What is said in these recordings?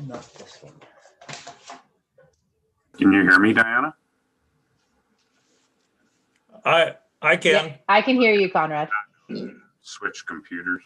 Not this one. Can you hear me, Diana? I can. Yeah, I can hear you, Conrad. Switch computers.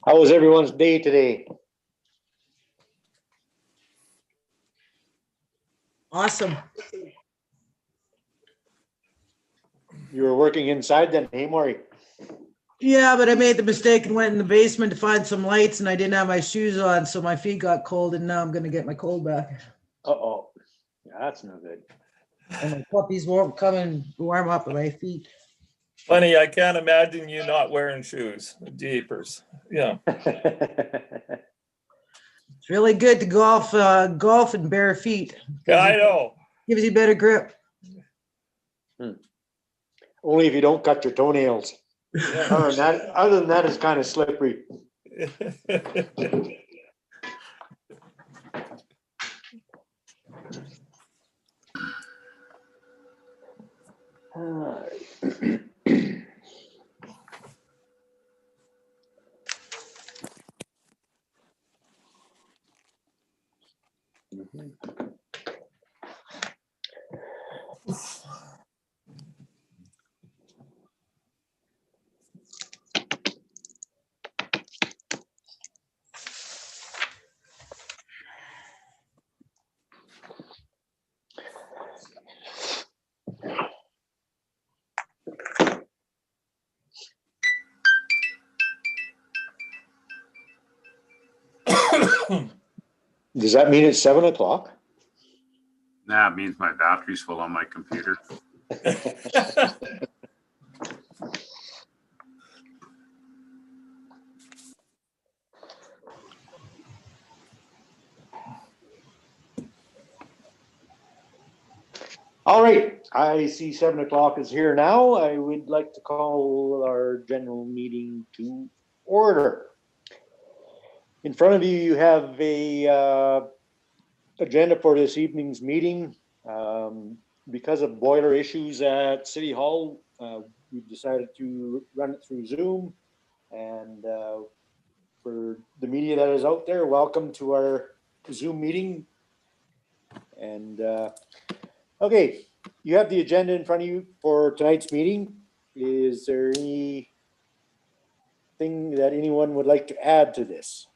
How was everyone's day today? Awesome. You were working inside then, hey, Maury? Yeah, but I made the mistake and went in the basement to find some lights and I didn't have my shoes on, so my feet got cold and now I'm gonna get my cold back. Uh-oh. Yeah, that's no good. And my puppies won't come and warm up my feet. Funny, I can't imagine you not wearing shoes. Jeepers. Yeah. It's really good to golf in bare feet. I know. Gives you better grip. Only if you don't cut your toenails. Other than that, it's kind of slippery. Does that mean it's 7 o'clock? Nah, it means my battery's full on my computer. All right, I see 7 o'clock is here now. I would like to call our general meeting to order. In front of you, you have a agenda for this evening's meeting. Because of boiler issues at City Hall, we've decided to run it through Zoom. And for the media that is out there, welcome to our Zoom meeting. And okay, you have the agenda in front of you for tonight's meeting. Is there anything that anyone would like to add to this?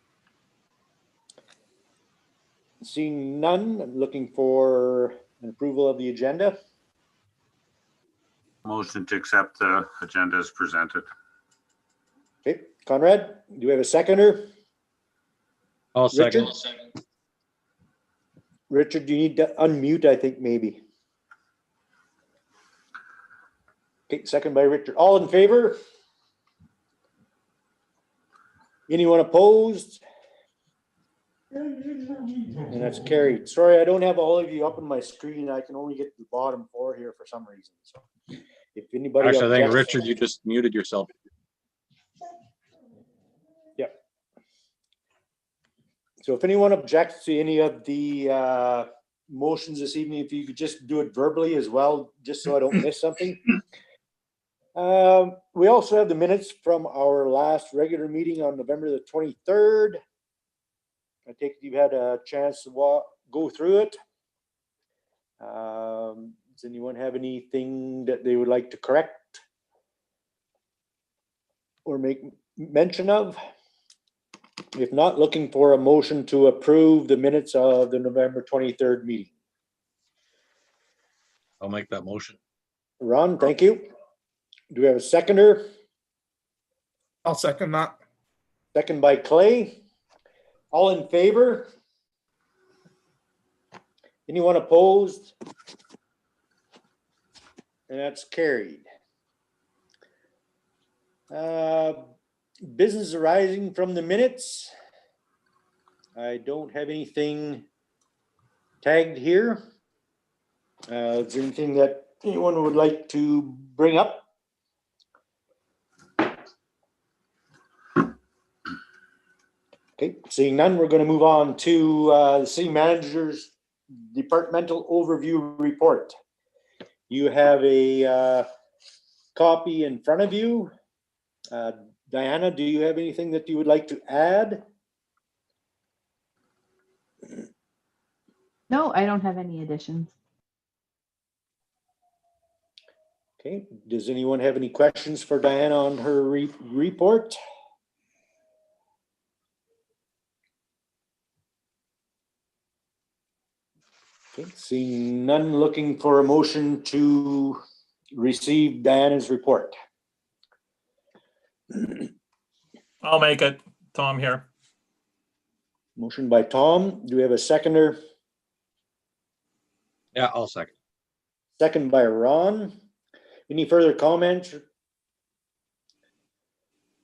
Seeing none, I'm looking for an approval of the agenda. Motion to accept the agenda as presented. Okay, Conrad, do we have a seconder? I'll second. Richard, do you need to unmute, I think, maybe? Okay, second by Richard. All in favor? Anyone opposed? And that's carried. Sorry, I don't have all of you up on my screen. I can only get to the bottom 4 here for some reason. So if anybody Actually, I think objects- Richard, you just muted yourself. So if anyone objects to any of the motions this evening, if you could just do it verbally as well, just so I don't miss something. We also have the minutes from our last regular meeting on November the 23rd. I take it you've had a chance to go through it. Does anyone have anything that they would like to correct or make mention of? If not, looking for a motion to approve the minutes of the November 23rd meeting. I'll make that motion. Ron, thank you. Do we have a seconder? I'll second that. Second by Clay. All in favor? Anyone opposed? And that's carried. Business arising from the minutes. I don't have anything tagged here. Is there anything that anyone would like to bring up? Okay, seeing none, we're going to move on to the city manager's departmental overview report. You have a copy in front of you. Diana, do you have anything that you would like to add? No, I don't have any additions. Okay, does anyone have any questions for Diana on her report? Okay, seeing none, looking for a motion to receive Diana's report. I'll make it. Tom here. Motion by Tom. Do we have a seconder? Yeah, I'll second. Second by Ron. Any further comments?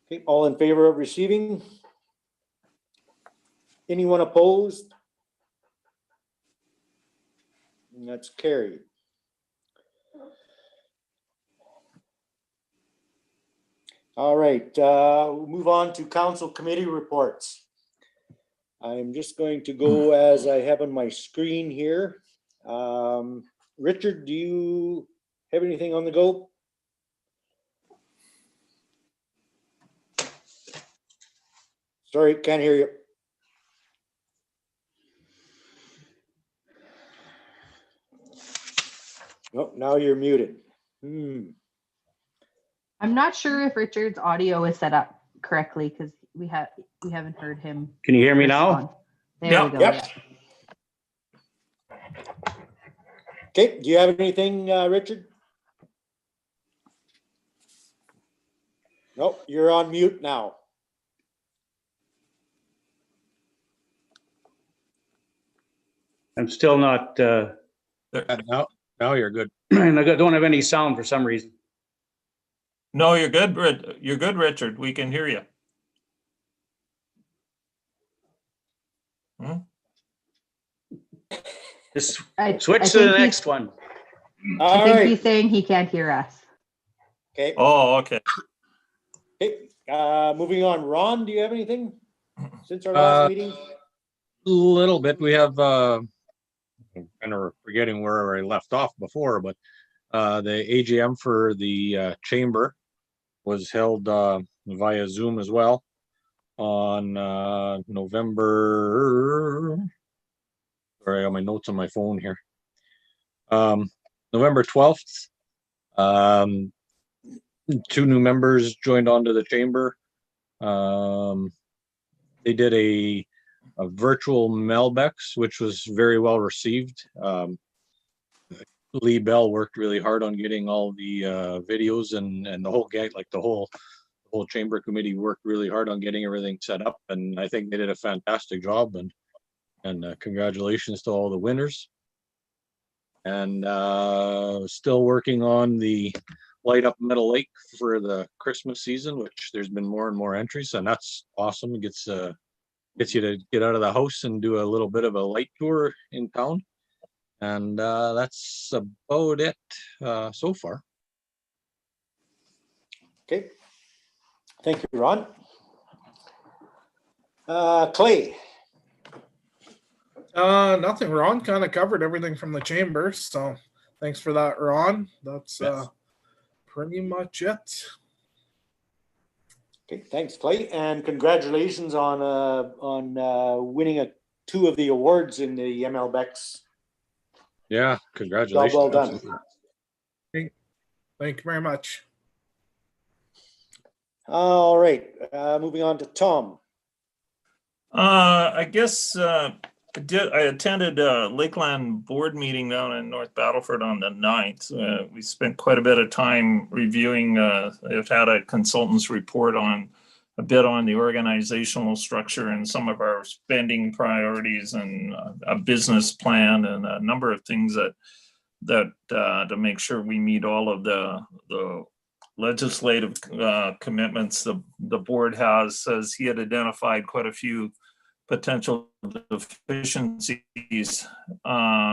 Okay, all in favor of receiving? Anyone opposed? And that's carried. All right, we'll move on to council committee reports. I'm just going to go as I have on my screen here. Richard, do you have anything on the go? Sorry, can't hear you. Oh, now you're muted. I'm not sure if Richard's audio is set up correctly because we haven't heard him. Can you hear me now? respond. There Yeah. we go. Yep. Okay, do you have anything, Richard? Nope, you're on mute now. I'm still not, Now you're good. and I don't have any sound for some reason. No, you're good. You're good, Richard. We can hear you. Just I switch to think the he's- next one. I All think right, he's saying he can't hear us. okay, Oh, okay. okay. Moving on. Ron, do you have anything since our last meeting? Little bit. We have, I'm kind of forgetting where I left off before, but the AGM for the chamber was held via Zoom as well on November. Sorry, I got my notes on my phone here. November 12th. 2 new members joined onto the chamber. They did a virtual Melbex, which was very well received. Lee Bell worked really hard on getting all the videos and the whole gang, like the whole chamber committee worked really hard on getting everything set up, and I think they did a fantastic job. And congratulations to all the winners. And still working on the Light Up Meadow Lake for the Christmas season, which there's been more and more entries, and that's awesome. It gets you to get out of the house and do a little bit of a light tour in town. And that's about it so far. Okay. Thank you, Ron. Clay. Nothing. Ron kind of covered everything from the chamber, so thanks for that, Ron. That's Yes. pretty much it. Okay, thanks, Clay, and congratulations on winning two of the awards in the MLBEX. Yeah, congratulations. well done. Absolutely. Thank you very much. All right, moving on to Tom. I guess I attended a Lakeland board meeting down in North Battleford on the 9th. We spent quite a bit of time reviewing. I've had a consultant's report on a bit on the organizational structure and some of our spending priorities and a business plan and a number of things that to make sure we meet all of the legislative commitments the board has. Says he had identified quite a few potential deficiencies.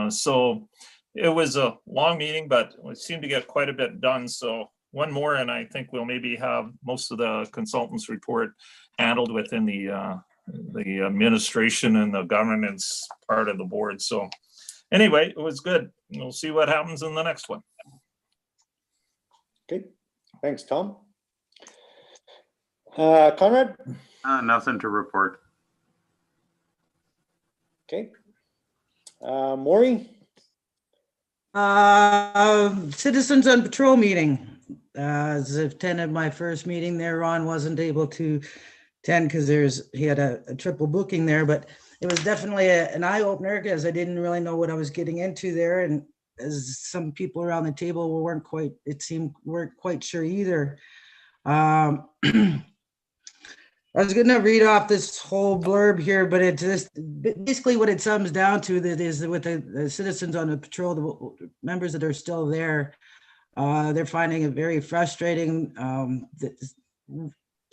So it was a long meeting, but we seemed to get quite a bit done. So one more, and I think we'll maybe have most of the consultants' report handled within the administration and the governance part of the board. So anyway, it was good. We'll see what happens in the next one. Okay, thanks, Tom. Conrad? Nothing to report. Okay. Maury? Citizens on Patrol meeting. As I've attended my first meeting there, Ron wasn't able to attend because he had a triple booking there, but it was definitely an eye opener because I didn't really know what I was getting into there. And as some people around the table weren't quite sure either. I was gonna read off this whole blurb here, but it's just basically what it sums down to that is with the citizens on the patrol, the members that are still there, they're finding it very frustrating.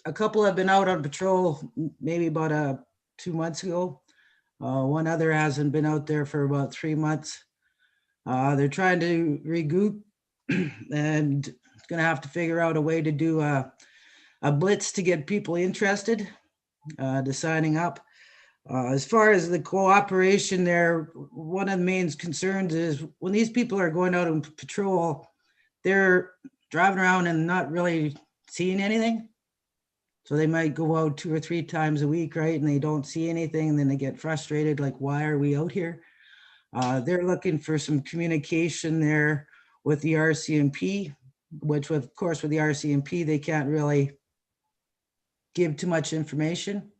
A couple have been out on patrol maybe about 2 months ago. One other hasn't been out there for about 3 months. They're trying to regroup and gonna have to figure out a way to do a blitz to get people interested to signing up. As far as the cooperation there, one of the main concerns is when these people are going out on patrol, they're driving around and not really seeing anything. So they might go out 2 or 3 times a week, right? And they don't see anything, and then they get frustrated, like, why are we out here? They're looking for some communication there with the RCMP, which of course with the RCMP, they can't really give too much information.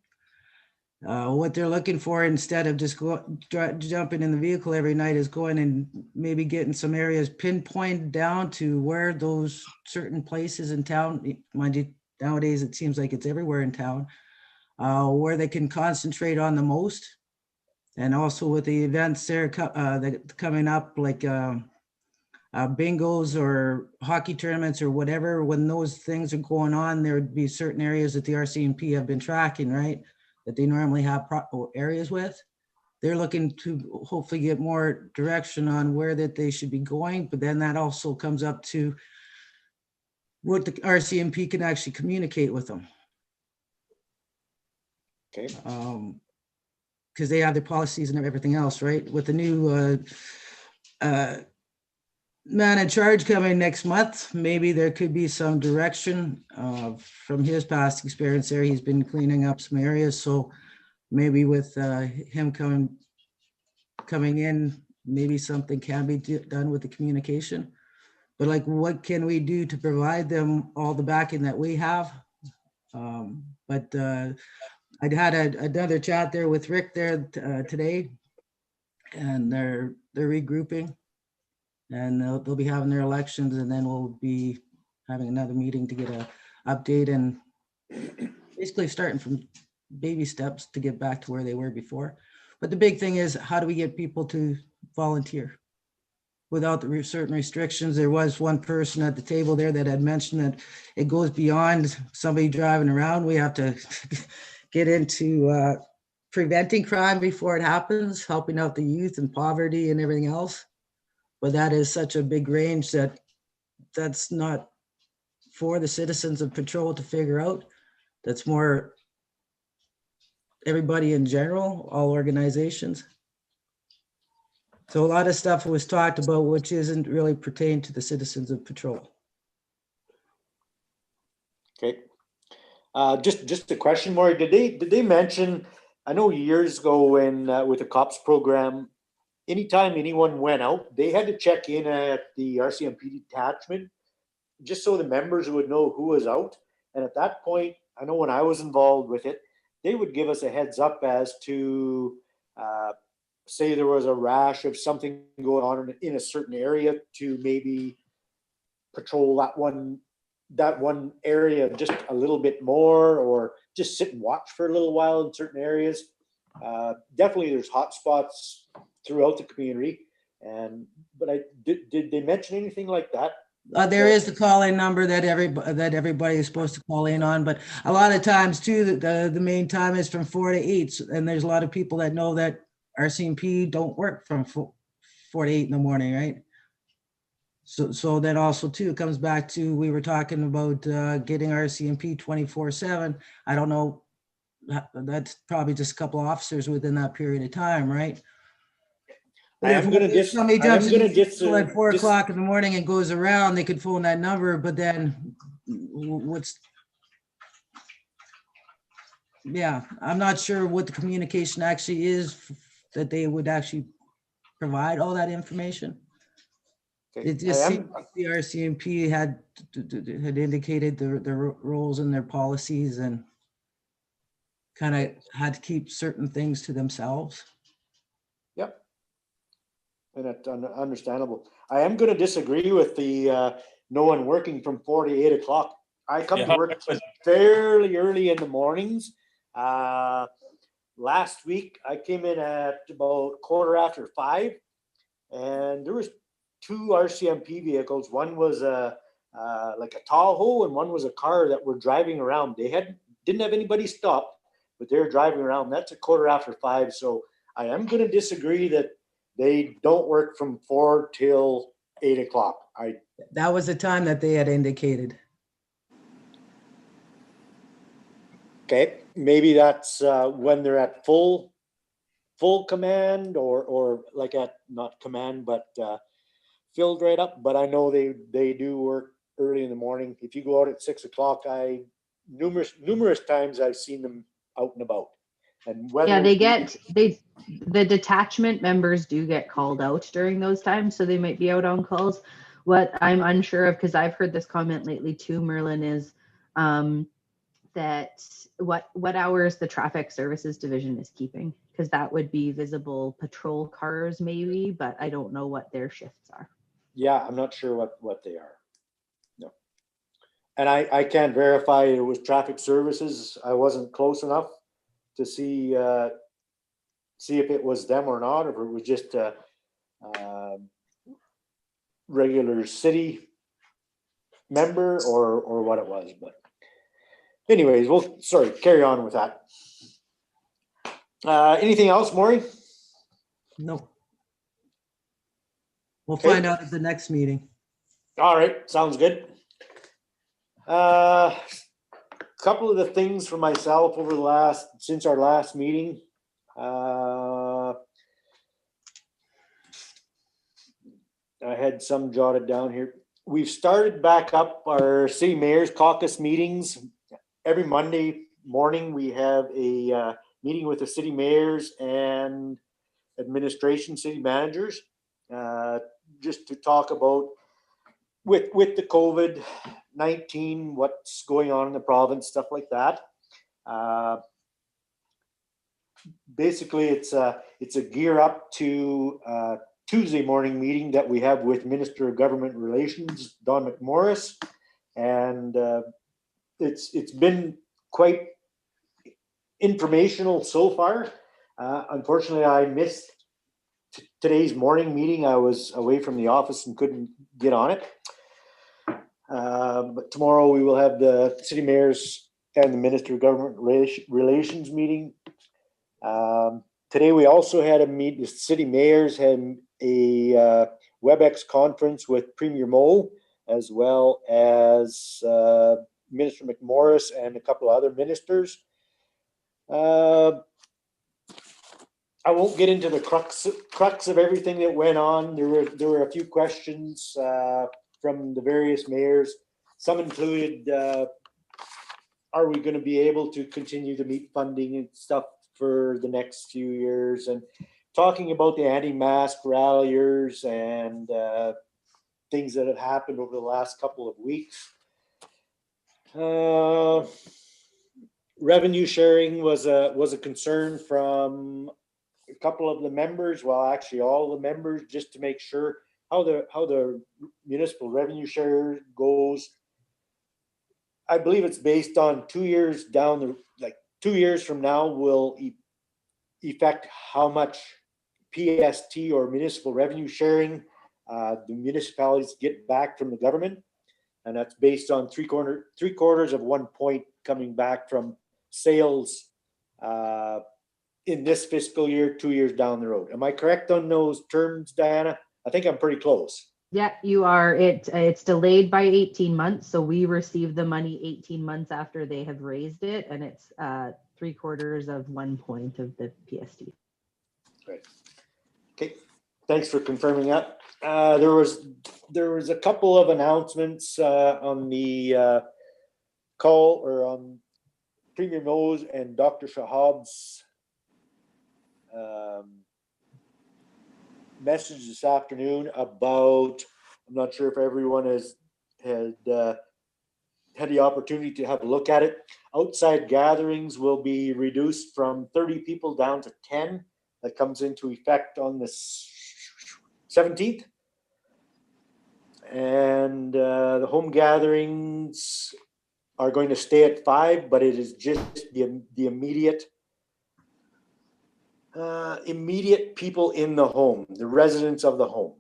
What they're looking for instead of just jumping in the vehicle every night is going and maybe getting some areas pinpointed down to where those certain places in town, mind you, nowadays it seems like it's everywhere in town, where they can concentrate on the most. And also with the events there coming up, like bingos or hockey tournaments or whatever, when those things are going on, there would be certain areas that the RCMP have been tracking, right? That they normally have areas with. They're looking to hopefully get more direction on where that they should be going, but then that also comes up to what the RCMP can actually communicate with them. Okay. Because they have their policies and everything else, right? With the new man in charge coming next month, maybe there could be some direction from his past experience there. He's been cleaning up some areas, so maybe with him coming in, maybe something can be done with the communication. But like, what can we do to provide them all the backing that we have? But I'd had another chat there with Rick there today, and they're regrouping. And they'll be having their elections, and then we'll be having another meeting to get a update and basically starting from baby steps to get back to where they were before. But the big thing is, how do we get people to volunteer without the certain restrictions? There was one person at the table there that had mentioned that it goes beyond somebody driving around. We have to get into preventing crime before it happens, helping out the youth and poverty and everything else. But that is such a big range that's not for the citizens of patrol to figure out. That's more everybody in general, all organizations. So a lot of stuff was talked about, which isn't really pertain to the citizens of Patrol. Okay. Just a question, Maury, did they mention, I know years ago when, with the cops program, anytime anyone went out, they had to check in at the RCMP detachment, just so the members would know who was out. And at that point, I know when I was involved with it, they would give us a heads up as to, say there was a rash of something going on in a certain area, to maybe patrol that one area just a little bit more, or just sit and watch for a little while in certain areas. Definitely there's hot spots throughout the community, but did they mention anything like that? There is the call-in number that everybody is supposed to call in on, but a lot of times too, the main time is from 4 to 8, and there's a lot of people that know that RCMP don't work from 4 to 8 in the morning, right? So then also too, it comes back to, we were talking about getting RCMP 24/7. I don't know, that's probably just a couple of officers within that period of time, right? I am gonna If somebody jumps in at 4 just- o'clock in the morning and goes around, they could phone that number, but then yeah, I'm not sure what the communication actually is that they would actually provide all that information. Okay, It just I seemed am- like the RCMP had indicated their roles and their policies, and kind of had to keep certain things to themselves. Yep. And that's understandable. I am gonna disagree with the no one working from 4 to 8 o'clock. I come to work fairly early in the mornings. Last week, I came in at about 5:15, and there was 2 RCMP vehicles. One was like a Tahoe, and one was a car that were driving around. They didn't have anybody stopped, but they were driving around. That's 5:15. So I am going to disagree that they don't work from 4 till 8 o'clock. That was the time that they had indicated. Okay, maybe that's when they're at full command, or like at not command, but filled right up. But I know they do work early in the morning. If you go out at 6 o'clock, numerous times I've seen them out and about. And whether Yeah, the detachment members do get called out during those times, so they might be out on calls. What I'm unsure of, because I've heard this comment lately too, Merlin, is that what hours the traffic services division is keeping, because that would be visible patrol cars maybe, but I don't know what their shifts are. Yeah, I'm not sure what they are. No. And I can't verify it was traffic services. I wasn't close enough to see if it was them or not, or if it was just regular city member, or what it was. But anyways, sorry, carry on with that. Anything else, Maury? No. We'll Okay. find out at the next meeting. All right, sounds good. Couple of the things for myself since our last meeting. I had some jotted down here. We've started back up our city mayor's caucus meetings. Every Monday morning, we have a meeting with the city mayors and administration city managers, just to talk about with the COVID-19, what's going on in the province, stuff like that. Basically, it's a gear up to Tuesday morning meeting that we have with Minister of Government Relations, Don McMorris, and it's been quite informational so far. Unfortunately, I missed today's morning meeting. I was away from the office and couldn't get on it. But tomorrow we will have the city mayors and the Minister of Government Relations meeting. Today we also had the city mayors had a WebEx conference with Premier Moe, as well as Minister McMorris and a couple of other ministers. I I won't get into the crux of everything that went on. There were a few questions from the various mayors. Some included, are we going to be able to continue to meet funding and stuff for the next few years? And talking about the anti-mask ralliers and things that have happened over the last couple of weeks. Revenue sharing was a concern from a couple of the members, well, actually all the members, just to make sure how the municipal revenue share goes. I believe it's based on 2 years down the, like 2 years from now will affect how much PST or municipal revenue sharing the municipalities get back from the government. And that's based on three quarters of 1 point coming back from sales in this fiscal year, 2 years down the road. Am I correct on those terms, Diana? I think I'm pretty close. Yeah, you are. It's delayed by 18 months. So we receive the money 18 months after they have raised it, and it's 3/4 of 1 point of the PST. Right. Okay. Thanks for confirming that. There was a couple of announcements on the call or on Premier Mose and Dr. Shahab's message this afternoon about, I'm not sure if everyone has had the opportunity to have a look at it. Outside gatherings will be reduced from 30 people down to 10. That comes into effect on the 17th. And the home gatherings are going to stay at 5, but it is just the immediate people in the home, the residents of the home.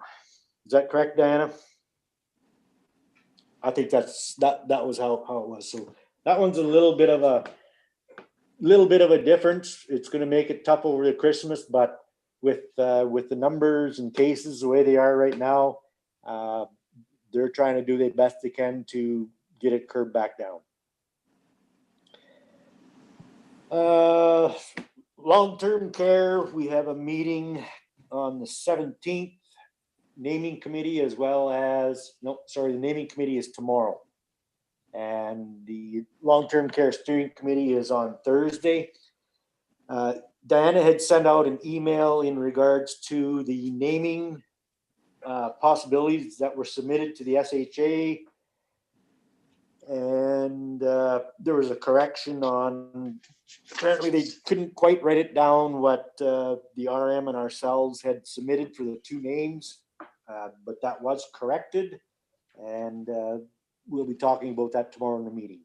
Is that correct, Diana? I think that was how it was. So that one's a little bit of a difference. It's going to make it tough over the Christmas, but with the numbers and cases the way they are right now, they're trying to do the best they can to get it curbed back down. Long-term care, we have a meeting on the 17th. Naming committee as well as, the naming committee is tomorrow. And the long-term care steering committee is on Thursday. Diana had sent out an email in regards to the naming possibilities that were submitted to the SHA. And there was a correction on, apparently they couldn't quite write it down what the RM and ourselves had submitted for the two names, but that was corrected. And we'll be talking about that tomorrow in the meeting.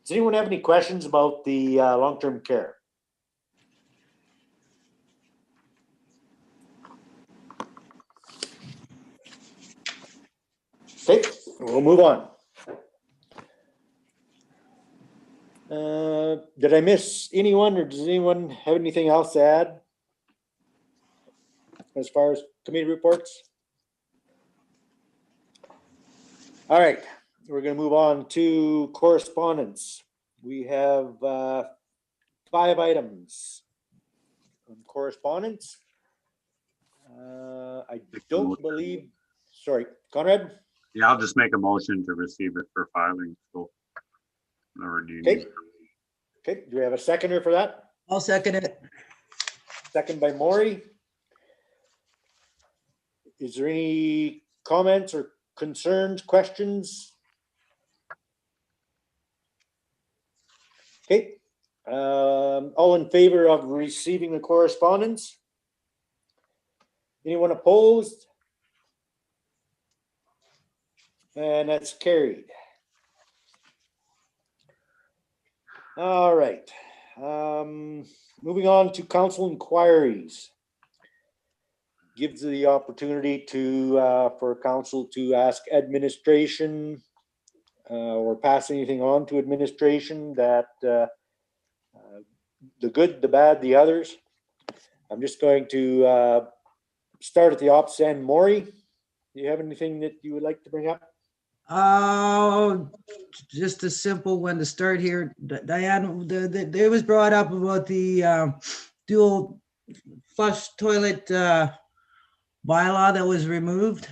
Does anyone have any questions about the long-term care? Okay, we'll move on. Did I miss anyone, or does anyone have anything else to add as far as committee reports? All right, we're going to move on to correspondence. We have 5 items on correspondence. I don't believe, sorry, Conrad? Yeah, I'll just make a motion to receive it for filing. So, okay. Okay, do we have a seconder for that? I'll second it. Second by Maury. Is there any comments or concerns, questions? Okay. All in favor of receiving the correspondence? Anyone opposed? And that's carried. All right. Moving on to council inquiries. Gives the opportunity to for council to ask administration or pass anything on to administration that the good, the bad, the others. I'm just going to start at the opposite end. Maury, do you have anything that you would like to bring up? Just a simple one to start here. Diane, it was brought up about the dual flush toilet bylaw that was removed.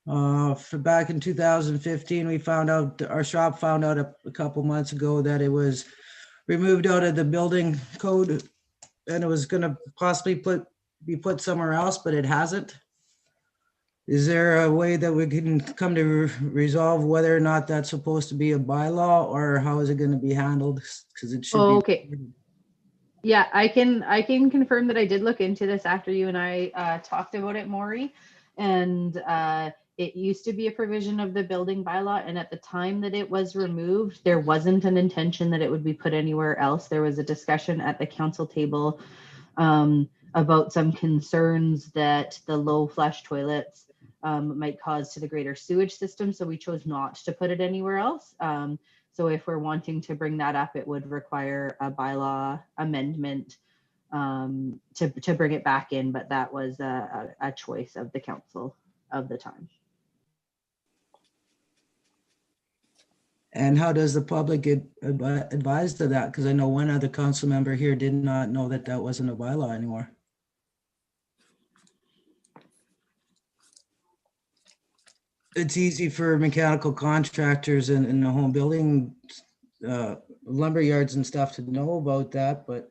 For back in 2015, we found out, our shop found out a couple months ago that it was removed out of the building code, and it was gonna possibly be put somewhere else, but it hasn't. Is there a way that we can come to resolve whether or not that's supposed to be a bylaw, or how is it gonna be handled? Because it should be. Okay. Yeah, I can confirm that I did look into this after you and I talked about it, Maury. And it used to be a provision of the building bylaw, and at the time that it was removed, there wasn't an intention that it would be put anywhere else. There was a discussion at the council table about some concerns that the low flush toilets might cause to the greater sewage system. So we chose not to put it anywhere else. So if we're wanting to bring that up, it would require a bylaw amendment to bring it back in, but that was a choice of the council of the time. And how does the public get advised of that? Because I know one other council member here did not know that that wasn't a bylaw anymore. It's easy for mechanical contractors and the home building lumber yards and stuff to know about that, but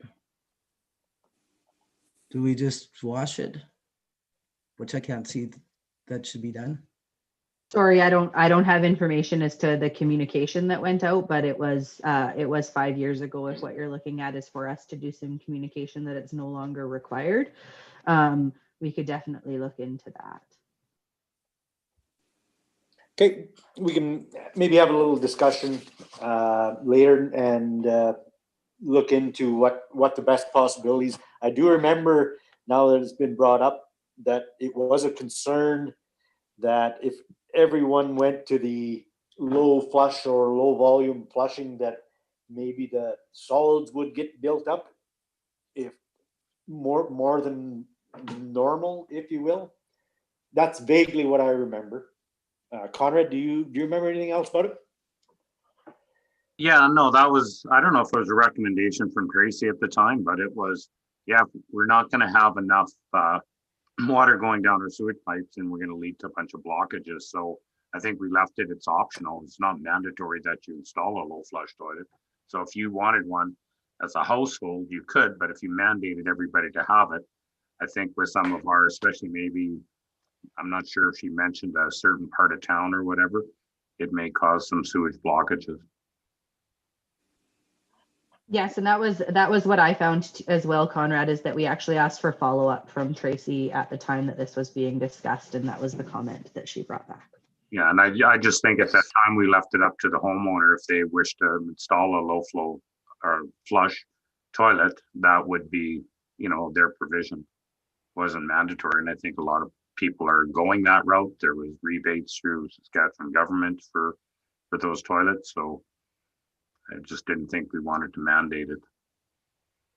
do we just wash it? Which I can't see that should be done. Sorry, I don't have information as to the communication that went out, but it was 5 years ago. If what you're looking at is for us to do some communication that it's no longer required, we could definitely look into that. Okay, we can maybe have a little discussion later and look into what the best possibilities. I do remember, now that it's been brought up, that it was a concern that if everyone went to the low flush or low volume flushing, that maybe the solids would get built up, if more than normal, if you will. That's vaguely what I remember. Conrad, do you remember anything else about it? Yeah, no, that was, I don't know if it was a recommendation from Tracy at the time, but it was, yeah, we're not gonna have enough water going down our sewage pipes, and we're gonna lead to a bunch of blockages. So I think we left it, it's optional. It's not mandatory that you install a low flush toilet. So if you wanted one as a household, you could, but if you mandated everybody to have it, I think with some of our, especially maybe, I'm not sure if she mentioned a certain part of town or whatever, it may cause some sewage blockages. Yes, and that was what I found as well, Conrad, is that we actually asked for follow-up from Tracy at the time that this was being discussed, and that was the comment that she brought back. Yeah, and I just think at that time we left it up to the homeowner. If they wish to install a low flow or flush toilet, that would be, their provision. Wasn't mandatory, and I think a lot of people are going that route. There was rebates through Saskatchewan government for those toilets, so I just didn't think we wanted to mandate it.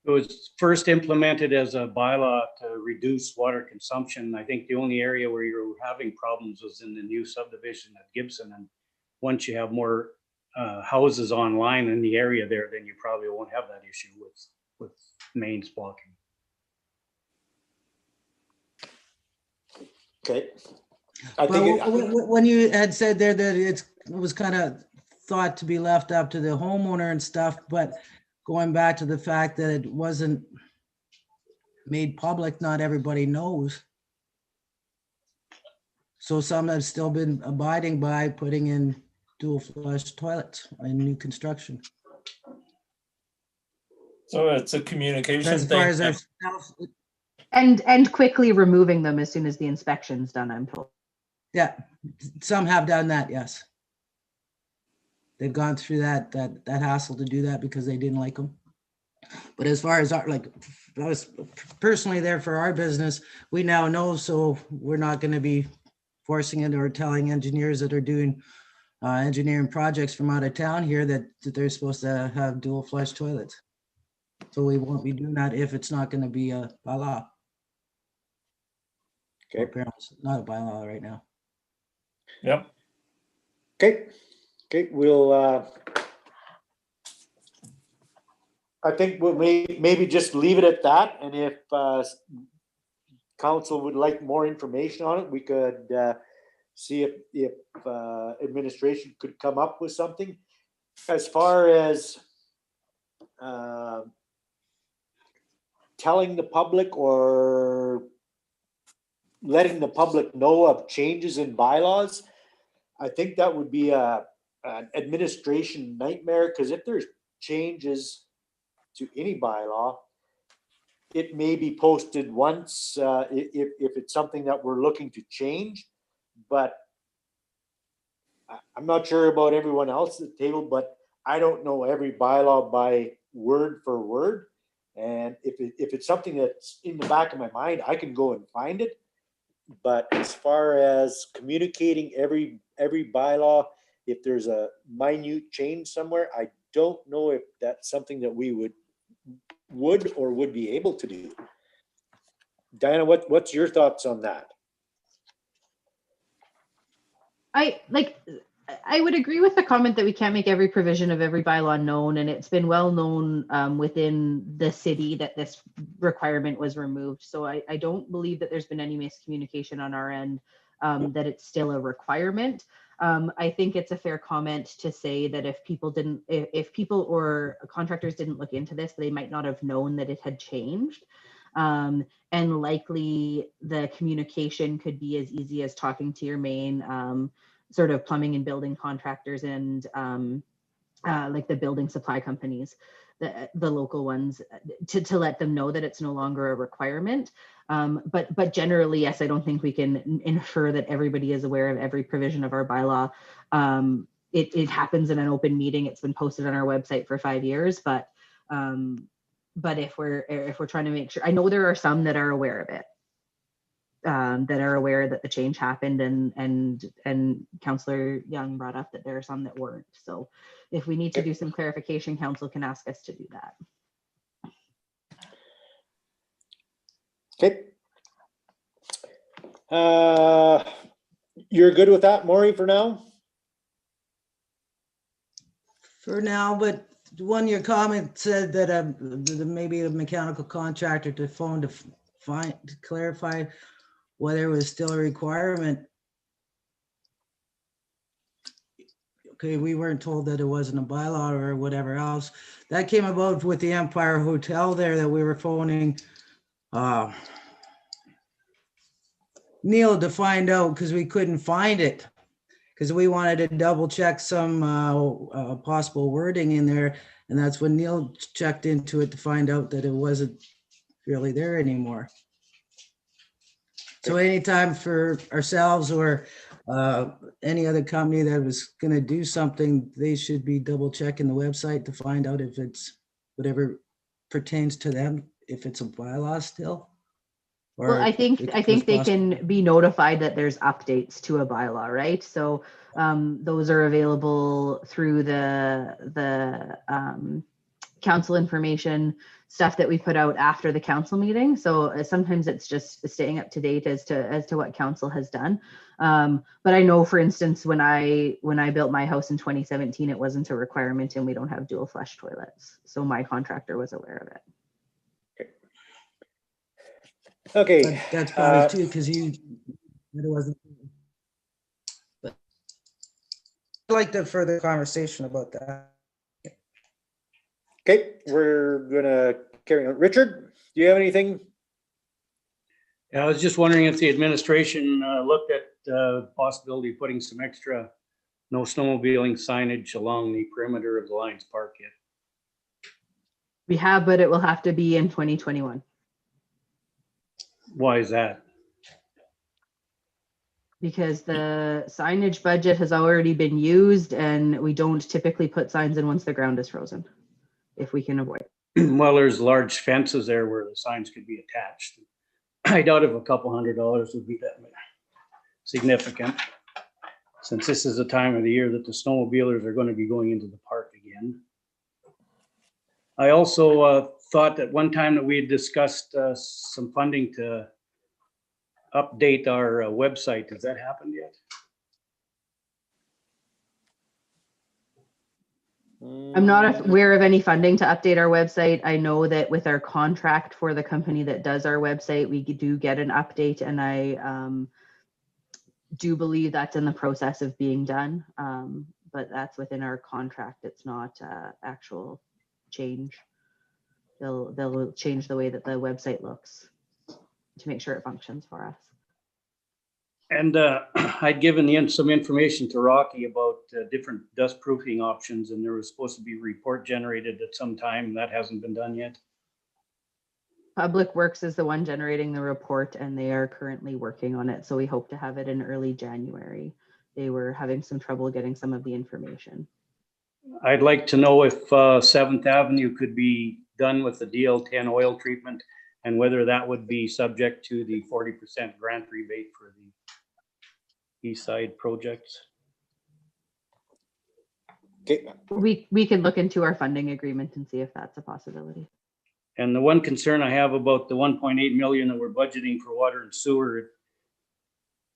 It was first implemented as a bylaw to reduce water consumption. I think the only area where you were having problems was in the new subdivision at Gibson. And once you have more houses online in the area there, then you probably won't have that issue with mains blocking. Okay. I think when you had said there that it was kind of thought to be left up to the homeowner and stuff, but going back to the fact that it wasn't made public, not everybody knows. So some have still been abiding by putting in dual flush toilets in new construction. So it's a communication As far thing. as And quickly removing them as soon as the inspection's done, I'm told. yeah, some have done that, yes. They've gone through that hassle to do that because they didn't like them. But as far as I was personally there for our business, we now know, so we're not going to be forcing it or telling engineers that are doing engineering projects from out of town here that they're supposed to have dual flush toilets. So we won't be doing that if it's not going to be a bylaw. Okay. Apparently it's not a bylaw right now. Yep. Okay, we'll I think we'll maybe just leave it at that, and if council would like more information on it, we could see if administration could come up with something. As far as telling the public or letting the public know of changes in bylaws, I think that would be an administration nightmare, because if there's changes to any bylaw, it may be posted once if it's something that we're looking to change, but I'm not sure about everyone else at the table, but I don't know every bylaw by word for word. And if it's something that's in the back of my mind, I can go and find it. But as far as communicating every bylaw, if there's a minute change somewhere, I don't know if that's something that we would be able to do. Diana, what's your thoughts on that? I would agree with the comment that we can't make every provision of every bylaw known, and it's been well known within the city that this requirement was removed. So I don't believe that there's been any miscommunication on our end that it's still a requirement. I think it's a fair comment to say that if people or contractors didn't look into this, they might not have known that it had changed. And likely the communication could be as easy as talking to your main sort of plumbing and building contractors and like the building supply companies, the local ones, to let them know that it's no longer a requirement. But generally, yes, I don't think we can infer that everybody is aware of every provision of our bylaw. It happens in an open meeting. It's been posted on our website for 5 years, but if we're trying to make sure, I know there are some that are aware of it. That are aware that the change happened, and Councillor Young brought up that there are some that weren't. So if we need to do some clarification, council can ask us to do that. Okay. You're good with that, Maury, for now? For now, but one of your comments said that maybe a mechanical contractor to phone to clarify whether it was still a requirement. Okay, we weren't told that it wasn't a bylaw or whatever else. That came about with the Empire Hotel there, that we were phoning Neil to find out, because we couldn't find it, because we wanted to double check some possible wording in there. And that's when Neil checked into it to find out that it wasn't really there anymore. So anytime for ourselves or any other company that was going to do something, they should be double checking the website to find out if it's whatever pertains to them, if it's a bylaw still. Well, I think they can be notified that there's updates to a bylaw, right? So those are available through the council information stuff that we put out after the council meeting. So sometimes it's just staying up to date as to what council has done. But I know, for instance, when I built my house in 2017, it wasn't a requirement, and we don't have dual flush toilets. So my contractor was aware of it. Okay. That's probably too, because it wasn't. But I'd like to further conversation about that. Okay, we're gonna carry on. Richard, do you have anything? Yeah, I was just wondering if the administration looked at the possibility of putting some extra no snowmobiling signage along the perimeter of the Lions Park yet. We have, but it will have to be in 2021. Why is that? Because the signage budget has already been used, and we don't typically put signs in once the ground is frozen, if we can avoid it. Well, there's large fences there where the signs could be attached. I doubt if a couple $100 would be that significant, since this is the time of the year that the snowmobilers are going to be going into the park again. I also thought that one time that we had discussed some funding to update our website. Has that happened yet? I'm not aware of any funding to update our website. I know that with our contract for the company that does our website, we do get an update, and I do believe that's in the process of being done. But that's within our contract. It's not actual change. They'll change the way that the website looks to make sure it functions for us. And I'd given some information to Rocky about different dust proofing options, and there was supposed to be a report generated at some time. That hasn't been done yet. Public Works is the one generating the report, and they are currently working on it. So we hope to have it in early January. They were having some trouble getting some of the information. I'd like to know if 7th Avenue could be done with the DL10 oil treatment, and whether that would be subject to the 40% grant rebate for the east side projects. Okay, We can look into our funding agreement and see if that's a possibility. And the one concern I have about the 1.8 million that we're budgeting for water and sewer,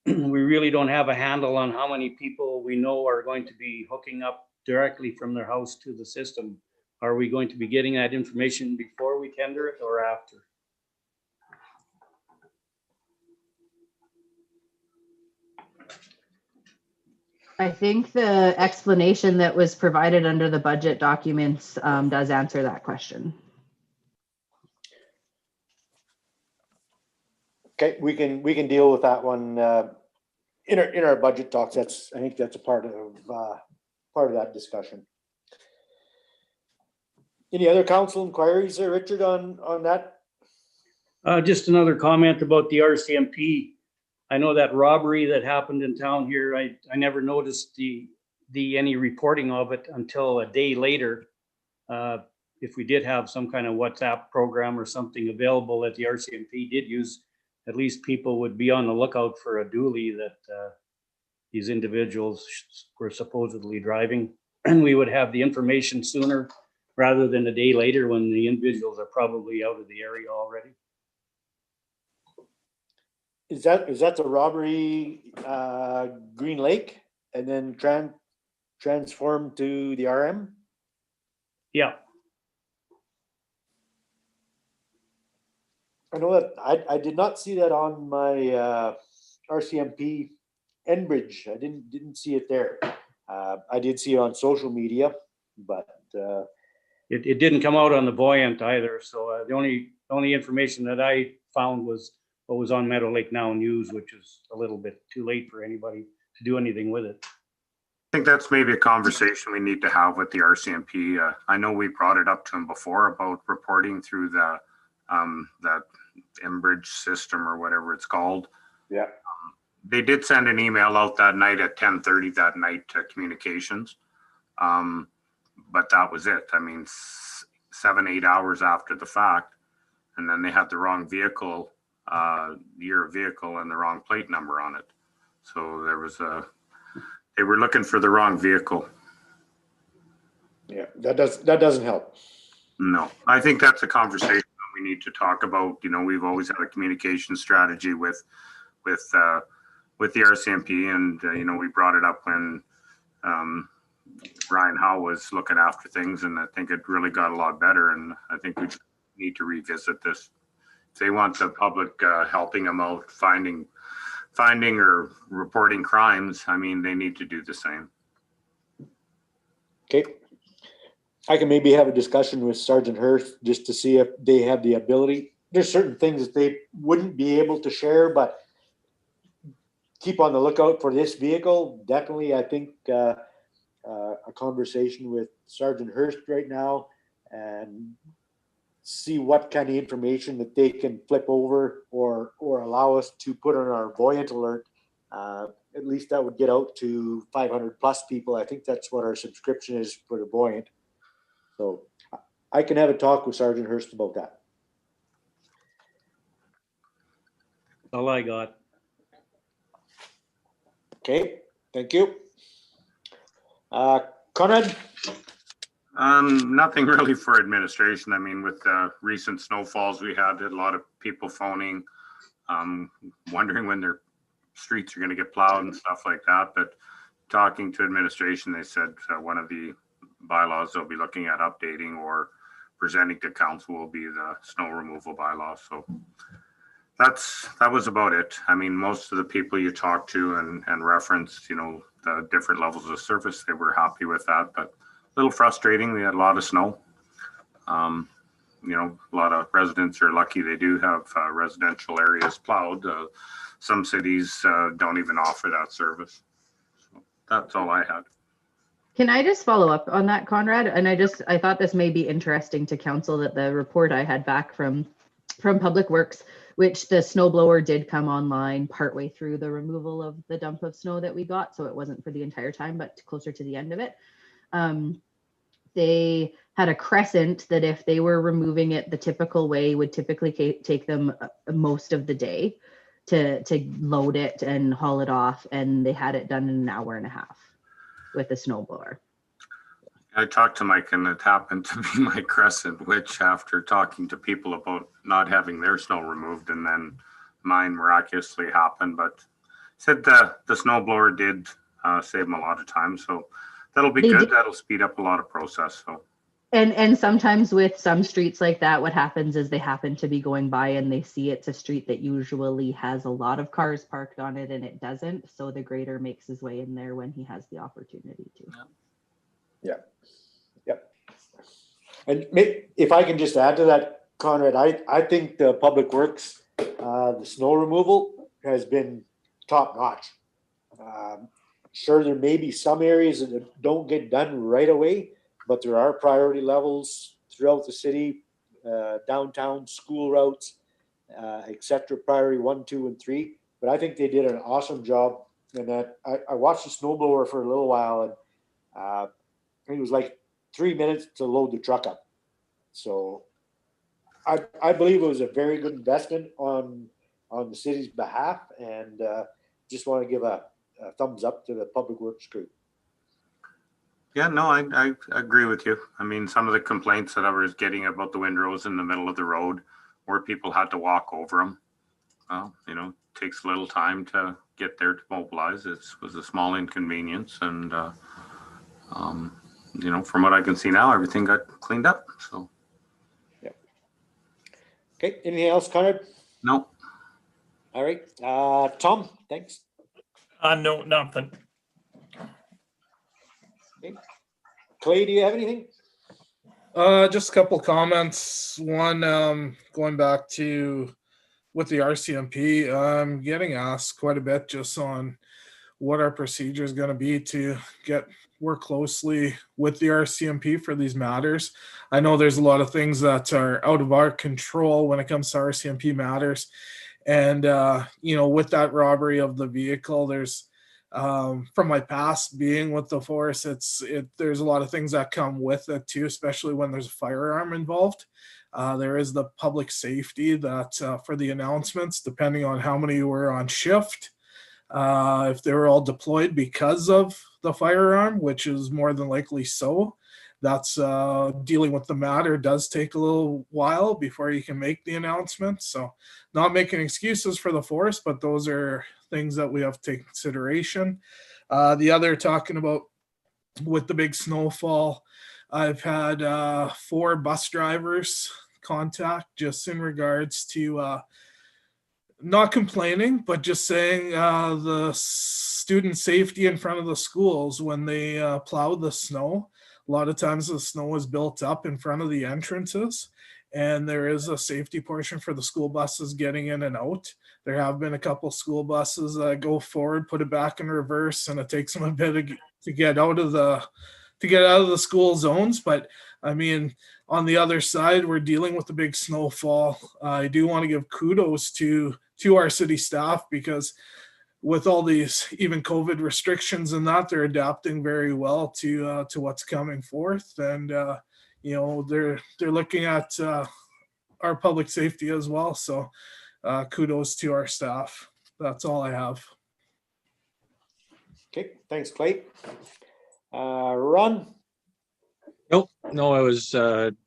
we really don't have a handle on how many people we know are going to be hooking up directly from their house to the system. Are we going to be getting that information before we tender it or after? I think the explanation that was provided under the budget documents does answer that question. okay, we can deal with that one in our budget talks. I think that's a part of that discussion. Any other council inquiries there, Richard, on that? Just another comment about the RCMP. I know that robbery that happened in town here, I never noticed any reporting of it until a day later. If we did have some kind of WhatsApp program or something available that the RCMP did use, at least people would be on the lookout for a dually that these individuals were supposedly driving. And we would have the information sooner rather than a day later when the individuals are probably out of the area already. Is that the robbery Green Lake and then transformed to the RM? Yeah, I know that I did not see that on my RCMP Enbridge. I didn't see it there. I did see it on social media, but it didn't come out on the Buoyant either. So the only information that I found was what was on Meadow Lake Now News, which is a little bit too late for anybody to do anything with it. I think that's maybe a conversation we need to have with the RCMP. I know we brought it up to them before about reporting through that Enbridge system or whatever it's called. yeah. They did send an email out that night at 10:30 that night to communications. But that was it. I mean, 7-8 hours after the fact. And then they had the wrong vehicle, year of vehicle and the wrong plate number on it. So they were looking for the wrong vehicle. Yeah, that doesn't help. No, I think that's a conversation that we need to talk about. You know, we've always had a communication strategy with the RCMP, and you know, we brought it up when Ryan Howe was looking after things, and I think it really got a lot better. And I think we need to revisit this. If they want the public helping them out, finding or reporting crimes, I mean, they need to do the same. Okay. I can maybe have a discussion with Sergeant Hurst just to see if they have the ability. There's certain things that they wouldn't be able to share, but keep on the lookout for this vehicle. Definitely, I think a conversation with Sergeant Hurst right now and see what kind of information that they can flip over or allow us to put on our Buoyant alert. At least that would get out to 500 plus people. I think that's what our subscription is for the Buoyant. So I can have a talk with Sergeant Hurst about that. All I got. Okay, thank you. Conrad? Nothing really for administration. I mean, with the recent snowfalls we had a lot of people phoning, wondering when their streets are going to get plowed and stuff like that. But talking to administration, they said one of the bylaws they'll be looking at updating or presenting to council will be the snow removal bylaw. So that was about it. I mean, most of the people you talked to and referenced, you know, the different levels of service, they were happy with that, but a little frustrating. We had a lot of snow. You know, a lot of residents are lucky they do have residential areas plowed. Some cities don't even offer that service. So that's all I had. Can I just follow up on that, Conrad? And I thought this may be interesting to council, that the report I had back from Public Works, which the snow blower did come online partway through the removal of the dump of snow that we got. So it wasn't for the entire time, but closer to the end of it. They had a crescent that if they were removing it the typical way would typically take them most of the day to load it and haul it off. And they had it done in an hour and a half with a snowblower. I talked to Mike and it happened to be my crescent, which after talking to people about not having their snow removed and then mine miraculously happened, but said the snowblower did save them a lot of time. So that'll be good. That'll speed up a lot of process. So. And sometimes with some streets like that, what happens is they happen to be going by and they see it's a street that usually has a lot of cars parked on it and it doesn't. So the grader makes his way in there when he has the opportunity to. Yeah. Yep. And if I can just add to that, Conrad, I think the Public Works, the snow removal has been top notch. Sure, there may be some areas that don't get done right away, but there are priority levels throughout the city, downtown, school routes, etc. Priority 1, 2, and 3. But I think they did an awesome job. And that I watched the snowblower for a little while, and it was like 3 minutes to load the truck up. So I believe it was a very good investment on the city's behalf, and just want to give a thumbs up to the Public Works crew. Yeah, no, I agree with you. I mean, some of the complaints that I was getting about the windrows in the middle of the road where people had to walk over them, well, you know, takes a little time to get there to mobilize. It was a small inconvenience, and you know, from what I can see now, everything got cleaned up. So, yeah. Okay. Anything else, Conrad? No. All right. Tom, thanks. No, nothing. Okay. Clay, do you have anything? Just a couple comments. One, going back to with the RCMP, I'm getting asked quite a bit just on what our procedure is going to be to work closely with the RCMP for these matters. I know there's a lot of things that are out of our control when it comes to RCMP matters. And, you know, with that robbery of the vehicle, there's, from my past being with the force, there's a lot of things that come with it too, especially when there's a firearm involved. There is the public safety that for the announcements, depending on how many were on shift, if they were all deployed because of the firearm, which is more than likely so, that's dealing with the matter does take a little while before you can make the announcement. So not making excuses for the force, but those are things that we have to take consideration. The other, talking about with the big snowfall, I've had 4 bus drivers contact just in regards to not complaining, but just saying the student safety in front of the schools when they plow the snow. A lot of times the snow is built up in front of the entrances, and there is a safety portion for the school buses getting in and out. There have been a couple school buses that go forward, put it back in reverse, and it takes them a bit to get out of the school zones. But I mean, on the other side, we're dealing with the big snowfall. I do want to give kudos to our city staff, because with all these even COVID restrictions and that, they're adapting very well to what's coming forth. And you know, they're looking at our public safety as well. So kudos to our staff. That's all I have. Okay, thanks, Clay. Ron? Nope, no, I was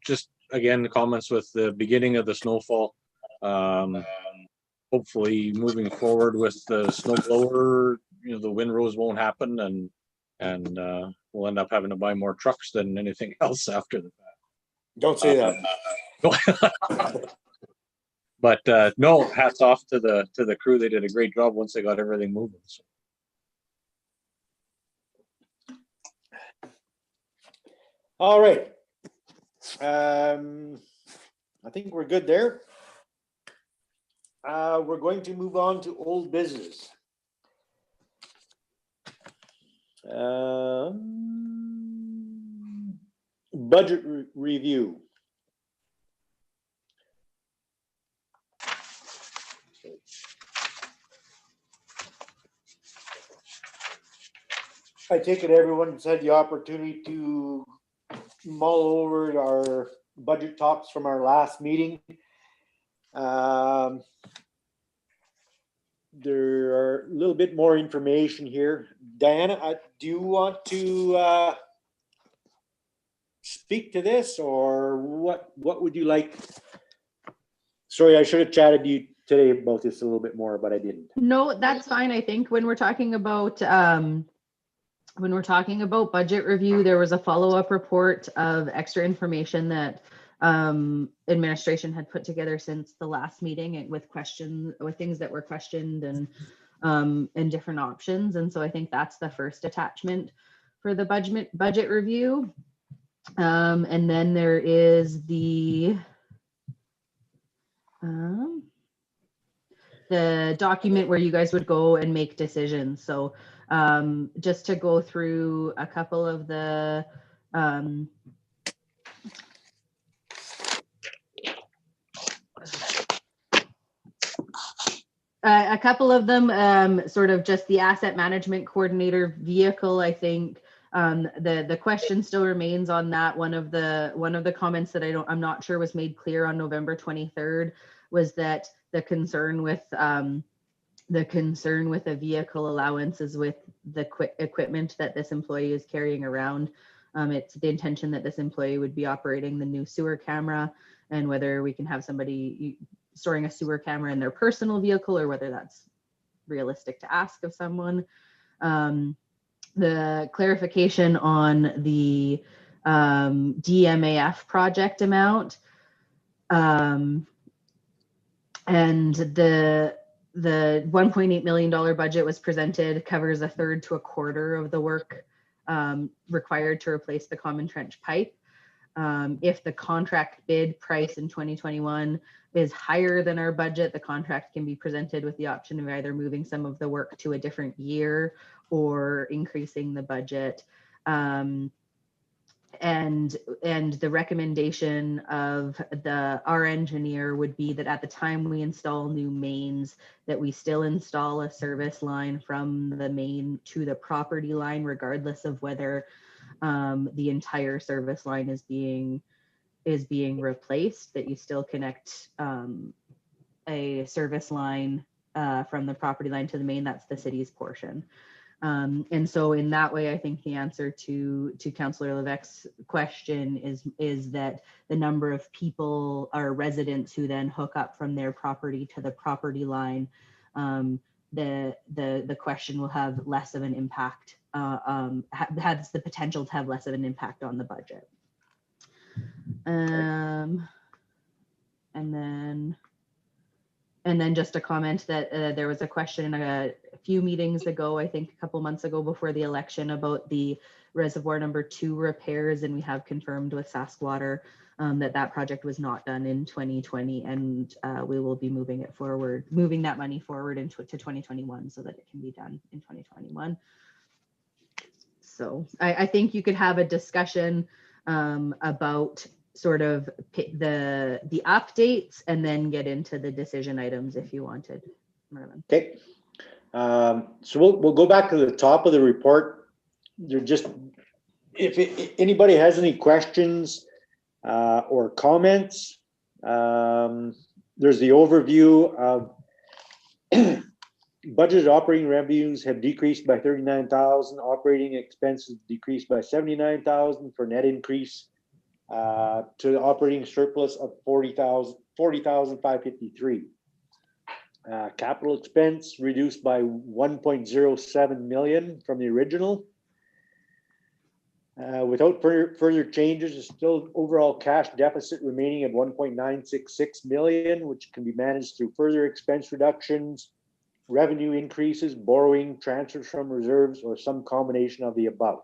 just, again, the comments with the beginning of the snowfall. Hopefully moving forward with the snow blower, you know, the windrows won't happen, and And we'll end up having to buy more trucks than anything else after the fact. Don't say that. But no, hats off to the crew. They did a great job once they got everything moving. So. All right. I think we're good there. We're going to move on to old business. Budget review. I take it everyone's had the opportunity to mull over our budget talks from our last meeting. There are a little bit more information here. Diana, do you want to speak to this, or what would you like? Sorry, I should have chatted to you today about this a little bit more, but I didn't. No, that's fine. I think when we're talking about budget review, there was a follow-up report of extra information that administration had put together since the last meeting, and with things that were questioned and different options. And so I think that's the first attachment for the budget review. And then there is the document where you guys would go and make decisions. So just to go through a couple of the sort of just the asset management coordinator vehicle. I think the question still remains on that. One of the comments that I'm not sure was made clear on November 23rd was that the concern with a vehicle allowance is with the equipment that this employee is carrying around. It's the intention that this employee would be operating the new sewer camera, and whether we can have somebody storing a sewer camera in their personal vehicle, or whether that's realistic to ask of someone. The clarification on the DMAF project amount, and the $1.8 million budget was presented, covers a third to a quarter of the work required to replace the common trench pipe. If the contract bid price in 2021 is higher than our budget, the contract can be presented with the option of either moving some of the work to a different year or increasing the budget. And the recommendation of our engineer would be that at the time we install new mains, that we still install a service line from the main to the property line, regardless of whether the entire service line is being replaced, that you still connect a service line from the property line to the main. That's the city's portion. And so in that way, I think the answer to Councillor Levesque's question is that the number of people or residents who then hook up from their property to the property line, the question will have less of an impact, has the potential to have less of an impact on the budget. And then just a comment that there was a question a few meetings ago, I think a couple months ago before the election, about the reservoir number 2 repairs, and we have confirmed with SaskWater that project was not done in 2020, and we will be moving that money forward into to 2021 so that it can be done in 2021. So I think you could have a discussion about sort of the updates and then get into the decision items if you wanted, Mervin. Okay. So we'll go back to the top of the report. If anybody has any questions or comments, there's the overview of budgeted operating revenues have decreased by 39,000, operating expenses decreased by 79,000 for net increase to the operating surplus of 40,553. Capital expense reduced by 1.07 million from the original. Without further changes, there's still overall cash deficit remaining of 1.966 million, which can be managed through further expense reductions, revenue increases, borrowing, transfers from reserves, or some combination of the above.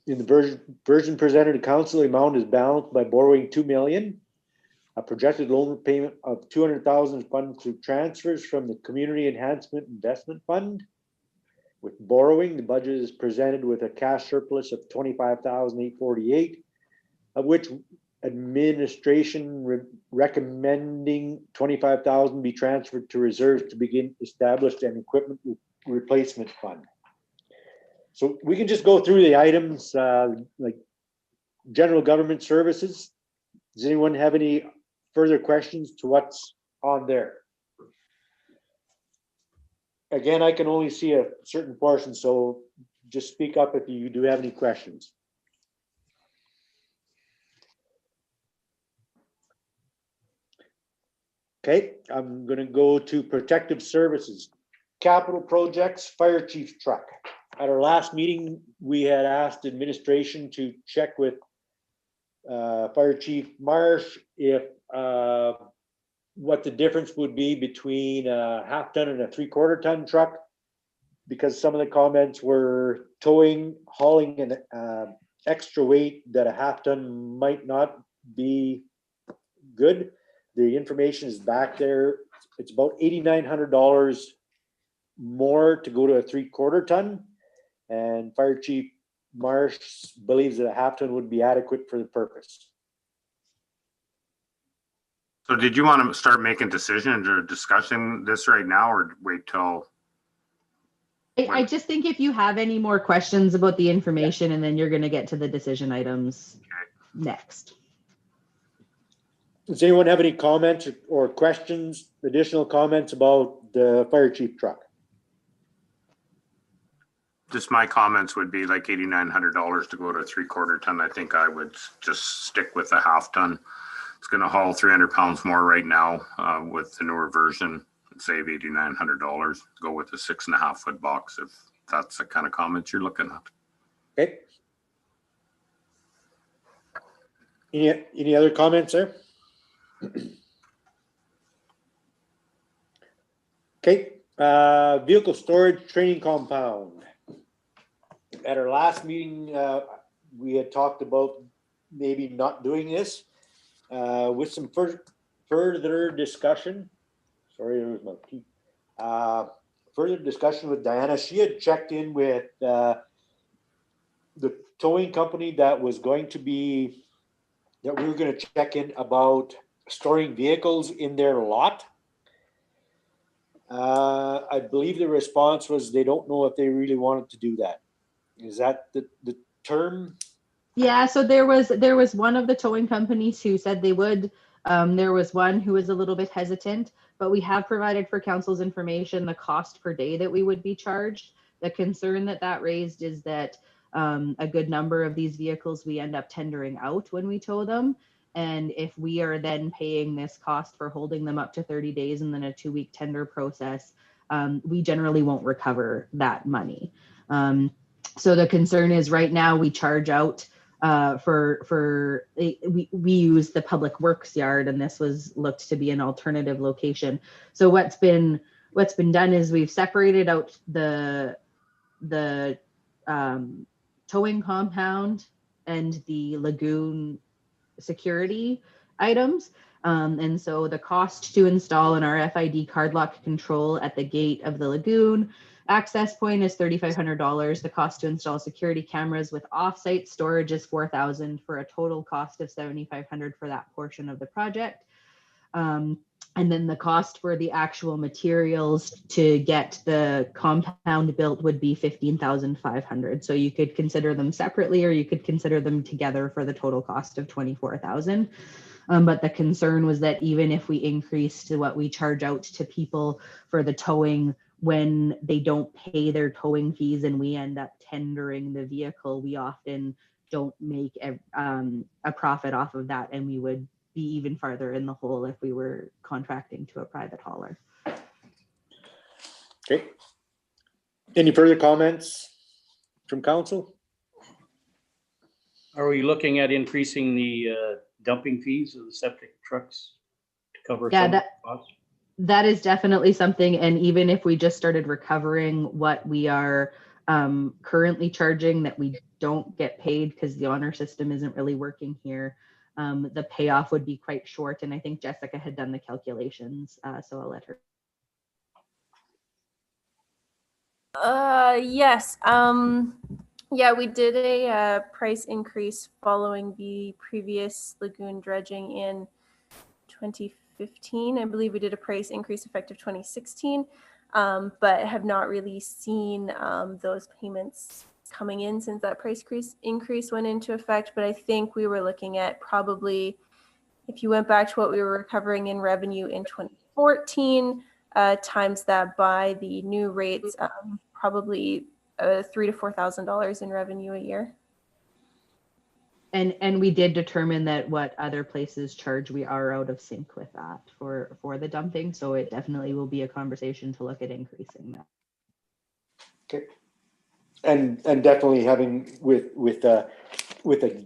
In the version presented to council, the amount is balanced by borrowing 2 million. A projected loan repayment of 200,000 is funded through transfers from the Community Enhancement Investment Fund. With borrowing, the budget is presented with a cash surplus of 25,848, of which administration recommending 25,000 be transferred to reserves to begin established an equipment replacement fund. So we can just go through the items like general government services. Does anyone have any further questions to what's on there? Again, I can only see a certain portion, so just speak up if you do have any questions. Okay, I'm going to go to protective services, capital projects, fire chief truck. At our last meeting, we had asked administration to check with Fire Chief Marsh if what the difference would be between a half-ton and a three-quarter ton truck, because some of the comments were towing, hauling an extra weight that a half-ton might not be good. The information is back there. It's about $8,900 more to go to a three-quarter ton, and Fire Chief Marsh believes that a half-ton would be adequate for the purpose. So did you want to start making decisions or discussing this right now, or wait till? I just think if you have any more questions about the information, and then you're going to get to the decision items next. Does anyone have any comments or questions, additional comments about the fire chief truck? Just my comments would be like $8,900 to go to a three-quarter ton. I think I would just stick with the half ton. It's going to haul 300 pounds more right now with the newer version. Save $8,900. Go with a 6.5 foot box if that's the kind of comments you're looking at. Okay. Any other comments there? Okay. Vehicle storage training compound. At our last meeting, we had talked about maybe not doing this with some further discussion. Sorry, there was my key. Further discussion with Diana. She had checked in with the towing company that we were going to check in about storing vehicles in their lot. I believe the response was they don't know if they really wanted to do that. Is that the term? Yeah, so there was one of the towing companies who said they would. There was one who was a little bit hesitant, but we have provided for council's information the cost per day that we would be charged. The concern that raised is that a good number of these vehicles we end up tendering out when we tow them. And if we are then paying this cost for holding them up to 30 days and then a 2-week tender process, we generally won't recover that money. So the concern is right now we charge out we use the public works yard, and this was looked to be an alternative location. So what's been done is we've separated out the towing compound and the lagoon security items. And so the cost to install an RFID card lock control at the gate of the lagoon access point is $3,500. The cost to install security cameras with offsite storage is $4,000 for a total cost of $7,500 for that portion of the project. And then the cost for the actual materials to get the compound built would be $15,500. So you could consider them separately, or you could consider them together for the total cost of $24,000. But the concern was that even if we increase to what we charge out to people for the towing, when they don't pay their towing fees and we end up tendering the vehicle, we often don't make a profit off of that, and we would be even farther in the hole if we were contracting to a private hauler. Okay. Any further comments from council? Are we looking at increasing the dumping fees of the septic trucks to cover Yeah, some of the costs? that is definitely something. And even if we just started recovering what we are currently charging that we don't get paid because the honor system isn't really working here, the payoff would be quite short. And I think Jessica had done the calculations, so I'll let her. Yes. Yeah, we did a price increase following the previous lagoon dredging in 2015. I believe we did a price increase effective 2016, but have not really seen those payments coming in since that price increase went into effect. But I think we were looking at probably, if you went back to what we were recovering in revenue in 2014, times that by the new rates, probably $3,000 to $4,000 in revenue a year. And we did determine that what other places charge, we are out of sync with that for the dumping. So it definitely will be a conversation to look at increasing that. Okay. And definitely having with a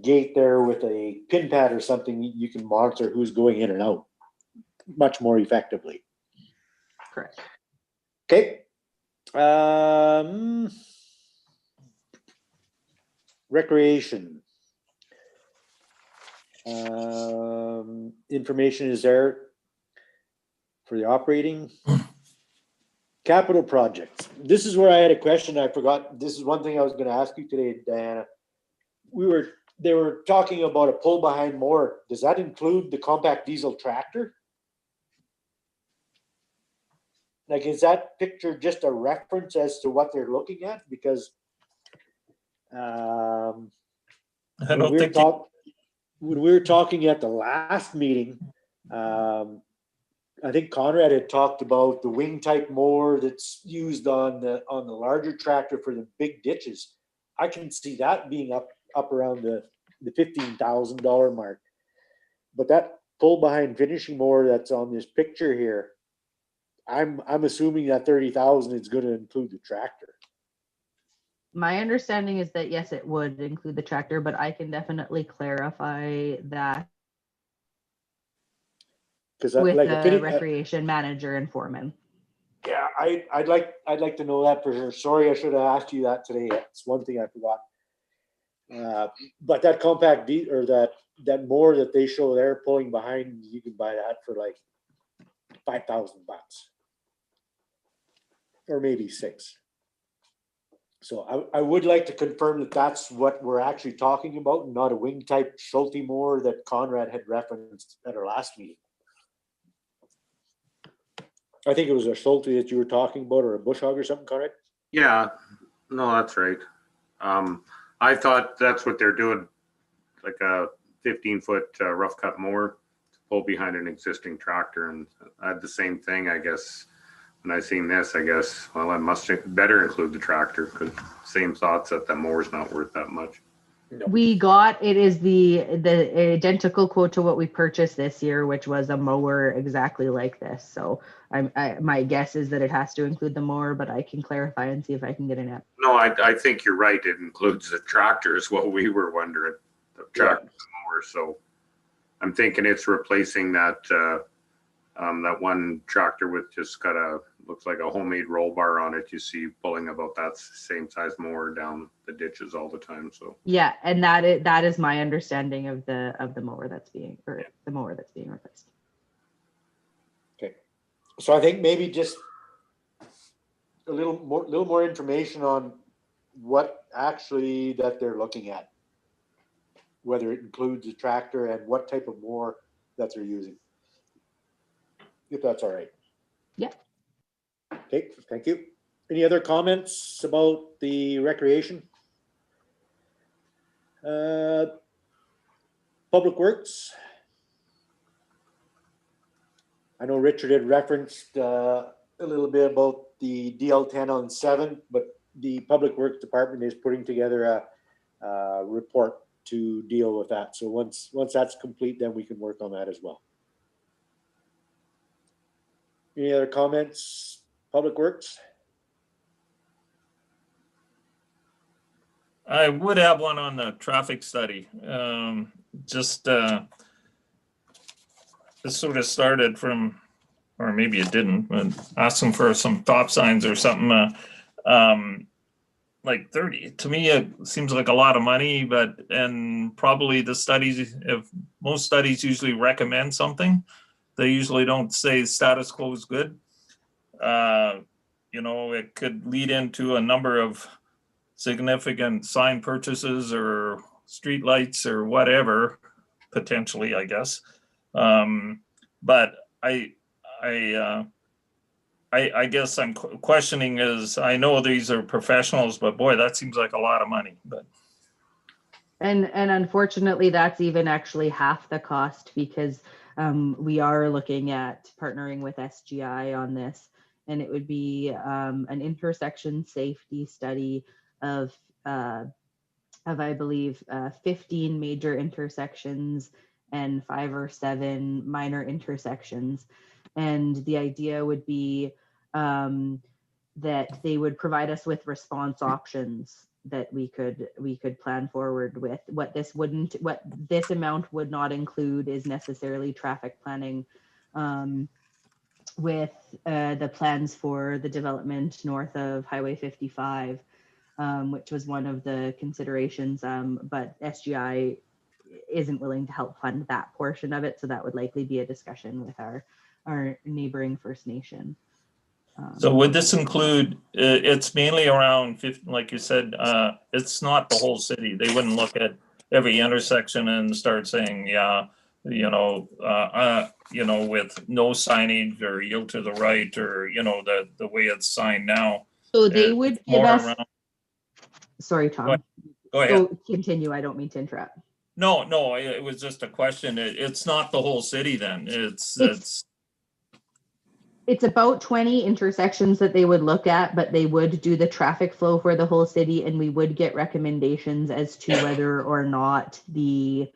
gate there with a pin pad or something, you can monitor who's going in and out much more effectively. Correct. Okay. Recreation. Information is there for the operating. Capital projects. This is where I had a question. I forgot. This is one thing I was going to ask you today, Diana. They were talking about a pull behind mower. Does that include the compact diesel tractor? Like, is that picture just a reference as to what they're looking at? Because I don't think when we were talking at the last meeting, I think Conrad had talked about the wing type mower that's used on the larger tractor for the big ditches. I can see that being up around the $15,000 mark. But that pull behind finishing mower that's on this picture here, I'm assuming that 30,000 is going to include the tractor. My understanding is that yes, it would include the tractor, but I can definitely clarify that Because with like the recreation manager and foreman. yeah, I'd like to know that for sure. Sorry, I should have asked you that today. It's one thing I forgot. But that compact or that mower that they show there pulling behind, you can buy that for like $5,000 or maybe $6,000. So I would like to confirm that that's what we're actually talking about, not a wing type Schulte mower that Conrad had referenced at our last meeting. I think it was a Schulte that you were talking about, or a bush hog or something, Conrad? Yeah, no, that's right. I thought that's what they're doing, like a 15-foot rough cut mower to pull behind an existing tractor. And I had the same thing, I guess. When I seen this, I guess, well, I must better include the tractor, because same thoughts that the mower's not worth that much. No. We got, it is the identical quote to what we purchased this year, which was a mower exactly like this. So my guess is that it has to include the mower, but I can clarify and see if I can get an app. No, I think you're right. It includes the tractor is what we were wondering, the tractor mower. So I'm thinking it's replacing that that one tractor with just got looks like a homemade roll bar on it. You see pulling about that same size mower down the ditches all the time. So Yeah, and that is my understanding of the mower that's being, or the mower that's being replaced. Okay. So I think maybe just a little more information on what actually that they're looking at, whether it includes a tractor and what type of mower that they're using, if that's all right. Yeah. Okay, thank you. Any other comments about the recreation? Public Works. I know Richard had referenced a little bit about the DL10 on 7, but the Public Works Department is putting together a report to deal with that. So once that's complete, then we can work on that as well. Any other comments, Public Works? I would have one on the traffic study. Just this sort of started from, or maybe it didn't, but asking for some stop signs or something. Like 30, to me, it seems like a lot of money, and probably the studies, if most studies usually recommend something, they usually don't say status quo is good. It could lead into a number of significant sign purchases or street lights or whatever, potentially, I guess. But I guess I'm questioning is, I know these are professionals, but boy, that seems like a lot of money, but. And unfortunately, that's even actually half the cost, because we are looking at partnering with SGI on this, and it would be an intersection safety study of I believe 15 major intersections and 5 or 7 minor intersections. And the idea would be that they would provide us with response options that we could plan forward with. What this amount would not include is necessarily traffic planning with the plans for the development north of Highway 55, which was one of the considerations, but SGI isn't willing to help fund that portion of it, so that would likely be a discussion with our neighboring First Nation. So would this include, it's mainly around 50, like you said, it's not the whole city. They wouldn't look at every intersection and start saying, yeah, with no signage or yield to the right, or, the way it's signed now. So they would give us, around. Sorry, Tom. Go ahead. So continue, I don't mean to interrupt. No, it was just a question. It's not the whole city then. It's about 20 intersections that they would look at, but they would do the traffic flow for the whole city, and we would get recommendations as to whether or not the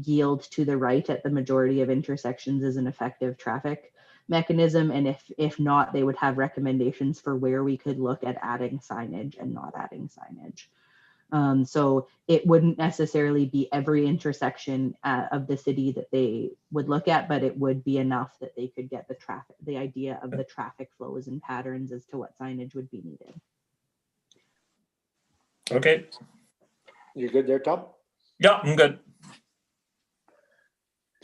yield to the right at the majority of intersections is an effective traffic mechanism. And if not, they would have recommendations for where we could look at adding signage and not adding signage. So it wouldn't necessarily be every intersection of the city that they would look at, but it would be enough that they could get the idea of the traffic flows and patterns as to what signage would be needed. Okay. You good there, Tom? Yeah, I'm good.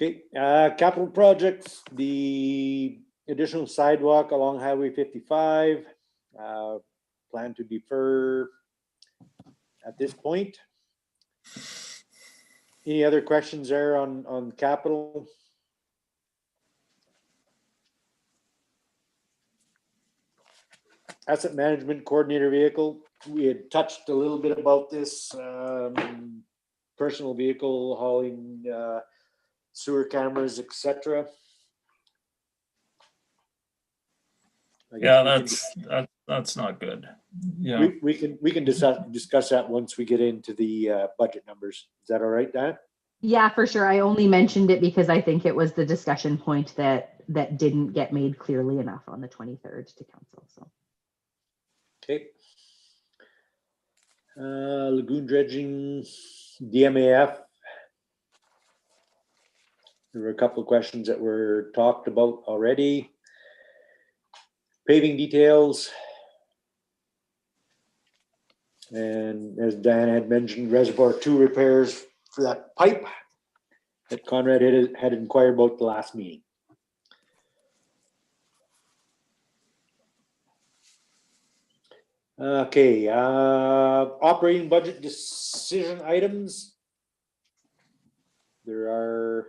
Okay, capital projects, the additional sidewalk along Highway 55, plan to defer at this point. Any other questions there on capital? Asset management coordinator vehicle, we had touched a little bit about this, personal vehicle hauling, sewer cameras, etc. Yeah, that's not good. Yeah. We can discuss that once we get into the budget numbers. Is that all right, Dan? Yeah, for sure. I only mentioned it because I think it was the discussion point that didn't get made clearly enough on the 23rd to council. So. Okay. Lagoon dredging, DMAF. There were a couple of questions that were talked about already. Paving details. And as Dan had mentioned, Reservoir 2 repairs for that pipe that Conrad had inquired about the last meeting. Okay, operating budget decision items. There are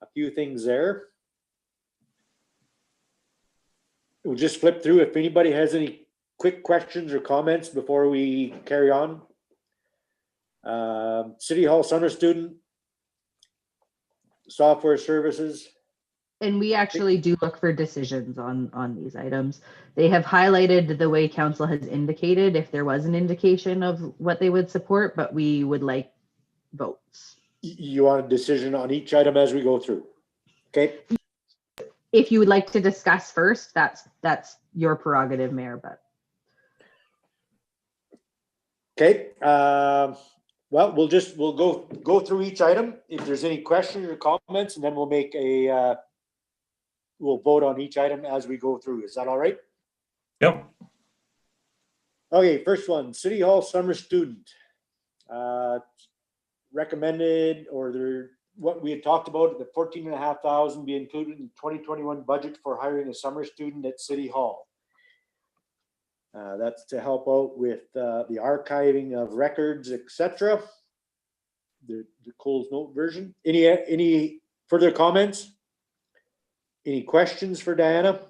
a few things there. We'll just flip through. If anybody has any quick questions or comments before we carry on. City Hall Summer Student, software services. And we actually do look for decisions on these items. They have highlighted the way council has indicated if there was an indication of what they would support, but we would like votes. You want a decision on each item as we go through? Okay. If you would like to discuss first, that's your prerogative, Mayor, but. Okay, well, we'll go through each item. If there's any questions or comments, and then we'll make we'll vote on each item as we go through. Is that all right? Yep. Okay, first one, City Hall summer student. Recommended, or what we had talked about, the 14,500 be included in 2021 budget for hiring a summer student at City Hall. That's to help out with the archiving of records, etc. The Coles Note version. Any further comments? Any questions for Diana?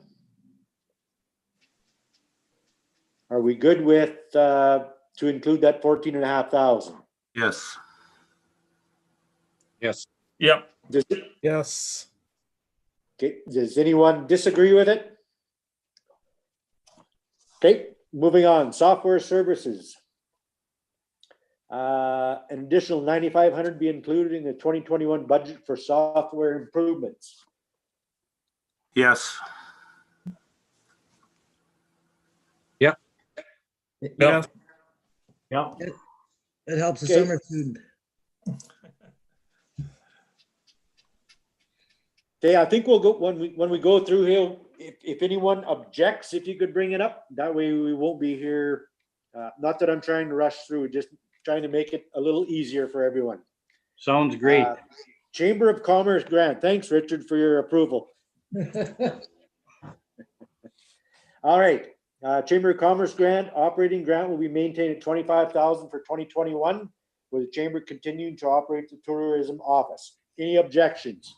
Are we good with to include that 14,500? Yes. Yes. Yep. Yes. Okay, does anyone disagree with it? Okay, moving on, software services. An additional 9,500 be included in the 2021 budget for software improvements. Yes. Yep. Yeah. It helps the Okay. summer student. Okay, I think we'll go when we go through here. If anyone objects, if you could bring it up, that way we won't be here. Not that I'm trying to rush through, just trying to make it a little easier for everyone. Sounds great. Chamber of Commerce grant. Thanks, Richard, for your approval. All right. Chamber of Commerce grant, operating grant will be maintained at 25,000 for 2021, with the chamber continuing to operate the tourism office. Any objections?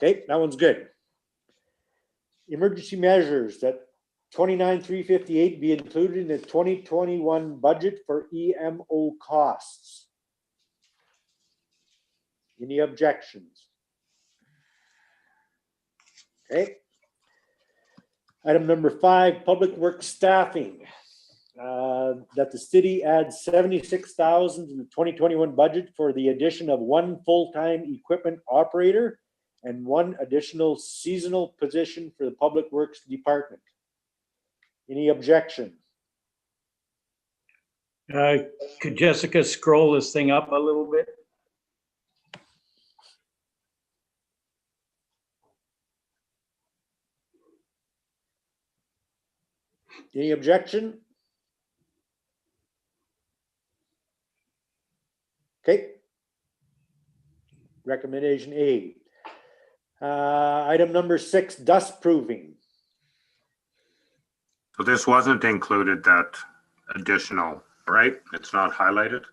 Okay, that one's good. Emergency measures that 29,358 be included in the 2021 budget for EMO costs. Any objections? Okay. Item number 5, public works staffing. That the city adds 76,000 in the 2021 budget for the addition of 1 full-time equipment operator and 1 additional seasonal position for the public works department. Any objection? Could Jessica scroll this thing up a little bit? Any objection? Okay. Recommendation A. Item number 6, dust proofing. So this wasn't included, that additional, right? It's not highlighted?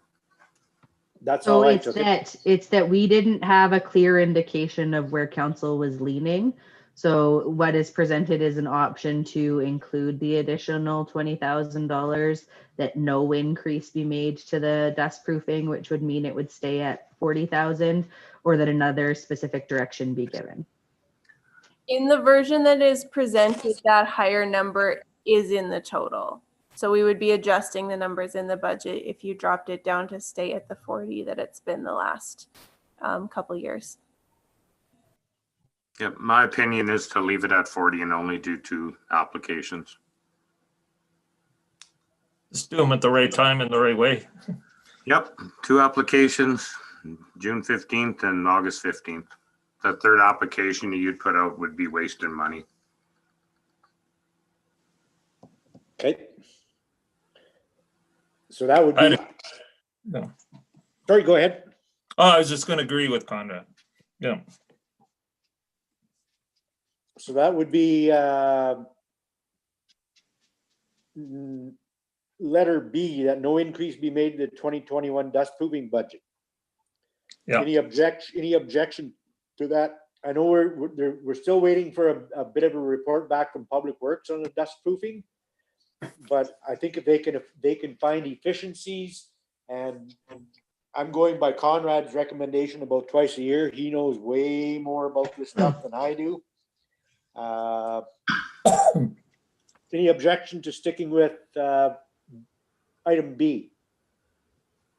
That's So how I it's took it. that we didn't have a clear indication of where council was leaning. So what is presented is an option to include the additional $20,000, that no increase be made to the dust proofing, which would mean it would stay at 40,000, or that another specific direction be given. In the version that is presented, that higher number is in the total. So we would be adjusting the numbers in the budget if you dropped it down to stay at the 40 that it's been the last couple years. Yeah, my opinion is to leave it at 40 and only do 2 applications. Just do them at the right time and the right way. Yep, 2 applications, June 15th and August 15th. The 3rd application you'd put out would be wasting money. Okay. So that would be, No. sorry, go ahead. Oh, I was just going to agree with Conrad. Yeah. So that would be letter B, that no increase be made to the 2021 dust proofing budget. Yeah. Any objection to that? I know we're still waiting for a bit of a report back from Public Works on the dust proofing, but I think if they can find efficiencies, and I'm going by Conrad's recommendation about twice a year. He knows way more about this stuff than I do. Any objection to sticking with item B?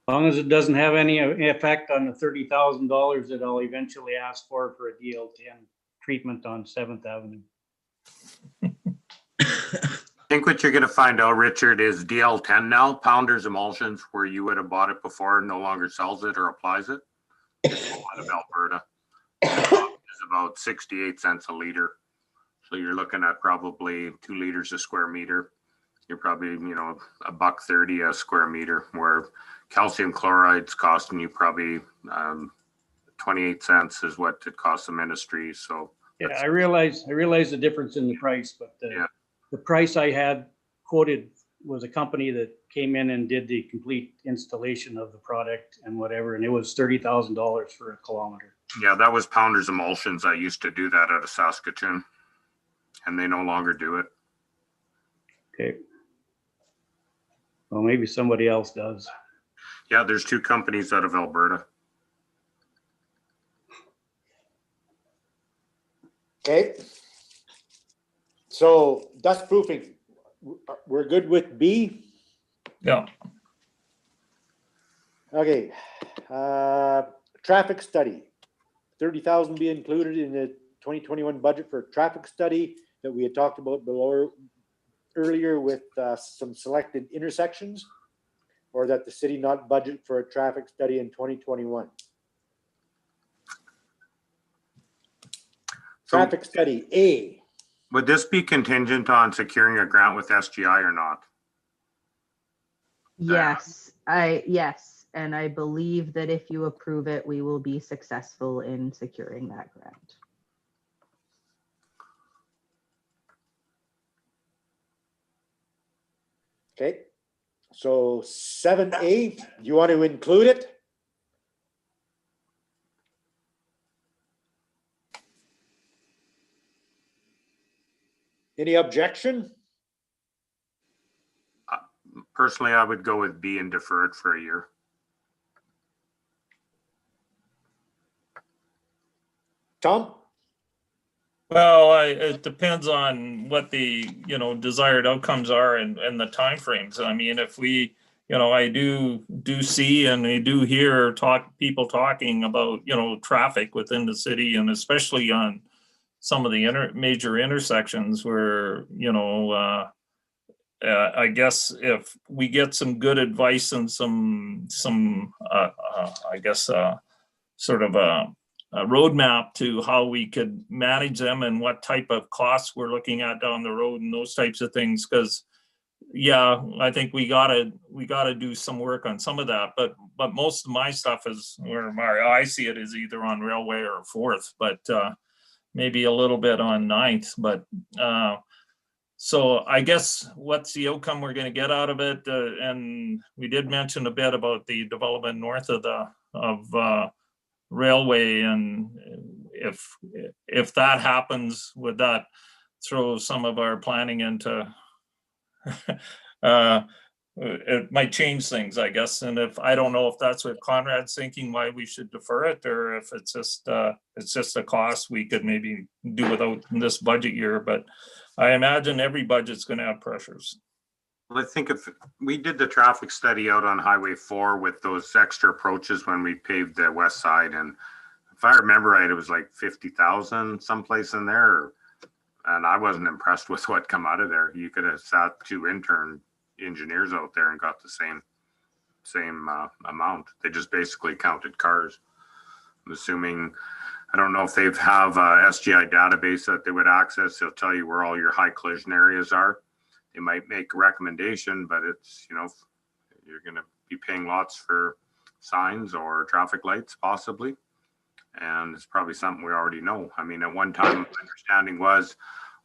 As long as it doesn't have any effect on the $30,000 that I'll eventually ask for a DL10 treatment on 7th Avenue. think what you're gonna find out, Richard, is DL10 now, Pounders Emulsions, where you would have bought it before, no longer sells it or applies it. It's out of Alberta. It's about 68 cents a liter. So you're looking at probably 2 liters a square meter. You're probably, $1.30 a square meter, where calcium chloride's costing you probably 28 cents is what it costs the ministry. So Yeah, I realize the difference in the price, but Yeah. the price I had quoted was a company that came in and did the complete installation of the product and whatever, and it was $30,000 for a kilometer. yeah, that was Pounders Emulsions. I used to do that out of Saskatoon, and they no longer do it. Okay. Well, maybe somebody else does. Yeah, there's 2 companies out of Alberta. Okay. So dust proofing, we're good with B? Yeah. Okay. Traffic study, 30,000 be included in the 2021 budget for a traffic study that we had talked about below earlier with some selected intersections, or that the city not budget for a traffic study in 2021. So Traffic study A. would this be contingent on securing a grant with SGI or not? Yes, yes, and I believe that if you approve it, we will be successful in securing that grant. Okay. So 7A, do you want to include it? Any objection? Personally, I would go with B and defer it for a year. Tom? Well, it depends on what the, desired outcomes are and the timeframes. I mean, if we, I do see and I do hear people talking about, traffic within the city, and especially on some of the major intersections where, I guess if we get some good advice and some sort of a roadmap to how we could manage them and what type of costs we're looking at down the road and those types of things. Because I think we gotta do some work on some of that. But most of my stuff is where I see it is either on Railway or 4th, but maybe a little bit on 9th. But so I guess what's the outcome we're going to get out of it? And we did mention a bit about the development north of Railway, and if that happens, would that throw some of our planning into it might change things, I guess. And if I don't know if that's what Conrad's thinking, why we should defer it, or if it's just a cost we could maybe do without this budget year. But I imagine every budget's going to have pressures. Well, I think if we did the traffic study out on Highway 4 with those extra approaches when we paved the west side, and if I remember right, it was like 50,000 someplace in there, and I wasn't impressed with what come out of there. You could have sat 2 intern engineers out there and got the same amount. They just basically counted cars. I'm assuming, I don't know if they have a SGI database that they would access. They'll tell you where all your high collision areas are. They might make a recommendation, but it's, you're going to be paying lots for signs or traffic lights possibly. And it's probably something we already know. I mean, at one time, my understanding was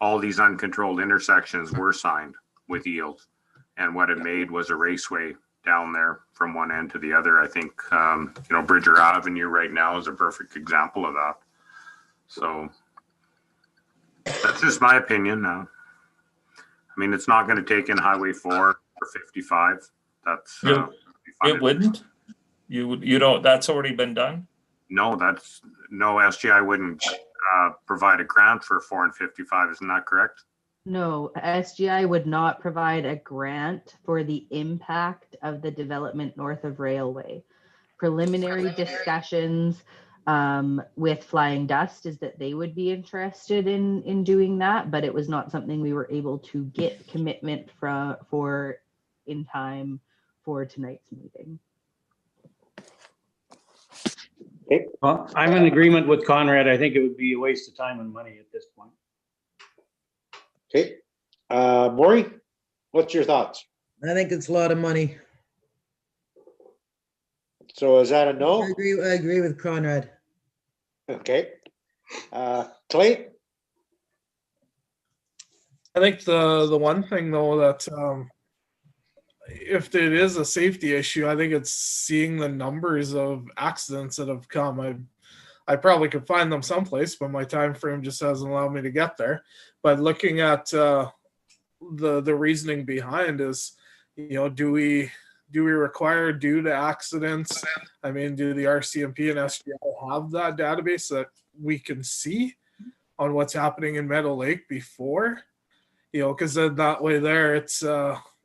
all these uncontrolled intersections were signed with yield. And what it made was a raceway down there from one end to the other. I think, Bridger Avenue right now is a perfect example of that. So that's just my opinion now. I mean, it's not going to take in Highway 4 or 55. That's it wouldn't. You don't. That's already been done. No, SGI wouldn't provide a grant for 4 and 55. Isn't that correct? No, SGI would not provide a grant for the impact of the development north of Railway. Preliminary discussions with Flying Dust is that they would be interested in doing that, but it was not something we were able to get commitment for in time for tonight's meeting. Well, I'm in agreement with Conrad. I think it would be a waste of time and money at this point. Okay, Maury, what's your thoughts? I think it's a lot of money. So is that a I no? agree with Conrad. Okay. Clay? I think the one thing though that if it is a safety issue, I think it's seeing the numbers of accidents that have come. I probably could find them someplace, but my time frame just hasn't allowed me to get there. But looking at the reasoning behind is, do we require due to accidents? I mean, do the RCMP and SGI have that database that we can see on what's happening in Meadow Lake before? Because then that way there, it's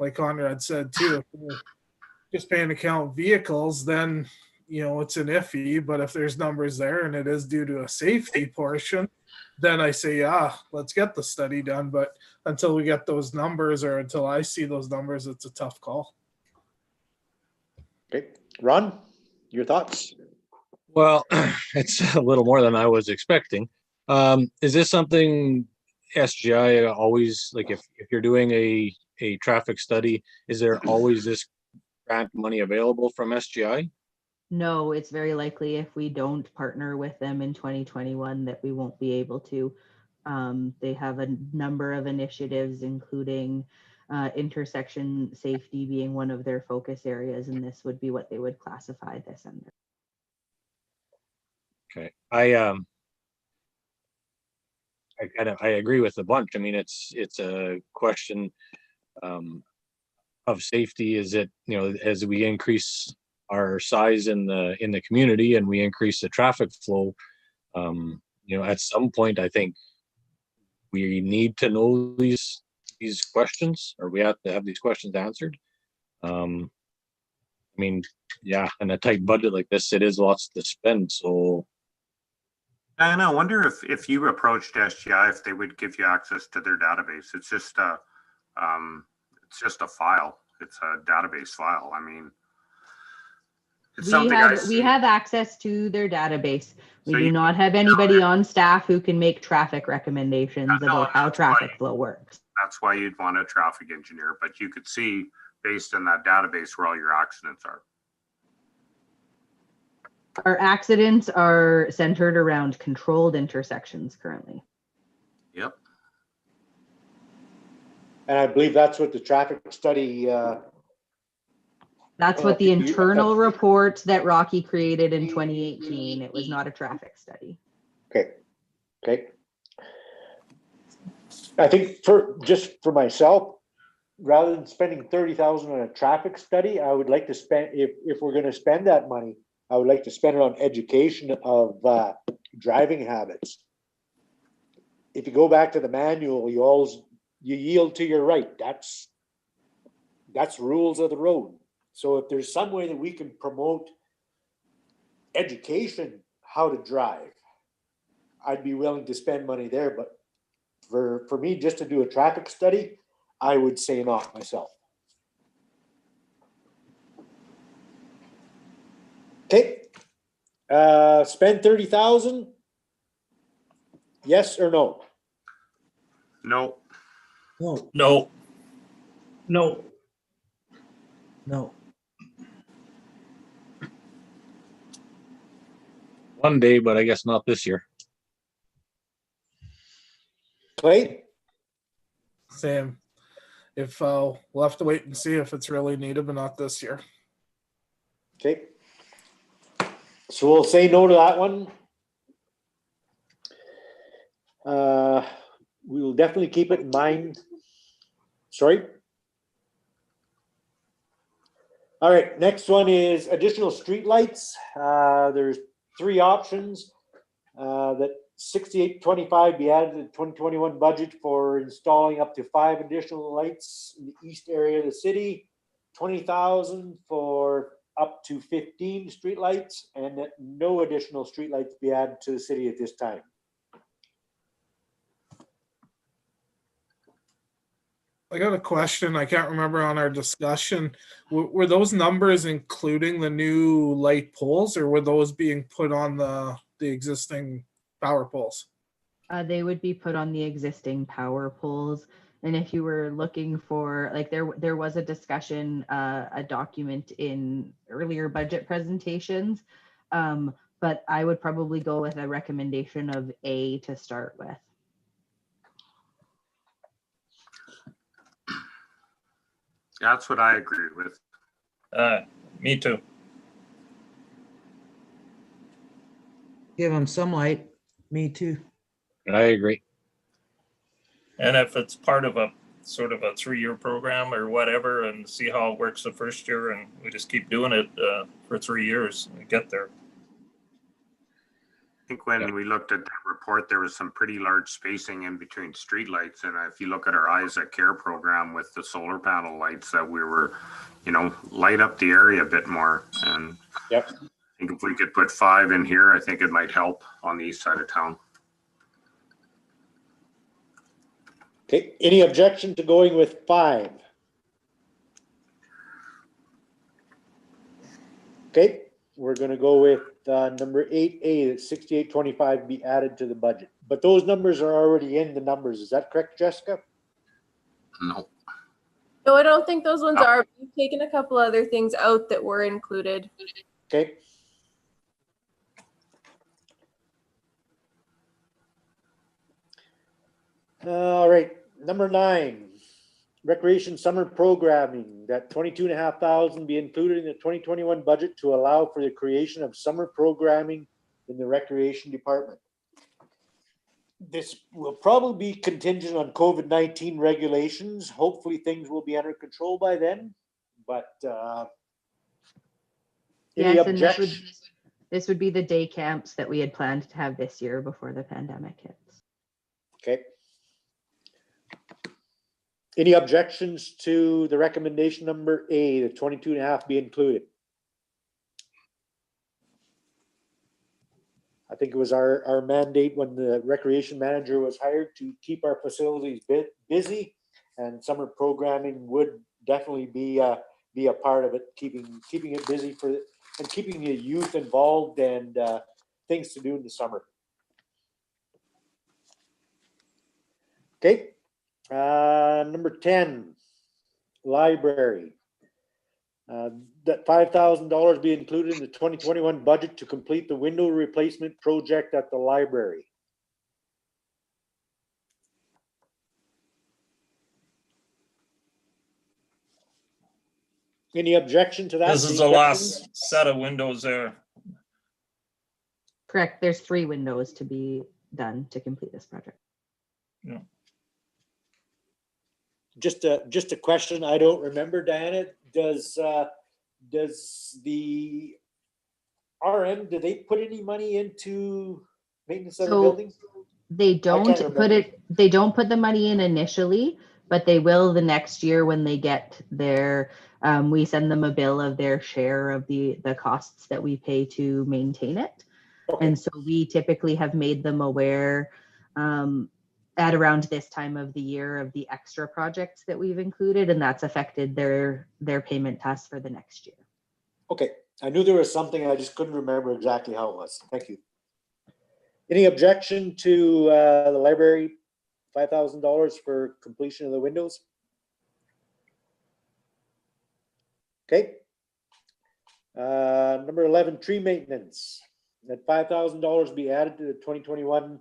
like Conrad said too, if we're just paying to count vehicles, then, it's an iffy. But if there's numbers there and it is due to a safety portion, then I say, yeah, let's get the study done. But until we get those numbers, or until I see those numbers, it's a tough call. Okay, Ron, your thoughts? Well, it's a little more than I was expecting. Is this something SGI always, like if you're doing a traffic study, is there always this grant money available from SGI? No, it's very likely if we don't partner with them in 2021 that we won't be able to. They have a number of initiatives, including intersection safety being one of their focus areas, and this would be what they would classify this under. Okay, I agree with a bunch. I mean, it's a question of safety. Is it, as we increase our size in the community and we increase the traffic flow, at some point I think we need to know these questions, or we have to have these questions answered. I mean, yeah, in a tight budget like this, it is lots to spend. So And I wonder if you approached SGI, if they would give you access to their database. It's just a file. It's a database file. I mean, it's something We have access to their database. We So do you not have anybody on staff who can make traffic recommendations No, about how that's traffic why- flow works. That's why you'd want a traffic engineer, but you could see based on that database where all your accidents are. Our accidents are centered around controlled intersections currently. Yep. And I believe that's what the traffic study, That's what the internal report that Rocky created in 2018. It was not a traffic study. okay. I think just for myself, rather than spending 30,000 on a traffic study, I would like to spend, if we're gonna spend that money, I would like to spend it on education of driving habits. If you go back to the manual, you yield to your right. That's rules of the road. So if there's some way that we can promote education, how to drive, I'd be willing to spend money there. But for me, just to do a traffic study, I would say not myself. Okay, spend 30,000. Yes or no? No. No, No, No, no. one day, but I guess not this year. Clay? Same. If we'll have to wait and see if it's really needed, but not this year. Okay. So we'll say no to that one. We will definitely keep it in mind. Sorry. All right, next one is additional streetlights. There's 3 options. That 6825 be added to the 2021 budget for installing up to 5 additional lights in the east area of the city. 20,000 for up to 15 streetlights and that no additional streetlights be added to the city at this time. I got a question. I can't remember on our discussion. Were those numbers including the new light poles, or were those being put on the existing power poles? They would be put on the existing power poles. And if you were looking for, like, there was a discussion, a document in earlier budget presentations, but I would probably go with a recommendation of A to start with. That's what I agree with. Me too. Give them some light. Me too. I agree. And if it's part of a sort of a 3-year program or whatever, and see how it works the first year, and we just keep doing it for 3 years and get there. I think when we looked at the report, there was some pretty large spacing in between streetlights. And if you look at our Eyes That Care program with the solar panel lights, that we were, light up the area a bit more. And Yep. I think if we could put 5 in here, I think it might help on the east side of town. Okay, any objection to going with 5? Okay, we're gonna go with number 8A, that 6825 be added to the budget. But those numbers are already in the numbers. Is that correct, Jessica? No. No, I don't think those ones No. are. We've taken a couple other things out that were included. Okay. All right, number 9, recreation summer programming, that 22,500 be included in the 2021 budget to allow for the creation of summer programming in the recreation department. This will probably be contingent on COVID-19 regulations. Hopefully things will be under control by then, but any Yes, and objection? this would be the day camps that we had planned to have this year before the pandemic hits. Okay. Any objections to the recommendation number A, the 22.5 be included? I think it was our mandate when the recreation manager was hired to keep our facilities busy, and summer programming would definitely be a part of it, keeping it busy and keeping the youth involved and things to do in the summer. Okay. Number 10, library. That $5,000 be included in the 2021 budget to complete the window replacement project at the library. Any objection to that? This is the last set of windows there. Correct, there's 3 windows to be done to complete this project. Yeah. Just a question. I don't remember, Diana. Does the RM, do they put any money into maintenance of the So building? They don't put the money in initially, but they will the next year when they get their, we send them a bill of their share of the costs that we pay to maintain it. Okay. And so we typically have made them aware at around this time of the year of the extra projects that we've included, and that's affected their payment to us for the next year. Okay, I knew there was something, I just couldn't remember exactly how it was. Thank you. Any objection to the library, $5,000 for completion of the windows? Okay. Number 11, tree maintenance. That $5,000 be added to the 2021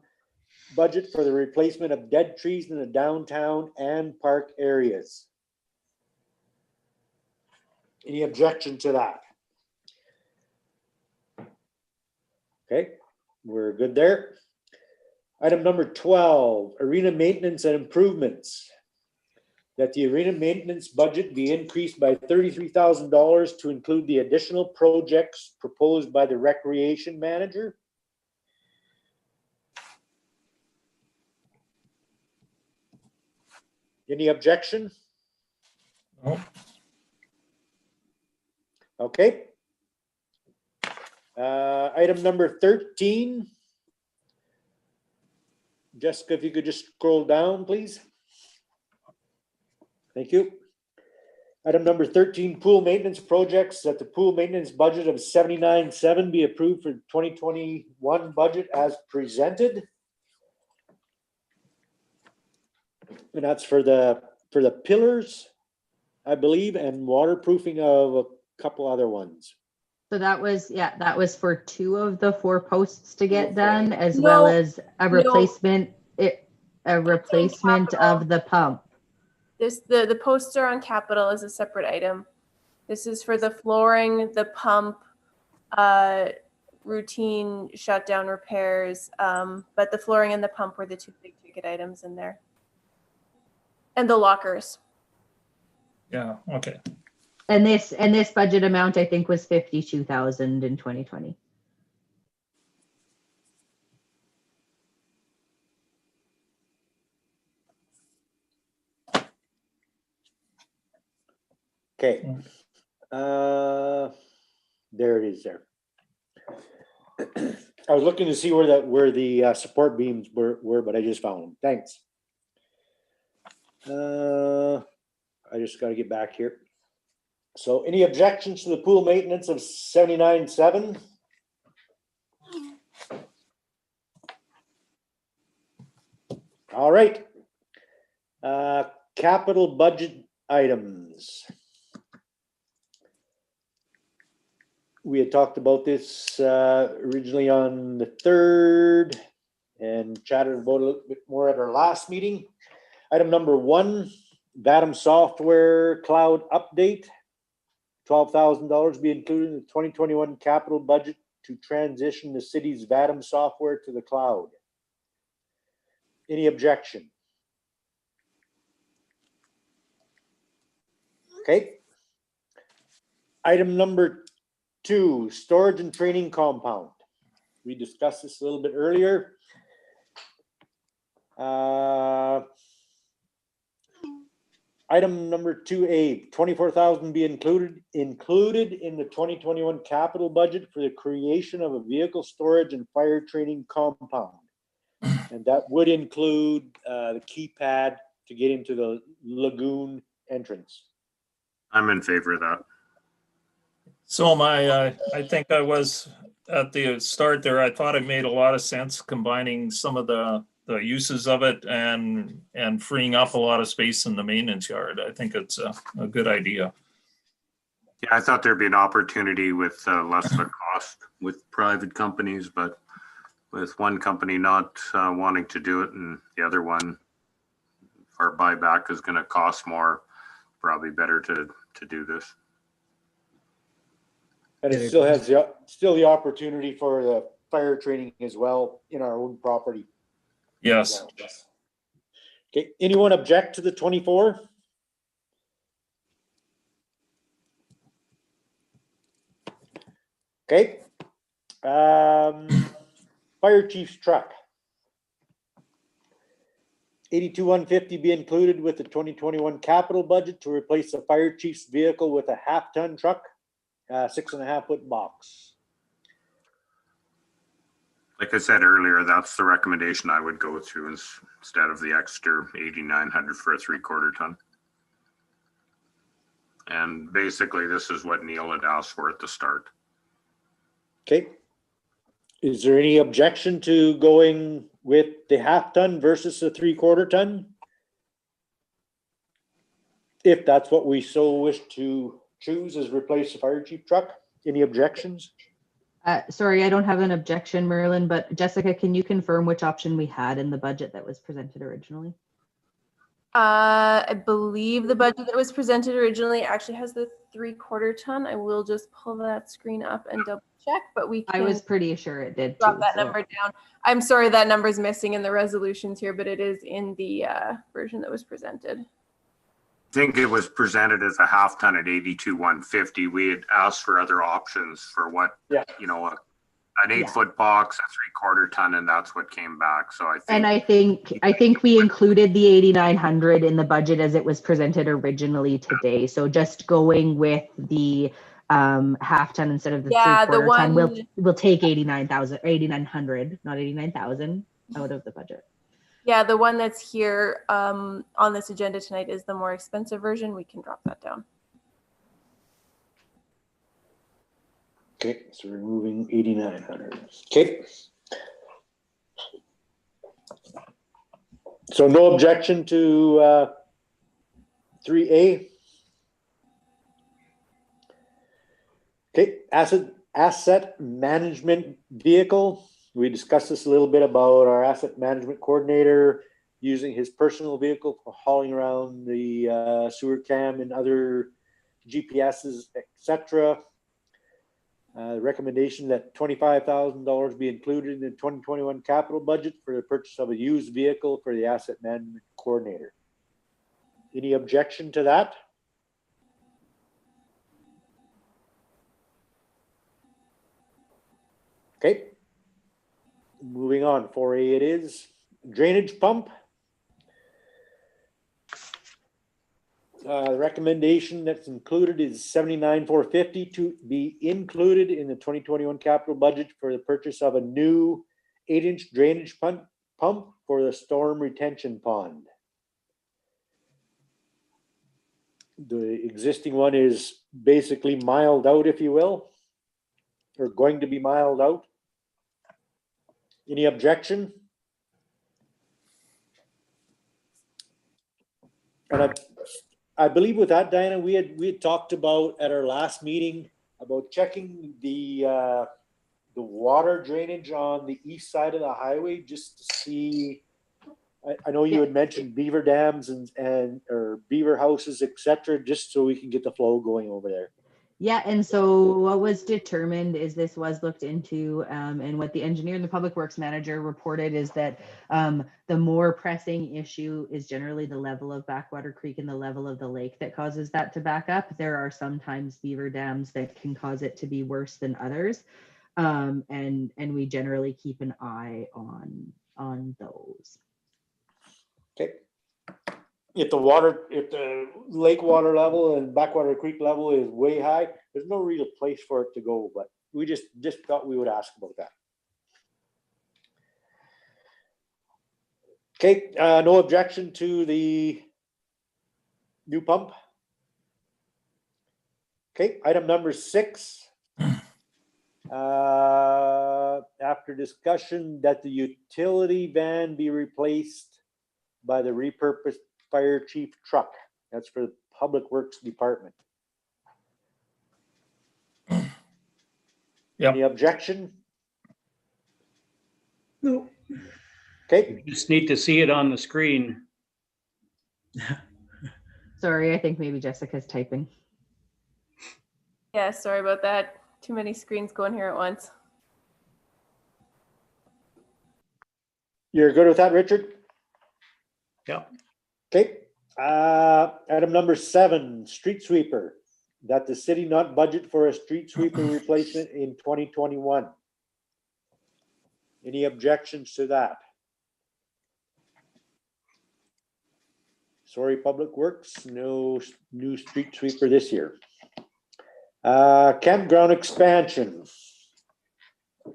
budget for the replacement of dead trees in the downtown and park areas. Any objection to that? Okay, we're good there. Item number 12, arena maintenance and improvements. That the arena maintenance budget be increased by $33,000 to include the additional projects proposed by the recreation manager. Any objection? No. Okay, Item number 13. Jessica, if you could just scroll down, please. Thank you. Item number 13, pool maintenance projects, that the pool maintenance budget of 79.7 be approved for 2021 budget as presented. And that's for the pillars, I believe, and waterproofing of a couple other ones. So that was, yeah, that was for 2 of the 4 posts to get done, as well No, as a no. replacement, a replacement capital. of the pump. The poster on capital is a separate item. This is for the flooring, the pump, routine shutdown repairs. But the flooring and the pump were the 2 big ticket items in there. And the lockers. Yeah, okay. And this budget amount, I think, was 52,000 in 2020. Okay. There it is there. I was looking to see where the support beams were, but I just found them. Thanks. I just got to get back here. So any objections to the pool maintenance of 79.7? All right. Capital budget items. We had talked about this originally on the 3rd and chatted about it a little bit more at our last meeting. Item number 1, Vadim software cloud update. $12,000 be included in the 2021 capital budget to transition the city's Vadim software to the cloud. Any objection? Okay. Item number 2, storage and training compound. We discussed this a little bit earlier. Item number 2A, 24,000 be included in the 2021 capital budget for the creation of a vehicle storage and fire training compound. And that would include the keypad to get into the lagoon entrance. I'm in favor of that. So I think I was at the start there. I thought it made a lot of sense combining some of the uses of it and freeing up a lot of space in the maintenance yard. I think it's a good idea. Yeah, I thought there'd be an opportunity with less of a cost with private companies, but with one company not wanting to do it and the other one, our buyback is going to cost more, probably better to do this. And it still has the opportunity for the fire training as well in our own property. Yes. Okay, anyone object to the 24? Okay. Fire chief's truck. 82,150 be included with the 2021 capital budget to replace the fire chief's vehicle with a 1/2-ton truck, 6.5-foot box. Like I said earlier, that's the recommendation I would go to instead of the extra 8,900 for a 3/4 ton. And basically, this is what Neil had asked for at the start. Okay. Is there any objection to going with the 1/2-ton versus the 3/4 ton? If that's what we so wish to choose as replace the fire chief truck, any objections? Sorry, I don't have an objection, Merlin, but Jessica, can you confirm which option we had in the budget that was presented originally? I believe the budget that was presented originally actually has the 3/4 ton. I will just pull that screen up and double check, but we can I was pretty sure it did drop too, that so- number down. I'm sorry that number is missing in the resolutions here, but it is in the version that was presented. I think it was presented as a 1/2-ton at 82,150. We had asked for other options for what, Yeah. An 8-foot box, a 3/4 ton, and that's what came back. So I think. And I think we included the 8,900 in the budget as it was presented originally today. So just going with the half ton instead of the Yeah, the 3/4 ton, one- we'll take 89,000, 8,900, not 89,000 out of the budget. Yeah, the one that's here on this agenda tonight is the more expensive version. We can drop that down. Okay, so we're moving 8,900. Okay. So no objection to 3A. Okay, asset management vehicle. We discussed this a little bit about our asset management coordinator using his personal vehicle for hauling around the sewer cam and other GPSs, etc. Recommendation that $25,000 be included in the 2021 capital budget for the purchase of a used vehicle for the asset management coordinator. Any objection to that? Okay. Moving on, 4A it is. Drainage pump. The recommendation that's included is $79,450 to be included in the 2021 capital budget for the purchase of a new 8-inch drainage pump for the storm retention pond. The existing one is basically miled out, if you will, or going to be miled out. Any objection? And I believe with that, Diana, we had talked about at our last meeting about checking the water drainage on the east side of the highway just to see. I know you had mentioned beaver dams and or beaver houses, etc., just so we can get the flow going over there. Yeah, and so what was determined is this was looked into, and what the engineer and the public works manager reported is that the more pressing issue is generally the level of Backwater Creek and the level of the lake that causes that to back up. There are sometimes beaver dams that can cause it to be worse than others, and we generally keep an eye on those. Okay. If the lake water level and Backwater Creek level is way high, there's no real place for it to go, but we just thought we would ask about that. Okay, no objection to the new pump. Okay, item number 6. After discussion that the utility van be replaced by the repurposed fire chief truck. That's for the Public Works Department. Yep. Any objection? No. Okay, You just need to see it on the screen. Sorry, I think maybe Jessica's typing. Yeah, sorry about that. Too many screens going here at once. you're good with that, Richard? Yep. Okay, item number 7, street sweeper. That the city not budget for a street sweeper replacement in 2021. Any objections to that? Sorry, Public Works, no new street sweeper this year. Campground expansion.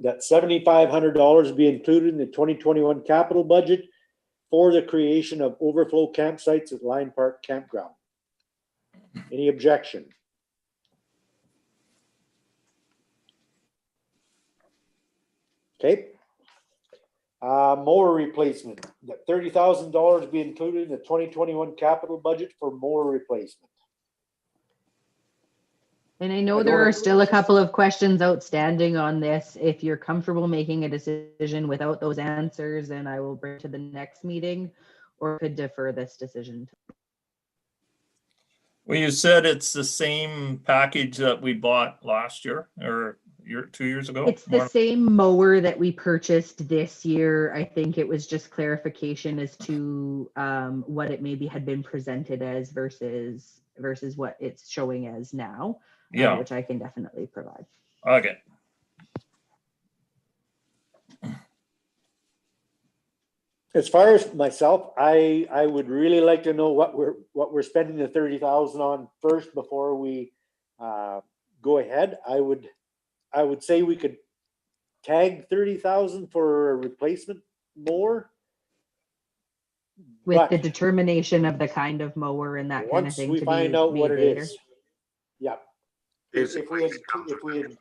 That $7,500 be included in the 2021 capital budget for the creation of overflow campsites at Line Park Campground. Any objection? Okay. Mower replacement. That $30,000 be included in the 2021 capital budget for mower replacement. And I know I there don't are have- still a couple of questions outstanding on this. If you're comfortable making a decision without those answers, then I will bring to the next meeting, or could defer this decision. Well, you said it's the same package that we bought last year or 2 years ago? It's the same mower that we purchased this year. I think it was just clarification as to what it maybe had been presented as versus what it's showing as now. Yeah. Which I can definitely provide. Okay. As far as myself, I would really like to know what we're spending the $30,000 on first before we go ahead. I would say we could tag 30,000 for a replacement mower. With the But determination of the kind of mower and that kind of once thing we to find be out what made it later. is. Yeah. Basically, If it comes with a tractor.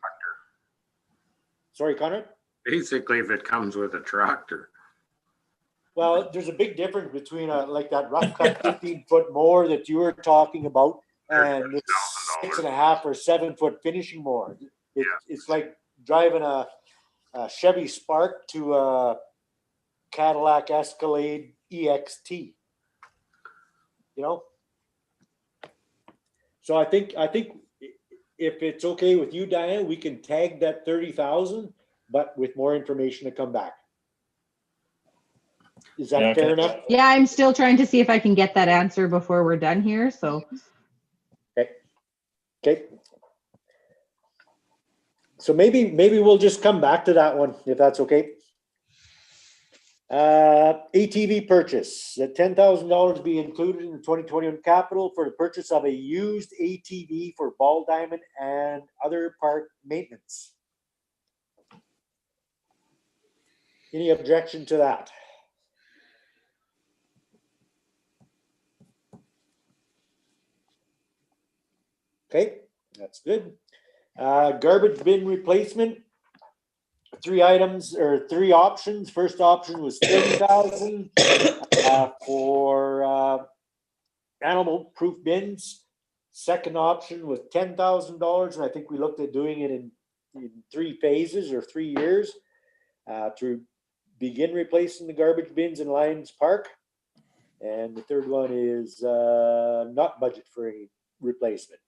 Sorry, Conrad? Basically, if it comes with a tractor. Well, there's a big difference between like that rough cut 15-foot mower that you were talking about and this $30,000. 6.5 or 7-foot finishing mower. It's like driving a Chevy Spark to a Cadillac Escalade EXT. You know? So I think if it's okay with you, Diane, we can tag that 30,000, but with more information to come back. Is that Yeah, fair okay. enough? Yeah, I'm still trying to see if I can get that answer before we're done here, so. Okay. So maybe we'll just come back to that one, if that's okay. ATV purchase, that $10,000 be included in the 2021 capital for the purchase of a used ATV for ball diamond and other park maintenance. Any objection to that? Okay, that's good. Garbage bin replacement. 3 items or 3 options. First option was 30,000 for animal proof bins. Second option was $10,000, and I think we looked at doing it in 3 phases or 3 years to begin replacing the garbage bins in Lions Park. And the third one is not budget for any replacement.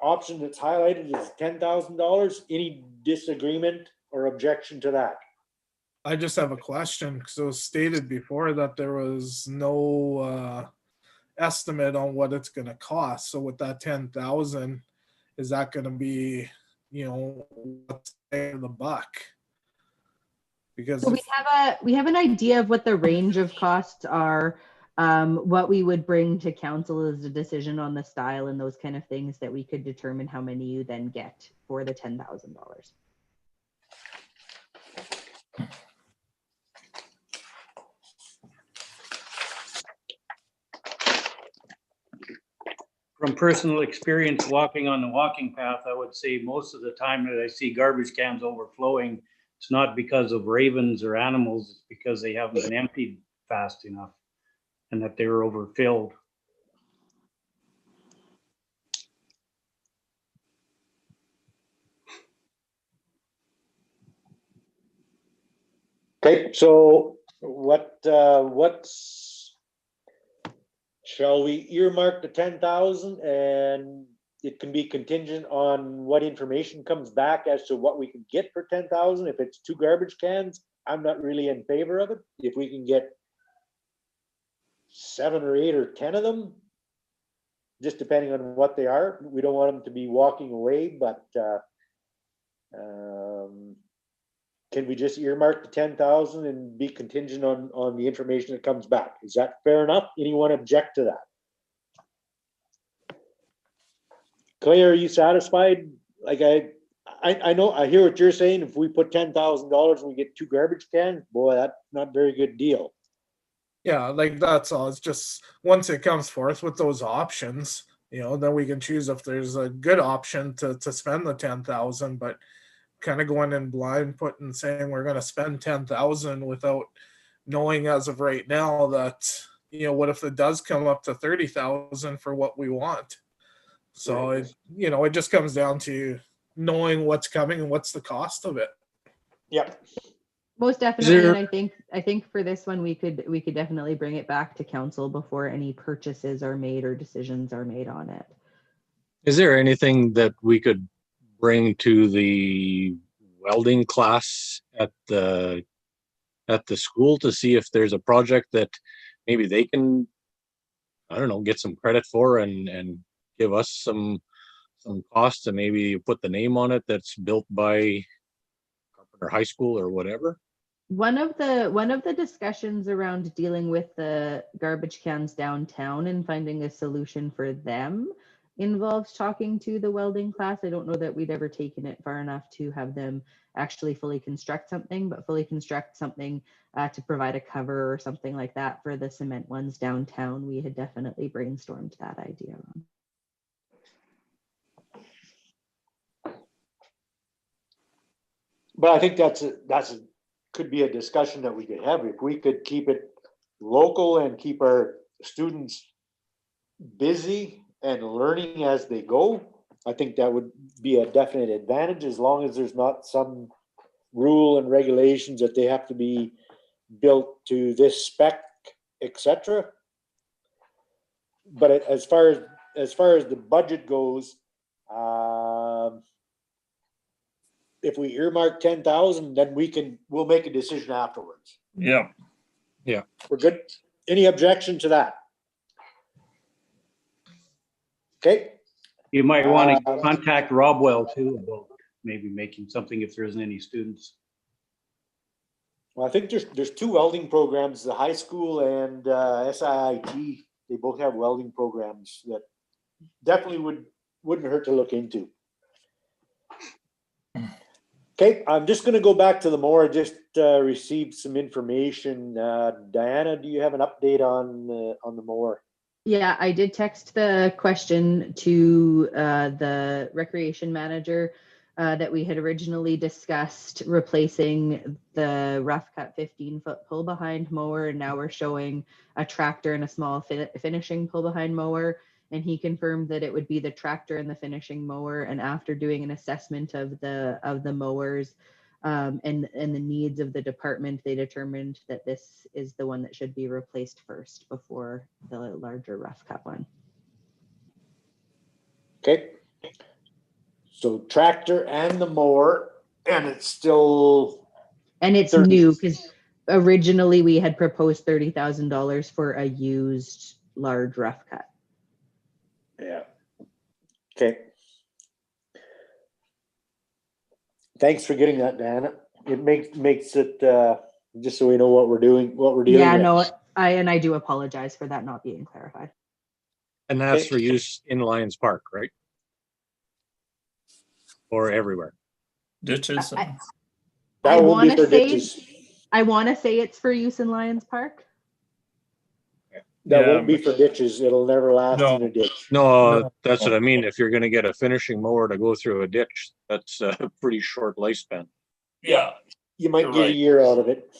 Option that's highlighted is $10,000. Any disagreement or objection to that? I just have a question because it was stated before that there was no estimate on what it's going to cost. So with that 10,000, is that going to be, what's the buck? Because So we have an idea of what the range of costs are. What we would bring to council is a decision on the style and those kind of things that we could determine how many you then get for the $10,000. From personal experience walking on the walking path, I would say most of the time that I see garbage cans overflowing, it's not because of ravens or animals, it's because they haven't been emptied fast enough and that they were overfilled. Okay, so what's shall we earmark the 10,000 and it can be contingent on what information comes back as to what we can get for 10,000. If it's 2 garbage cans, I'm not really in favor of it. If we can get 7 or 8 or 10 of them, just depending on what they are, we don't want them to be walking away, but can we just earmark the 10,000 and be contingent on the information that comes back? Is that fair enough? Anyone object to that? Clay, are you satisfied? Like I know, I hear what you're saying. If we put $10,000 and we get 2 garbage cans, boy, that's not a very good deal. Yeah, like that's all. It's just once it comes forth with those options, then we can choose if there's a good option to spend the 10,000, but kind of going in blind, saying we're going to spend 10,000 without knowing as of right now that, what if it does come up to 30,000 for what we want? So Right. it just comes down to knowing what's coming and what's the cost of it. Yep. Most definitely, and I think for this one we could definitely bring it back to council before any purchases are made or decisions are made on it. Is there anything that we could bring to the welding class at the school to see if there's a project that maybe they can, I don't know, get some credit for and give us some costs and maybe put the name on it that's built by Carpenter High School or whatever? One of the discussions around dealing with the garbage cans downtown and finding a solution for them involved talking to the welding class. I don't know that we'd ever taken it far enough to have them actually fully construct something, but fully construct something to provide a cover or something like that for the cement ones downtown. We had definitely brainstormed that idea. But I think could be a discussion that we could have. If we could keep it local and keep our students busy and learning as they go, I think that would be a definite advantage, as long as there's not some rule and regulations that they have to be built to this spec, etc. But as far as the budget goes, if we earmark 10,000, then we'll make a decision afterwards. Yeah. We're good. Any objection to that? Okay. You might want to contact Robwell too about maybe making something if there isn't any students. Well, I think there's two welding programs, the high school and SIIT. They both have welding programs that definitely wouldn't hurt to look into. Okay, I'm just going to go back to the mower. I just received some information. Diana, do you have an update on the mower? Yeah, I did text the question to the recreation manager that we had originally discussed replacing the rough cut 15-foot pull behind mower. And now we're showing a tractor and a small finishing pull behind mower. And he confirmed that it would be the tractor and the finishing mower. And after doing an assessment of the mowers and the needs of the department, they determined that this is the one that should be replaced first before the larger rough cut one. Okay. So tractor and the mower, and it's still. And it's 30. new because originally we had proposed $30,000 for a used large rough cut. Yeah. Okay. Thanks for getting that, Diana. It makes it just so we know what we're doing, what we're dealing Yeah, with. no, I do apologize for that not being clarified. And that's for use in Lions Park, right? Or everywhere? Ditches. I That won't be wanna for say- ditches. I want to say it's for use in Lions Park. That Yeah, won't be for ditches. It'll never last No. in a ditch. No, No. that's what I mean. If you're gonna get a finishing mower to go through a ditch, that's a pretty short lifespan. Yeah, You might You're get a right. year out of it.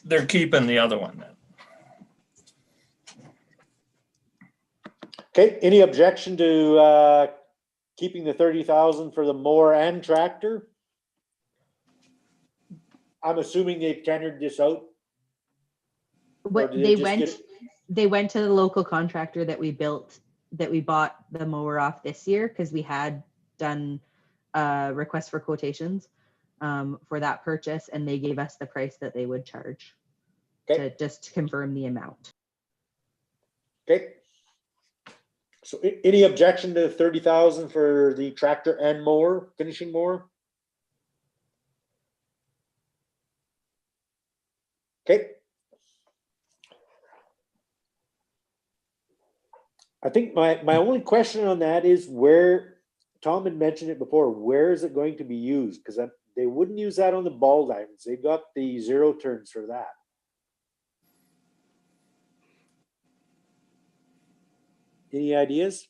they're keeping the other one then. Okay, any objection to keeping the 30,000 for the mower and tractor? I'm assuming they've tendered this out. What did they they just went to the local contractor that we bought the mower off this year because we had done a request for quotations for that purchase, and they gave us the price that they would charge Okay. to just confirm the amount. Okay. So any objection to 30,000 for the tractor and mower, finishing mower? Okay. I think my only question on that is where, Tom had mentioned it before, where is it going to be used? Because they wouldn't use that on the ball diamonds. They've got the zero turns for that. Any ideas?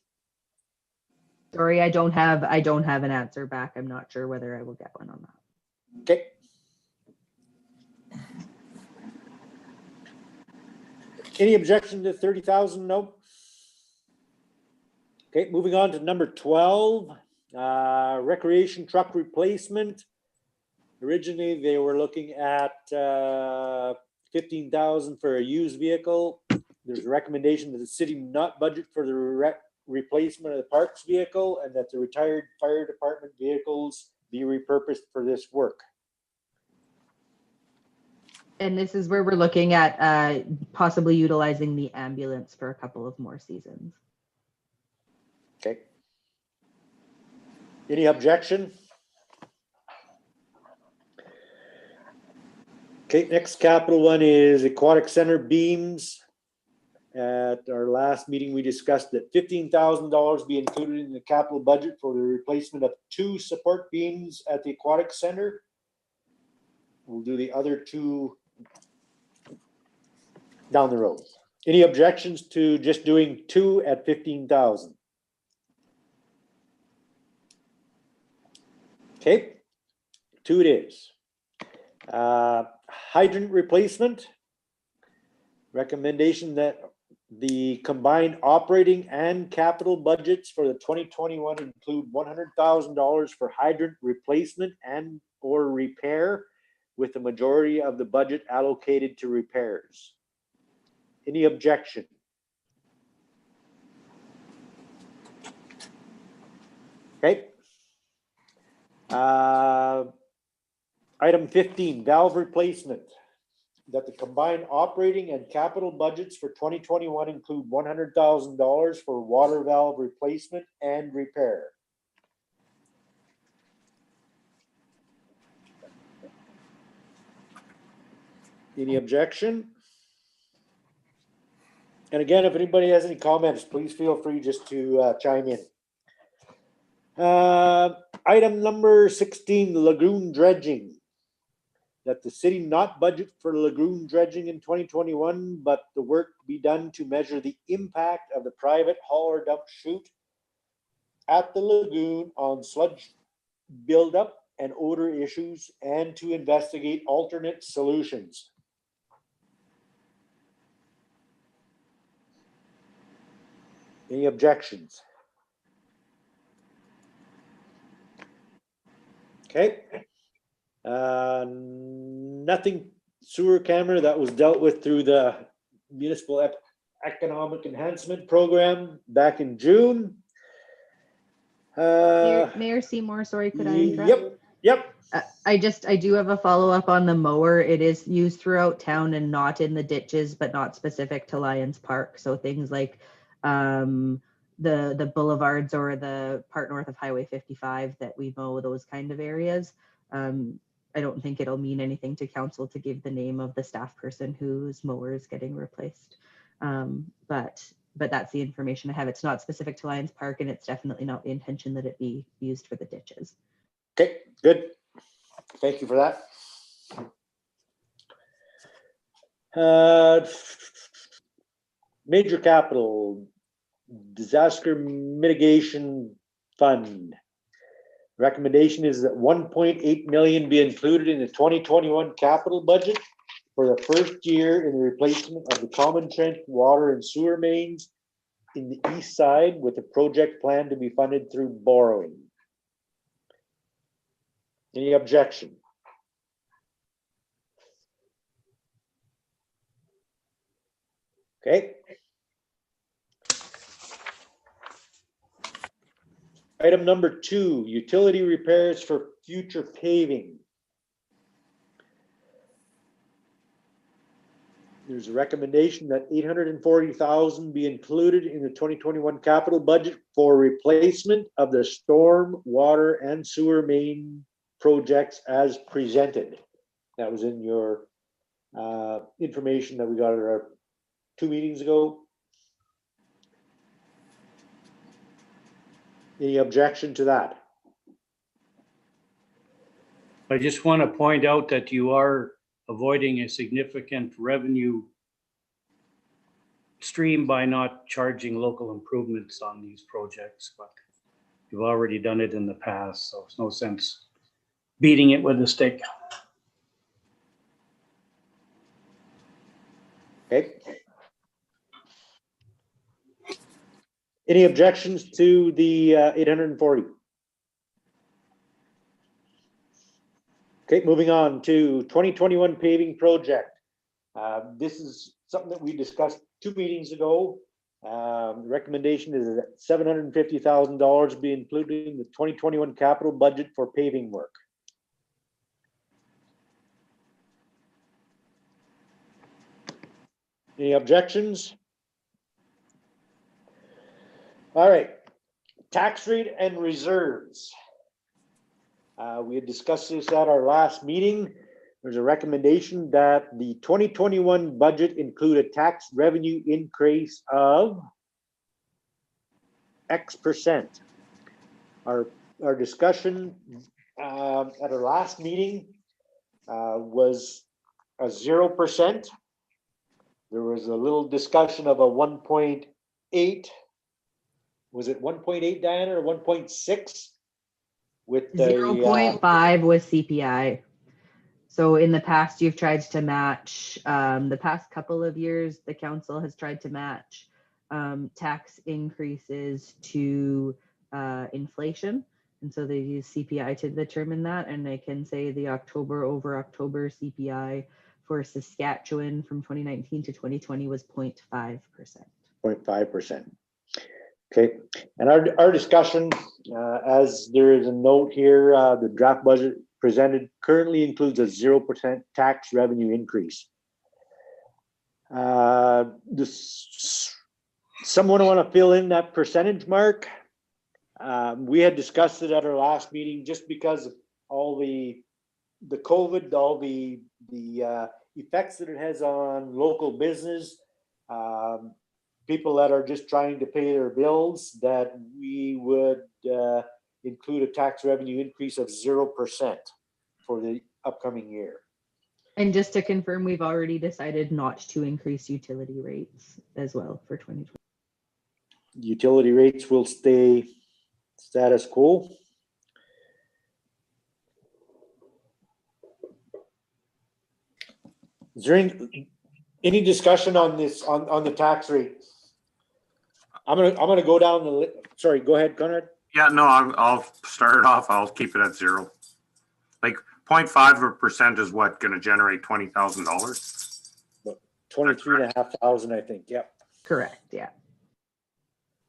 Sorry, I don't have an answer back. I'm not sure whether I will get one on that. Okay. Any objection to 30,000? No. Okay, moving on to number 12, recreation truck replacement. Originally, they were looking at 15,000 for a used vehicle. There's a recommendation that the city not budget for the replacement of the parks vehicle, and that the retired fire department vehicles be repurposed for this work. And this is where we're looking at possibly utilizing the ambulance for a couple of more seasons. Okay. Any objection? Okay, next capital one is aquatic center beams At our last meeting, we discussed that $15,000 be included in the capital budget for the replacement of 2 support beams at the aquatic center. We'll do the other 2 down the road. Any objections to just doing 2 at 15,000? Okay, 2 it is. Hydrant replacement. Recommendation that the combined operating and capital budgets for the 2021 include $100,000 for hydrant replacement and or repair, with the majority of the budget allocated to repairs. Any objection? Okay. Item 15, valve replacement. That the combined operating and capital budgets for 2021 include $100,000 for water valve replacement and repair. Any objection? And again, if anybody has any comments, please feel free just to chime in. Item number 16, lagoon dredging. That the city not budget for lagoon dredging in 2021, but the work be done to measure the impact of the private hauler dump chute at the lagoon on sludge buildup and odor issues, and to investigate alternate solutions. Any objections? Okay. Nothing sewer camera, that was dealt with through the municipal economic enhancement program back in June. Mayor Seymour, sorry, could I interrupt? Yep. I do have a follow-up on the mower. It is used throughout town and not in the ditches, but not specific to Lions Park. So things like the boulevards or the part north of Highway 55 that we mow, those kind of areas. I don't think it'll mean anything to council to give the name of the staff person whose mower is getting replaced. But that's the information I have. It's not specific to Lions Park, and it's definitely not the intention that it be used for the ditches. Okay, good. Thank you for that. Major capital disaster mitigation fund. Recommendation is that 1.8 million be included in the 2021 capital budget for the first year in the replacement of the common trench water and sewer mains in the east side, with the project plan to be funded through borrowing. Any objection? Okay. Item number 2, utility repairs for future paving. There's a recommendation that $840,000 be included in the 2021 capital budget for replacement of the storm, water, and sewer main projects as presented. That was in your information that we got at our 2 meetings ago. Any objection to that? I just want to point out that you are avoiding a significant revenue stream by not charging local improvements on these projects, but you've already done it in the past, so it's no sense beating it with a stick. Okay. Any objections to the 840? Okay, moving on to 2021 paving project. This is something that we discussed 2 meetings ago. The recommendation is that $750,000 be included in the 2021 capital budget for paving work. Any objections? All right, tax rate and reserves. We had discussed this at our last meeting. There's a recommendation that the 2021 budget include a tax revenue increase of X percent. Our discussion at our last meeting was a 0%. There was a little discussion of a 1.8. Was it 1.8, Diana, or 1.6? With the 0.5 was CPI. So in the past, you've tried to match, the past couple of years, the council has tried to match tax increases to inflation. And so they use CPI to determine that. And I can say the October over October CPI for Saskatchewan from 2019 to 2020 was 0.5%. 0.5%. Okay, and our discussion, as there is a note here, the draft budget presented currently includes a 0% tax revenue increase. Someone want to fill in that percentage, Mark? We had discussed it at our last meeting, just because of all the COVID, all the effects that it has on local business, people that are just trying to pay their bills, that we would include a tax revenue increase of 0% for the upcoming year. And just to confirm, we've already decided not to increase utility rates as well for 2020. Utility rates will stay status quo. Is there any discussion on this, on the tax rate? I'm gonna go down the sorry, go ahead, Conrad. Yeah, no, I'll start it off. I'll keep it at 0. Like 0.5% is what going to generate $20,000. 23,500, I think. Yep. Correct. Yeah.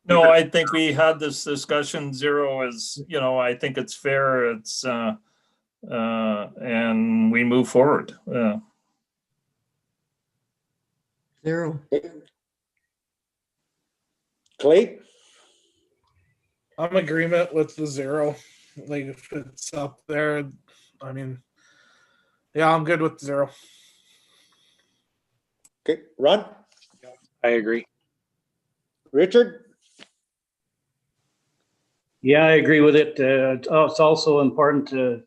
No, I think we had this discussion. 0 is, I think it's fair. It's, and we move forward. 0. Clay? I'm in agreement with the 0. Like if it's up there, I mean, yeah, I'm good with 0. Okay, Ron? I agree. Richard? Yeah, I agree with it. It's also important to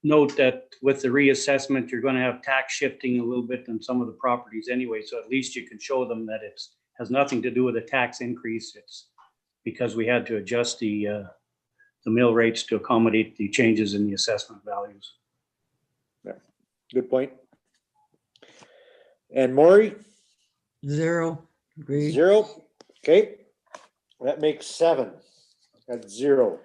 note that with the reassessment, you're going to have tax shifting a little bit on some of the properties anyway. So at least you can show them that it has nothing to do with a tax increase. It's because we had to adjust the mill rates to accommodate the changes in the assessment values. Yeah, good point. And Maury? 0. Agree. 0. Okay, that makes 7. That's 0.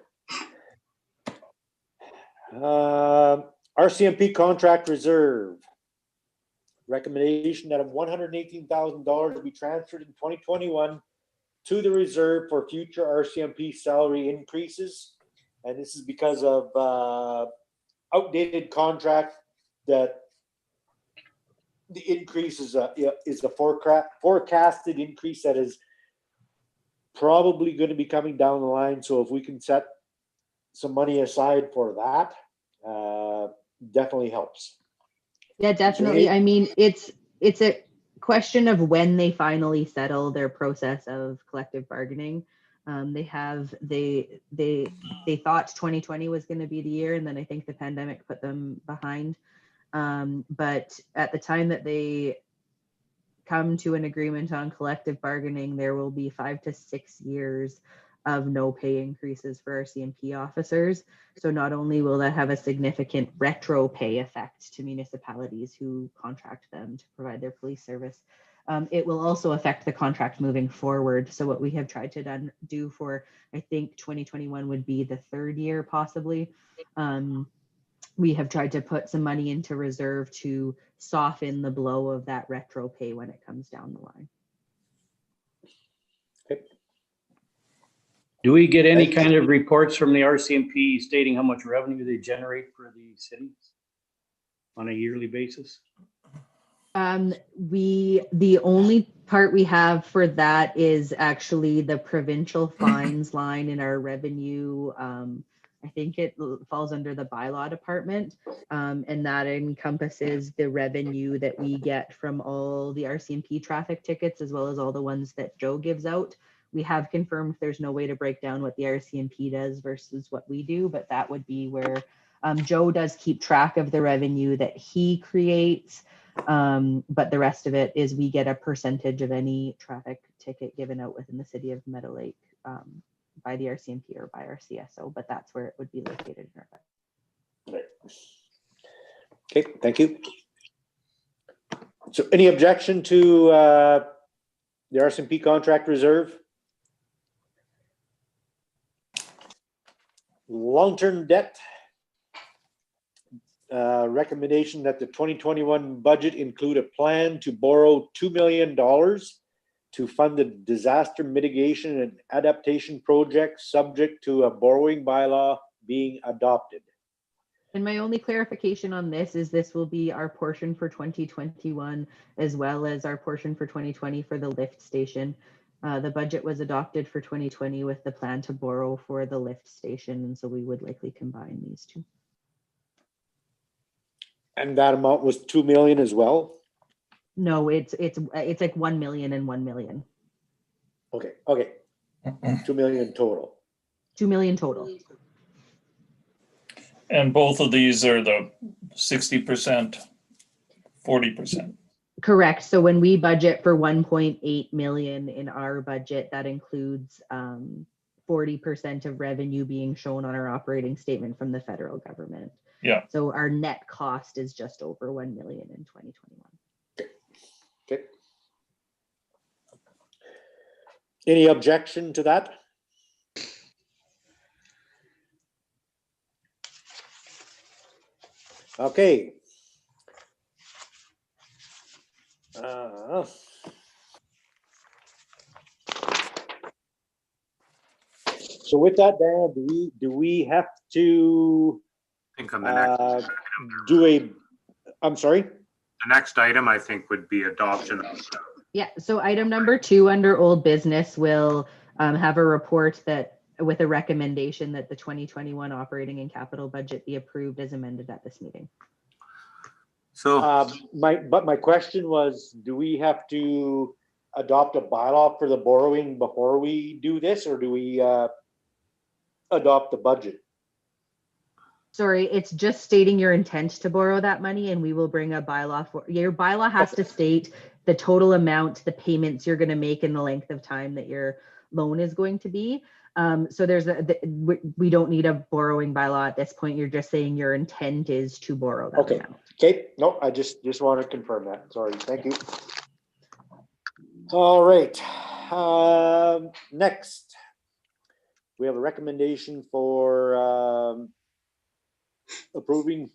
RCMP contract reserve. Recommendation that of $118,000 be transferred in 2021 to the reserve for future RCMP salary increases. And this is because of outdated contract that the increase is a forecasted increase that is probably going to be coming down the line. So if we can set some money aside for that, definitely helps. Yeah, definitely. I mean, it's a question of when they finally settle their process of collective bargaining. They thought 2020 was going to be the year, and then I think the pandemic put them behind. But at the time that they come to an agreement on collective bargaining, there will be 5 to 6 years of no pay increases for our CMP officers. So not only will that have a significant retro pay effect to municipalities who contract them to provide their police service, it will also affect the contract moving forward. So what we have tried to do for, I think 2021 would be the 3rd year possibly. We have tried to put some money into reserve to soften the blow of that retro pay when it comes down the line. Okay. Do we get any kind of reports from the RCMP stating how much revenue they generate for the cities on a yearly basis? The only part we have for that is actually the provincial fines line in our revenue. I think it falls under the bylaw department. And that encompasses the revenue that we get from all the RCMP traffic tickets, as well as all the ones that Joe gives out. We have confirmed there's no way to break down what the RCMP does versus what we do, but that would be where Joe does keep track of the revenue that he creates. But the rest of it is we get a percentage of any traffic ticket given out within the city of Meadow Lake by the RCMP or by our CSO, but that's where it would be located in our budget. Okay, thank you. So any objection to the RCMP contract reserve? Long-term debt. Recommendation that the 2021 budget include a plan to borrow $2 million to fund the disaster mitigation and adaptation project, subject to a borrowing bylaw being adopted. And my only clarification on this is this will be our portion for 2021, as well as our portion for 2020 for the lift station. The budget was adopted for 2020 with the plan to borrow for the lift station, and so we would likely combine these two. And that amount was 2 million as well? No, it's like 1 million and 1 million. Okay, 2 million total. 2 million total. And both of these are the 60%, 40%. Correct. So when we budget for 1.8 million in our budget, that includes 40% of revenue being shown on our operating statement from the federal government. Yeah. So our net cost is just over 1 million in 2021. Okay. Any objection to that? Okay. So with that, Dan, do we have to I think on the next item, do a, I'm sorry? the next item, I think, would be adoption of Yeah, so item number 2 under old business will have a report that with a recommendation that the 2021 operating and capital budget be approved as amended at this meeting. So My question was, do we have to adopt a bylaw for the borrowing before we do this, or do we adopt the budget? Sorry, it's just stating your intent to borrow that money, and we will bring a bylaw for, your bylaw has to state the total amount, the payments you're going to make in the length of time that your loan is going to be. So there's we don't need a borrowing bylaw at this point. You're just saying your intent is to borrow that Okay. amount. Okay, no, I just want to confirm that. Sorry, thank you. All right, next. We have a recommendation for approving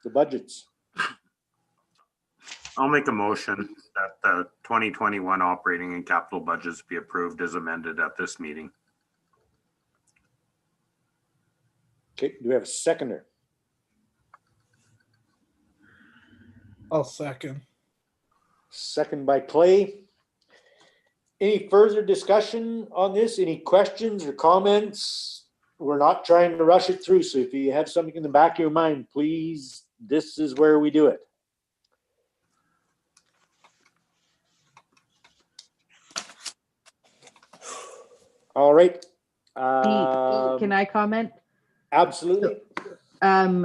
the budgets. I'll make a motion that the 2021 operating and capital budgets be approved as amended at this meeting. Okay, do we have a seconder? I'll second. Second by Clay. Any further discussion on this? Any questions or comments? We're not trying to rush it through, so if you have something in the back of your mind, please, this is where we do it. All right. Can I comment? Absolutely.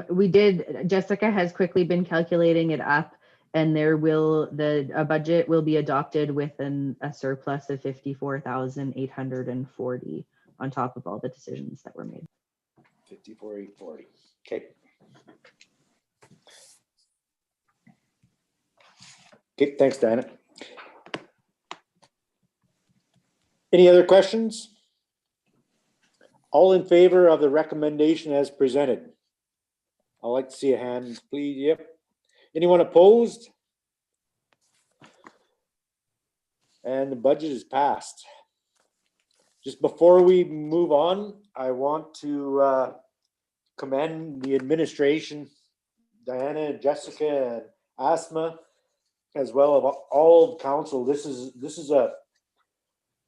We did, Jessica has quickly been calculating it up, and there will, a budget will be adopted with a surplus of 54,840 on top of all the decisions that were made. 54,840. Okay. Okay, thanks, Diana. Any other questions? All in favor of the recommendation as presented? I'd like to see a hand, please. Yep. Anyone opposed? And the budget is passed. Just before we move on, I want to commend the administration, Diana, Jessica, and Asma, as well as all of council. This is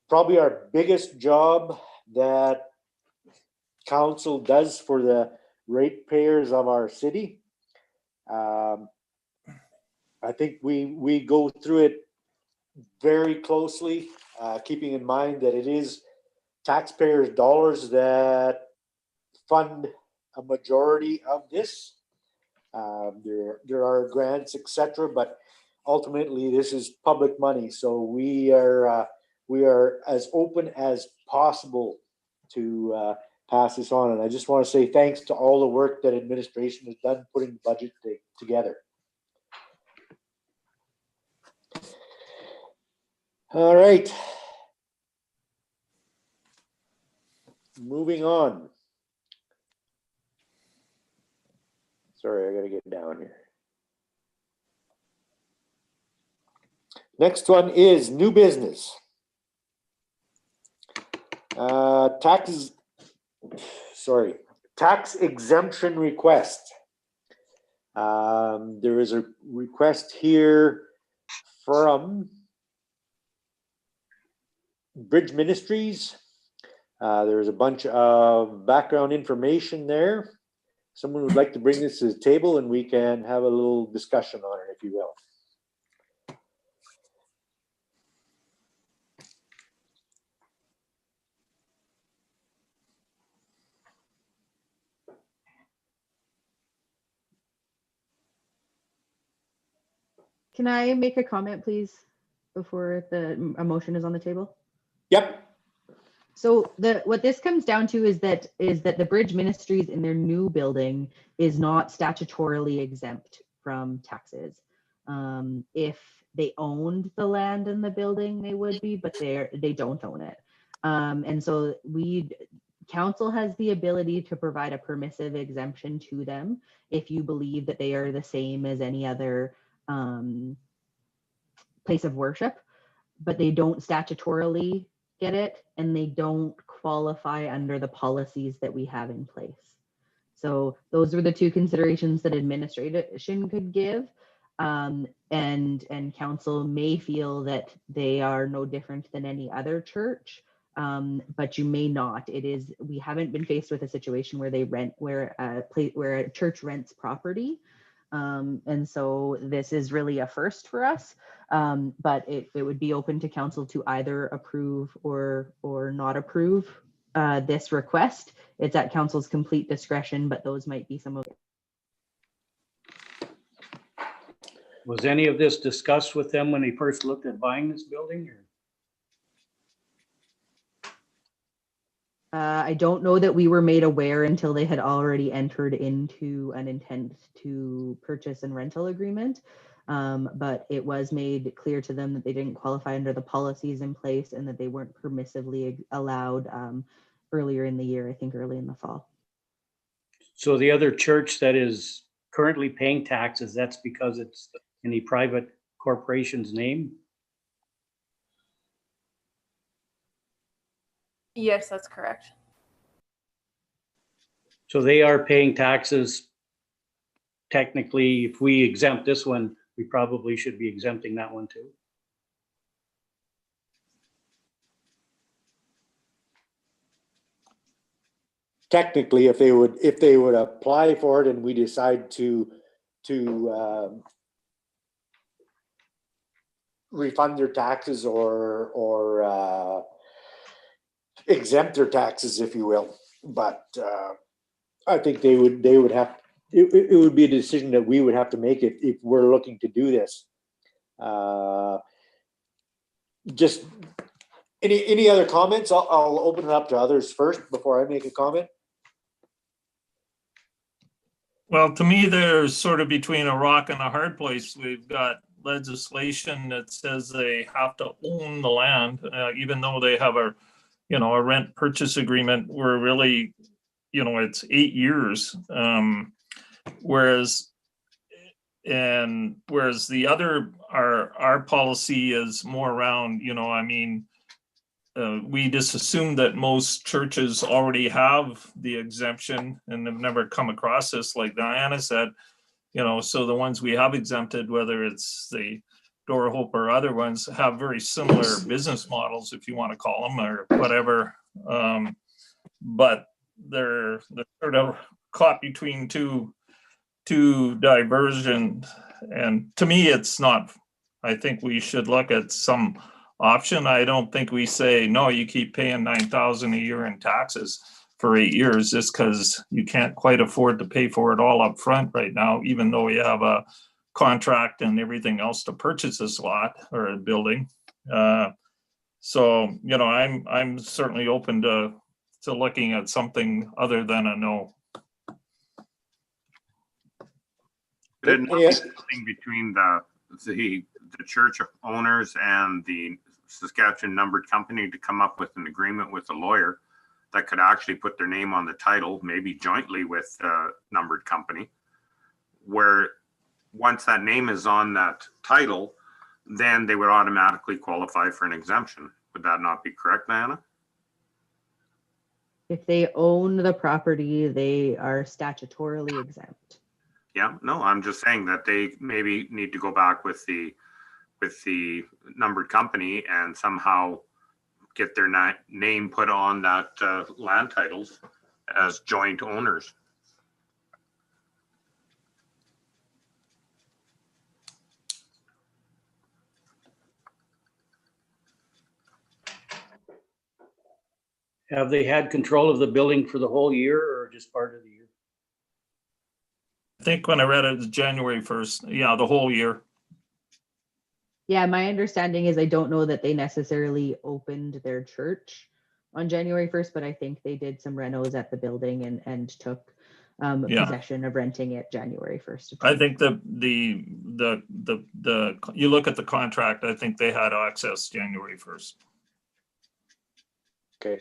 probably our biggest job that council does for the ratepayers of our city. I think we go through it very closely, keeping in mind that it is taxpayers' dollars that fund a majority of this. There are grants, etc., but ultimately this is public money, so we are as open as possible to pass this on. And I just want to say thanks to all the work that administration has done putting the budget together. All right. Moving on. Sorry, I gotta get down here. Next one is new business. Tax exemption request. There is a request here from Bridge Ministries. There's a bunch of background information there. Someone would like to bring this to the table and we can have a little discussion on it, if you will. Can I make a comment, please, before a motion is on the table? Yep. So what this comes down to is that the Bridge Ministries in their new building is not statutorily exempt from taxes. If they owned the land in the building, they would be, but they don't own it. And so council has the ability to provide a permissive exemption to them if you believe that they are the same as any other place of worship, but they don't statutorily get it, and they don't qualify under the policies that we have in place. So those were the two considerations that administration could give, and council may feel that they are no different than any other church, but you may not. We haven't been faced with a situation where where a church rents property. And so this is really a first for us, but it would be open to council to either approve or not approve this request. It's at council's complete discretion, but those might be some of it. Was any of this discussed with them when they first looked at buying this building? Or? I don't know that we were made aware until they had already entered into an intent to purchase and rental agreement. But it was made clear to them that they didn't qualify under the policies in place and that they weren't permissively allowed earlier in the year, I think early in the fall. So the other church that is currently paying taxes, that's because it's in the private corporation's name? Yes, that's correct. So they are paying taxes. Technically, if we exempt this one, we probably should be exempting that one too. Technically, if they would apply for it and we decide to refund their taxes or exempt their taxes, if you will, but I think they would have. It would be a decision that we would have to make if we're looking to do this. Just any other comments? I'll open it up to others first before I make a comment. Well, to me, they're sort of between a rock and a hard place. We've got legislation that says they have to own the land, even though they have a rent purchase agreement. We're really, it's 8 years. Whereas the other, our policy is more around, we just assume that most churches already have the exemption and have never come across this, like Diana said, so the ones we have exempted, whether it's the Door of Hope or other ones, have very similar business models, if you want to call them, or whatever. But they're sort of caught between two diversions. And to me, it's not, I think we should look at some option. I don't think we say, no, you keep paying 9,000 a year in taxes for 8 years just because you can't quite afford to pay for it all up front right now, even though we have a contract and everything else to purchase this lot or a building. So, you know, I'm certainly open to looking at something other than a no. Did not be something between the church owners and the Saskatchewan Numbered Company to come up with an agreement with a lawyer that could actually put their name on the title, maybe jointly with Numbered Company, where once that name is on that title, then they would automatically qualify for an exemption. Would that not be correct, Diana? If they own the property, they are statutorily exempt. Yeah, no, I'm just saying that they maybe need to go back with the Numbered Company and somehow get their name put on that land titles as joint owners. Have they had control of the building for the whole year or just part of the year? I think when I read it, it's January 1st. Yeah, the whole year. Yeah, my understanding is I don't know that they necessarily opened their church on January 1st, but I think they did some renos at the building and took Yeah. possession of renting it January 1st. I think the you look at the contract, I think they had access January 1st. Okay.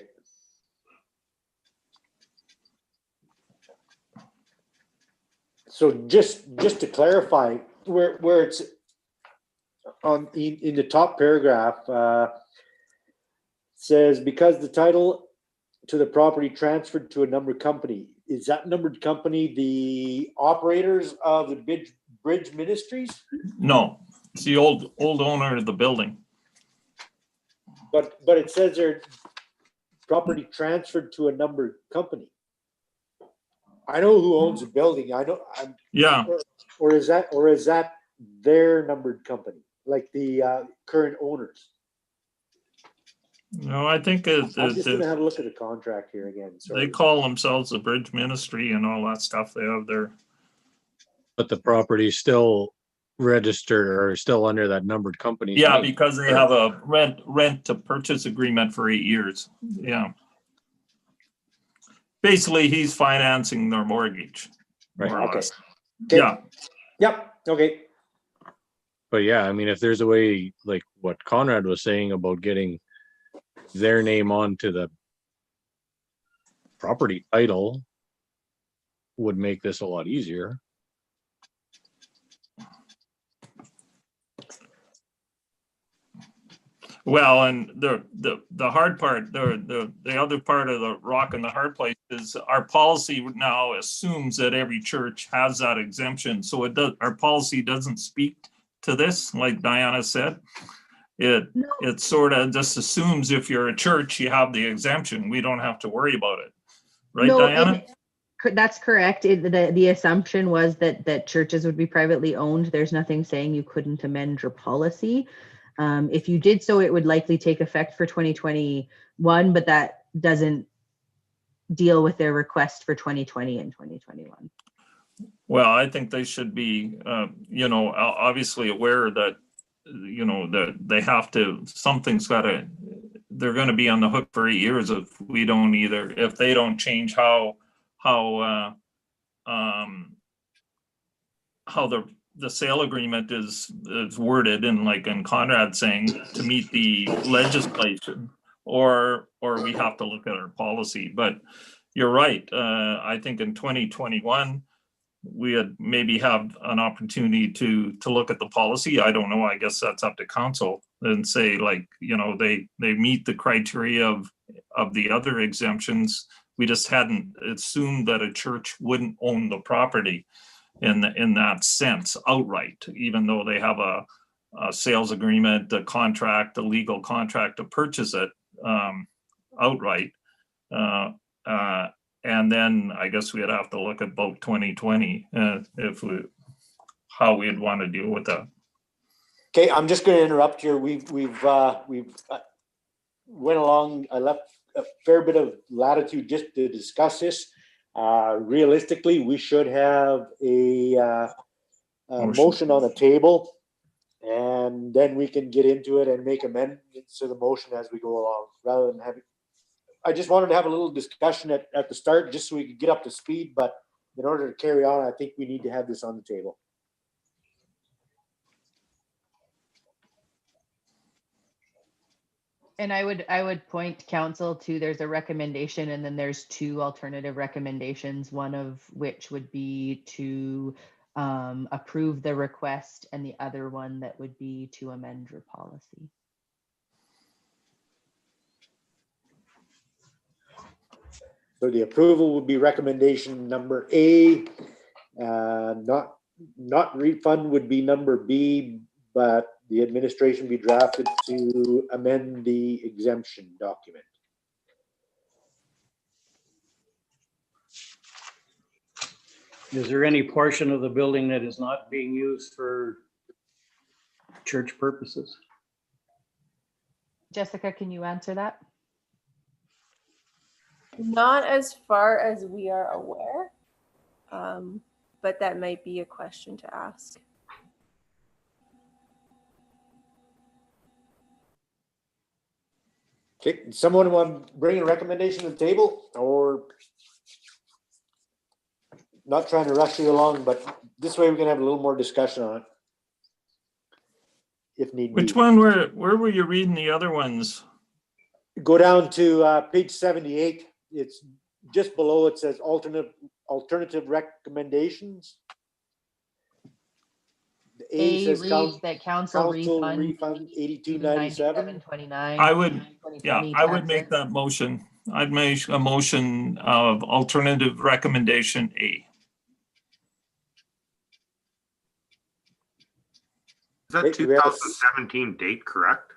So just to clarify, where it's on in the top paragraph, says because the title to the property transferred to a numbered company, is that numbered company the operators of the Bridge Ministries? No, it's the old owner of the building. But it says their property transferred to a numbered company. I know who owns the building. I know. Yeah, Or is that their numbered company, like the current owners? no, I think I'm just gonna have a look at the contract here again. they Sorry. call themselves the Bridge Ministry and all that stuff. They have their, But the property's still registered or still under that Numbered Company. yeah, because they have a rent to purchase agreement for 8 years. Yeah. Basically, he's financing their mortgage. Right. more or Okay. less. Okay. Yeah, Yep. Okay. But yeah, I mean, if there's a way, like what Conrad was saying about getting their name onto the property title would make this a lot easier. well, and the hard part, the other part of the rock and the hard place is our policy now assumes that every church has that exemption. So it does, our policy doesn't speak to this, like Diana said. It sort of just assumes if you're a church, you have the exemption. We don't have to worry about it. Right, No, Diana? That's correct. The assumption was that churches would be privately owned. There's nothing saying you couldn't amend your policy. If you did so, it would likely take effect for 2021, but that doesn't deal with their request for 2020 and 2021. Well, I think they should be, obviously aware that, that they have to, something's gotta, they're gonna be on the hook for 8 years if we don't if they don't change how the sale agreement is worded, and like in Conrad saying, to meet the legislation, or we have to look at our policy. But you're right. I think in 2021, we had maybe have an opportunity to look at the policy. I don't know. I guess that's up to council and say, like, they meet the criteria of the other exemptions. We just hadn't assumed that a church wouldn't own the property in that sense outright, even though they have a sales agreement, a contract, a legal contract to purchase it outright. And And then I guess we'd have to look at both 2020, how we'd want to deal with that. Okay, I'm just going to interrupt here. We've went along. I left a fair bit of latitude just to discuss this. Realistically, we should have a motion on the table, and then we can get into it and make amendments to the motion as we go along, rather than having. I just wanted to have a little discussion at the start, just so we could get up to speed. But in order to carry on, I think we need to have this on the table. And I would point council to, there's a recommendation and then there's two alternative recommendations, one of which would be to approve the request and the other one that would be to amend your policy. So the approval would be recommendation number A, not refund would be number B, but the administration be drafted to amend the exemption document. Is there any portion of the building that is not being used for church purposes? Jessica, can you answer that? Not as far as we are aware, but that might be a question to ask. Okay, someone want to bring a recommendation to the table, or not trying to rush you along, but this way we can have a little more discussion on it, if need be. Which one where were you reading the other ones? Go down to page 78. It's just below. It says alternative recommendations. The A says reads that council refund $82.97. I would make that motion. I'd make a motion of alternative recommendation A. Is that 2017 date correct?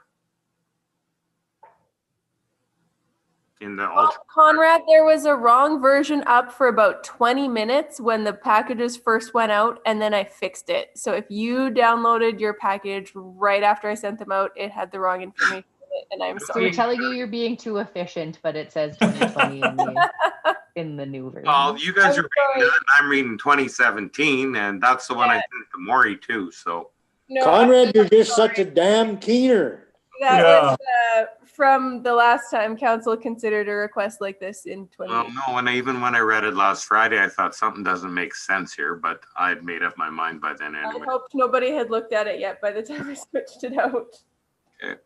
In the Well, Conrad, there was a wrong version up for about 20 minutes when the packages first went out, and then I fixed it. So if you downloaded your package right after I sent them out, it had the wrong information in it, and I'm So sorry. we're telling you you're being too efficient, but it says 2020 in the new version. Well, you guys I'm are reading sorry. it, and I'm reading 2017, and that's the one I sent to Maury too. So No, Conrad, you're I'm just sorry. such a damn keener. That Yeah. was from the last time council considered a request like this in 20. well, no, even when I read it last Friday, I thought something doesn't make sense here, but I had made up my mind by then I anyway. hoped nobody had looked at it yet by the time I switched it out. Okay.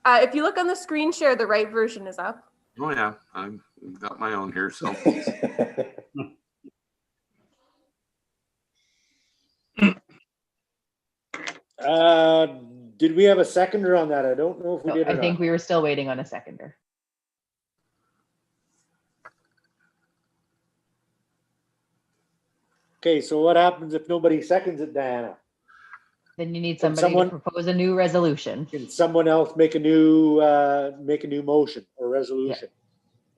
If you look on the screen share, the right version is up. Oh yeah, I've got my own here. So Did we have a seconder on that? I don't know if we No, did or I think not. we were still waiting on a seconder. Okay, so what happens if nobody seconds it, Diana? Then you need Can somebody someone- to propose a new resolution. Can someone else make a new motion or resolution?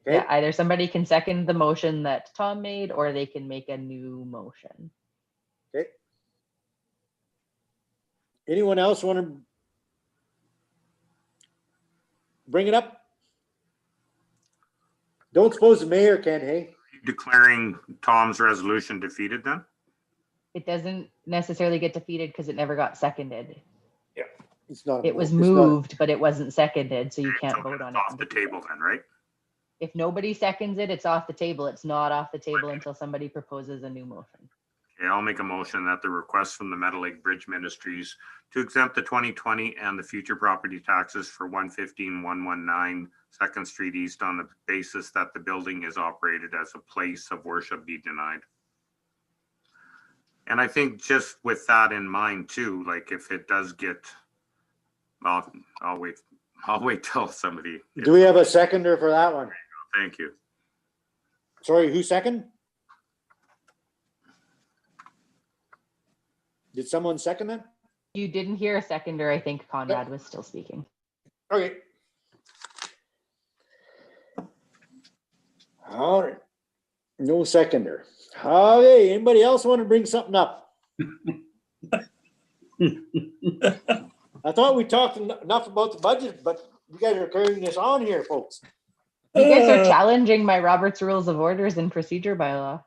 Okay, Yeah, either somebody can second the motion that Tom made, or they can make a new motion. okay. Anyone else want to bring it up? Don't suppose the mayor can, hey? declaring Tom's resolution defeated then? It doesn't necessarily get defeated because it never got seconded. It's not. It was it's not- moved, but it wasn't seconded, so you can't So vote it's on it. off the table then, right? If nobody seconds it, it's off the table. It's not off the table until somebody proposes a new motion. Okay, I'll make a motion that the request from the Meadow Lake Bridge Ministries to exempt the 2020 and the future property taxes for 115-119 Second Street East on the basis that the building is operated as a place of worship be denied. And I think just with that in mind too, like if it does get, well, I'll wait till somebody. Do we have a seconder for that one? Thank you. Sorry, who second? Did someone second that? You didn't hear a seconder. I think Conrad was still speaking. Okay. All right. No seconder. Okay, anybody else want to bring something up? I thought we talked enough about the budget, but you guys are carrying this on here, folks. You guys are challenging my Robert's Rules of Orders and Procedure bylaw.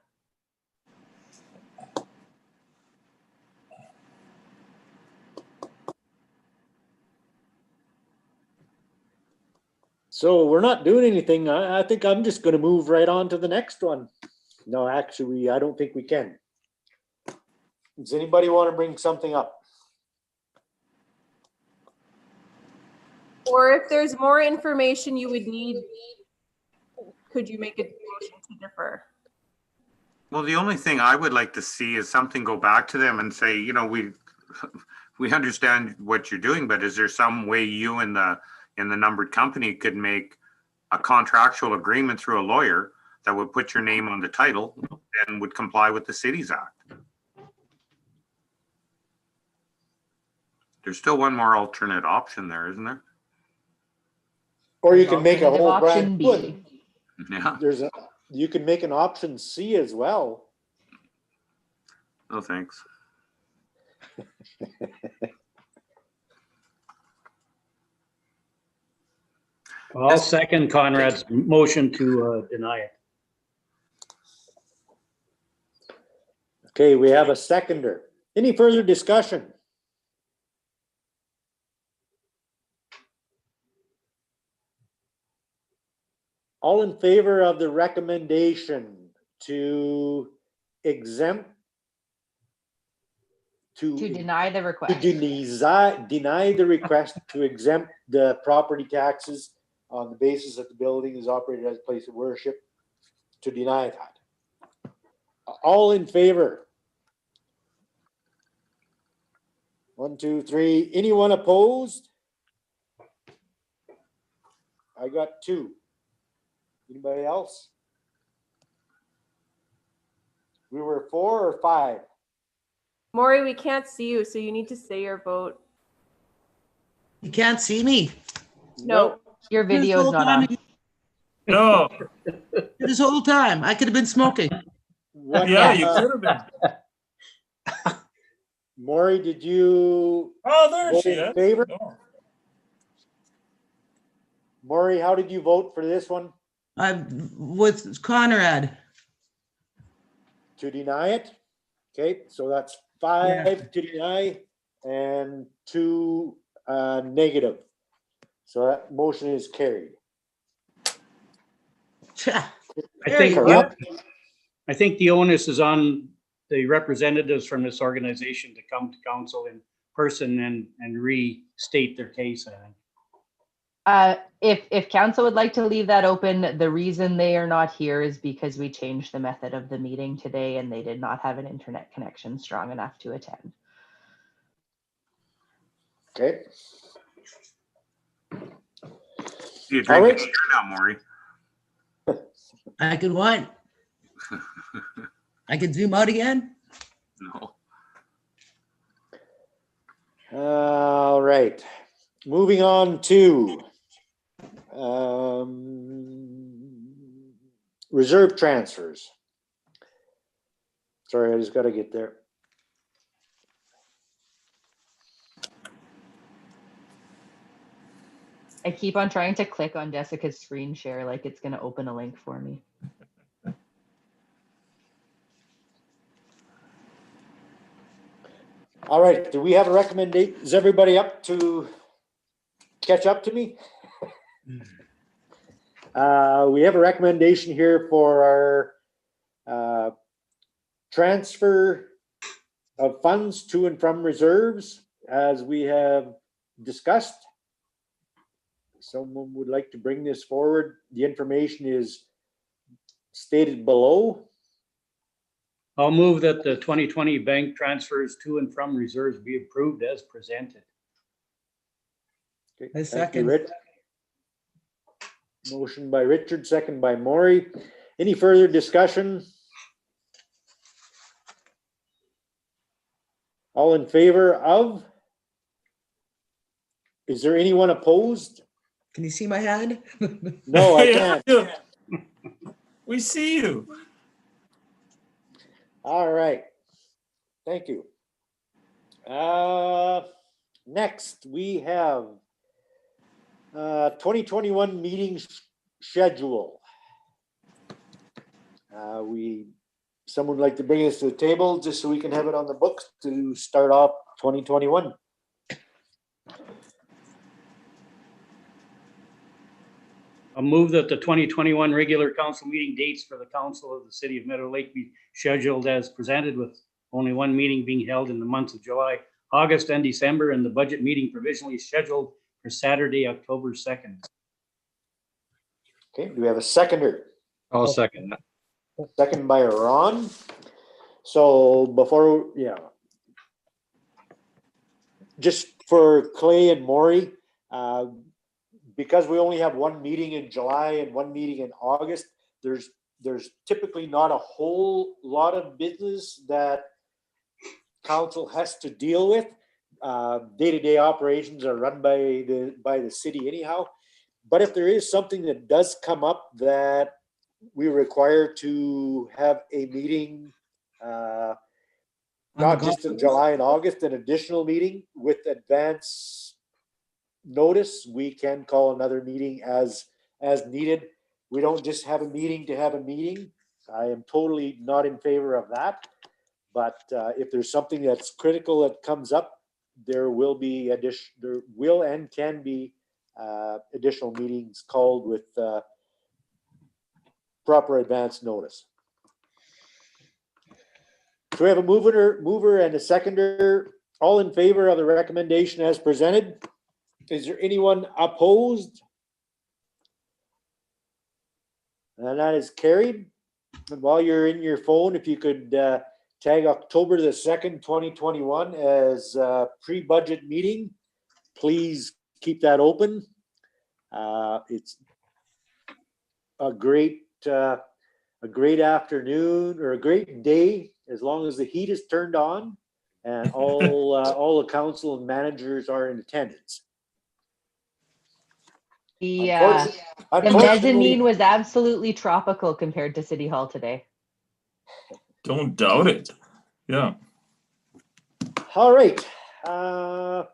So we're not doing anything. I think I'm just gonna move right on to the next one. No, actually, I don't think we can. Does anybody want to bring something up? Or if there's more information you would need, could you make a motion to defer? Well, the only thing I would like to see is something go back to them and say, you know, we understand what you're doing, but is there some way you and the numbered company could make a contractual agreement through a lawyer that would put your name on the title and would comply with the Cities Act? There's still one more alternate option there, isn't there? Or you can make a Alternative whole option brand. B. Yeah. You can make an option C as well. No, thanks. I'll second Conrad's motion to deny it. Okay, we have a seconder. Any further discussion? All in favor of the recommendation to exempt To deny the to request. deny the request to exempt the property taxes on the basis that the building is operated as a place of worship, to deny that. All in favor? 1, 2, 3. Anyone opposed? I got 2. Anybody else? We were 4 or 5. Maury, we can't see you, so you need to say your vote. You can't see me. No. Your video is not on. No, This whole time, I could have been smoking. What, yeah, you could have been. Maury, did you Oh, there vote she in is. favor? Oh. Maury, how did you vote for this one? I'm with Conrad. To deny it? Okay, so that's 5 to deny and 2 negative. So that motion is carried. Tcha. I There think, you go. I think the onus is on the representatives from this organization to come to council in person and restate their case, I think. If council would like to leave that open, the reason they are not here is because we changed the method of the meeting today and they did not have an internet connection strong enough to attend. Okay, You All right. drink beer now, Maury. I could what? I could zoom out again? No. all right. Moving on to reserve transfers. Sorry, I just got to get there. I keep on trying to click on Jessica's screen share like it's going to open a link for me. All right, do we have a recommendation? Is everybody up to catch up to me? We have a recommendation here for our transfer of funds to and from reserves, as we have discussed. Someone would like to bring this forward. The information is stated below. I'll move that the 2020 bank transfers to and from reserves be approved as presented. Okay, I thank you, second. Rich. Motion by Richard, second by Maury. Any further discussion? All in favor of? Is there anyone opposed? Can you see my hand? No, I Yeah, can't. We We see you. All right. Thank you. Next, we have 2021 meetings schedule. Someone would like to bring us to the table just so we can have it on the books to start off 2021. I'll move that the 2021 regular council meeting dates for the council of the city of Meadow Lake be scheduled as presented, with only one meeting being held in the months of July, August, and December, and the budget meeting provisionally scheduled for Saturday, October 2nd. Okay, do we have a seconder? I'll second that. Second by Ron. So before, just for Clay and Maury, because we only have one meeting in July and one meeting in August, there's typically not a whole lot of business that council has to deal with. Day-to-day operations are run by the city anyhow. But if there is something that does come up that we require to have a meeting, not just in July and August, an additional meeting with advance notice, we can call another meeting as needed. We don't just have a meeting to have a meeting. I am totally not in favor of that. But if there's something that's critical that comes up, there will be and can be additional meetings called with proper advance notice. So we have a mover and a seconder. All in favor of the recommendation as presented? Is there anyone opposed? And that is carried. And while you're in your phone, if you could tag October the 2nd, 2021 as a pre-budget meeting, please keep that open. It's a great afternoon or a great day, as long as the heat is turned on and all the council and managers are in attendance. The Unfortunately- mezzanine was absolutely tropical compared to City Hall today. Don't doubt it. Yeah. All right. Hard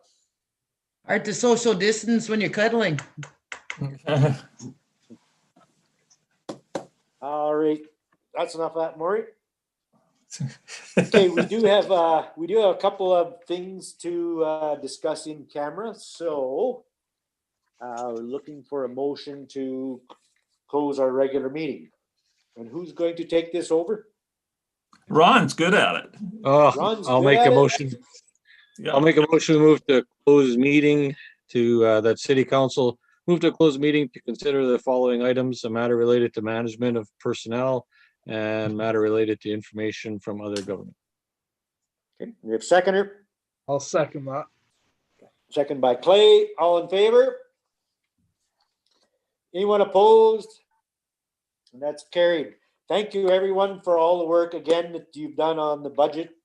to social distance when you're cuddling. All right. That's enough of that, Maury. Okay, we do have a couple of things to discuss in camera. So we're looking for a motion to close our regular meeting. And who's going to take this over? Ron's good at it. Ron's I'll good make at a it. motion. Yeah. I'll make a motion to move to close meeting to that city council. Move to close meeting to consider the following items: a matter related to management of personnel and matter related to information from other government. Okay, we have seconder. I'll second that. Second by Clay. All in favor? Anyone opposed? And that's carried. Thank you, everyone, for all the work again that you've done on the budget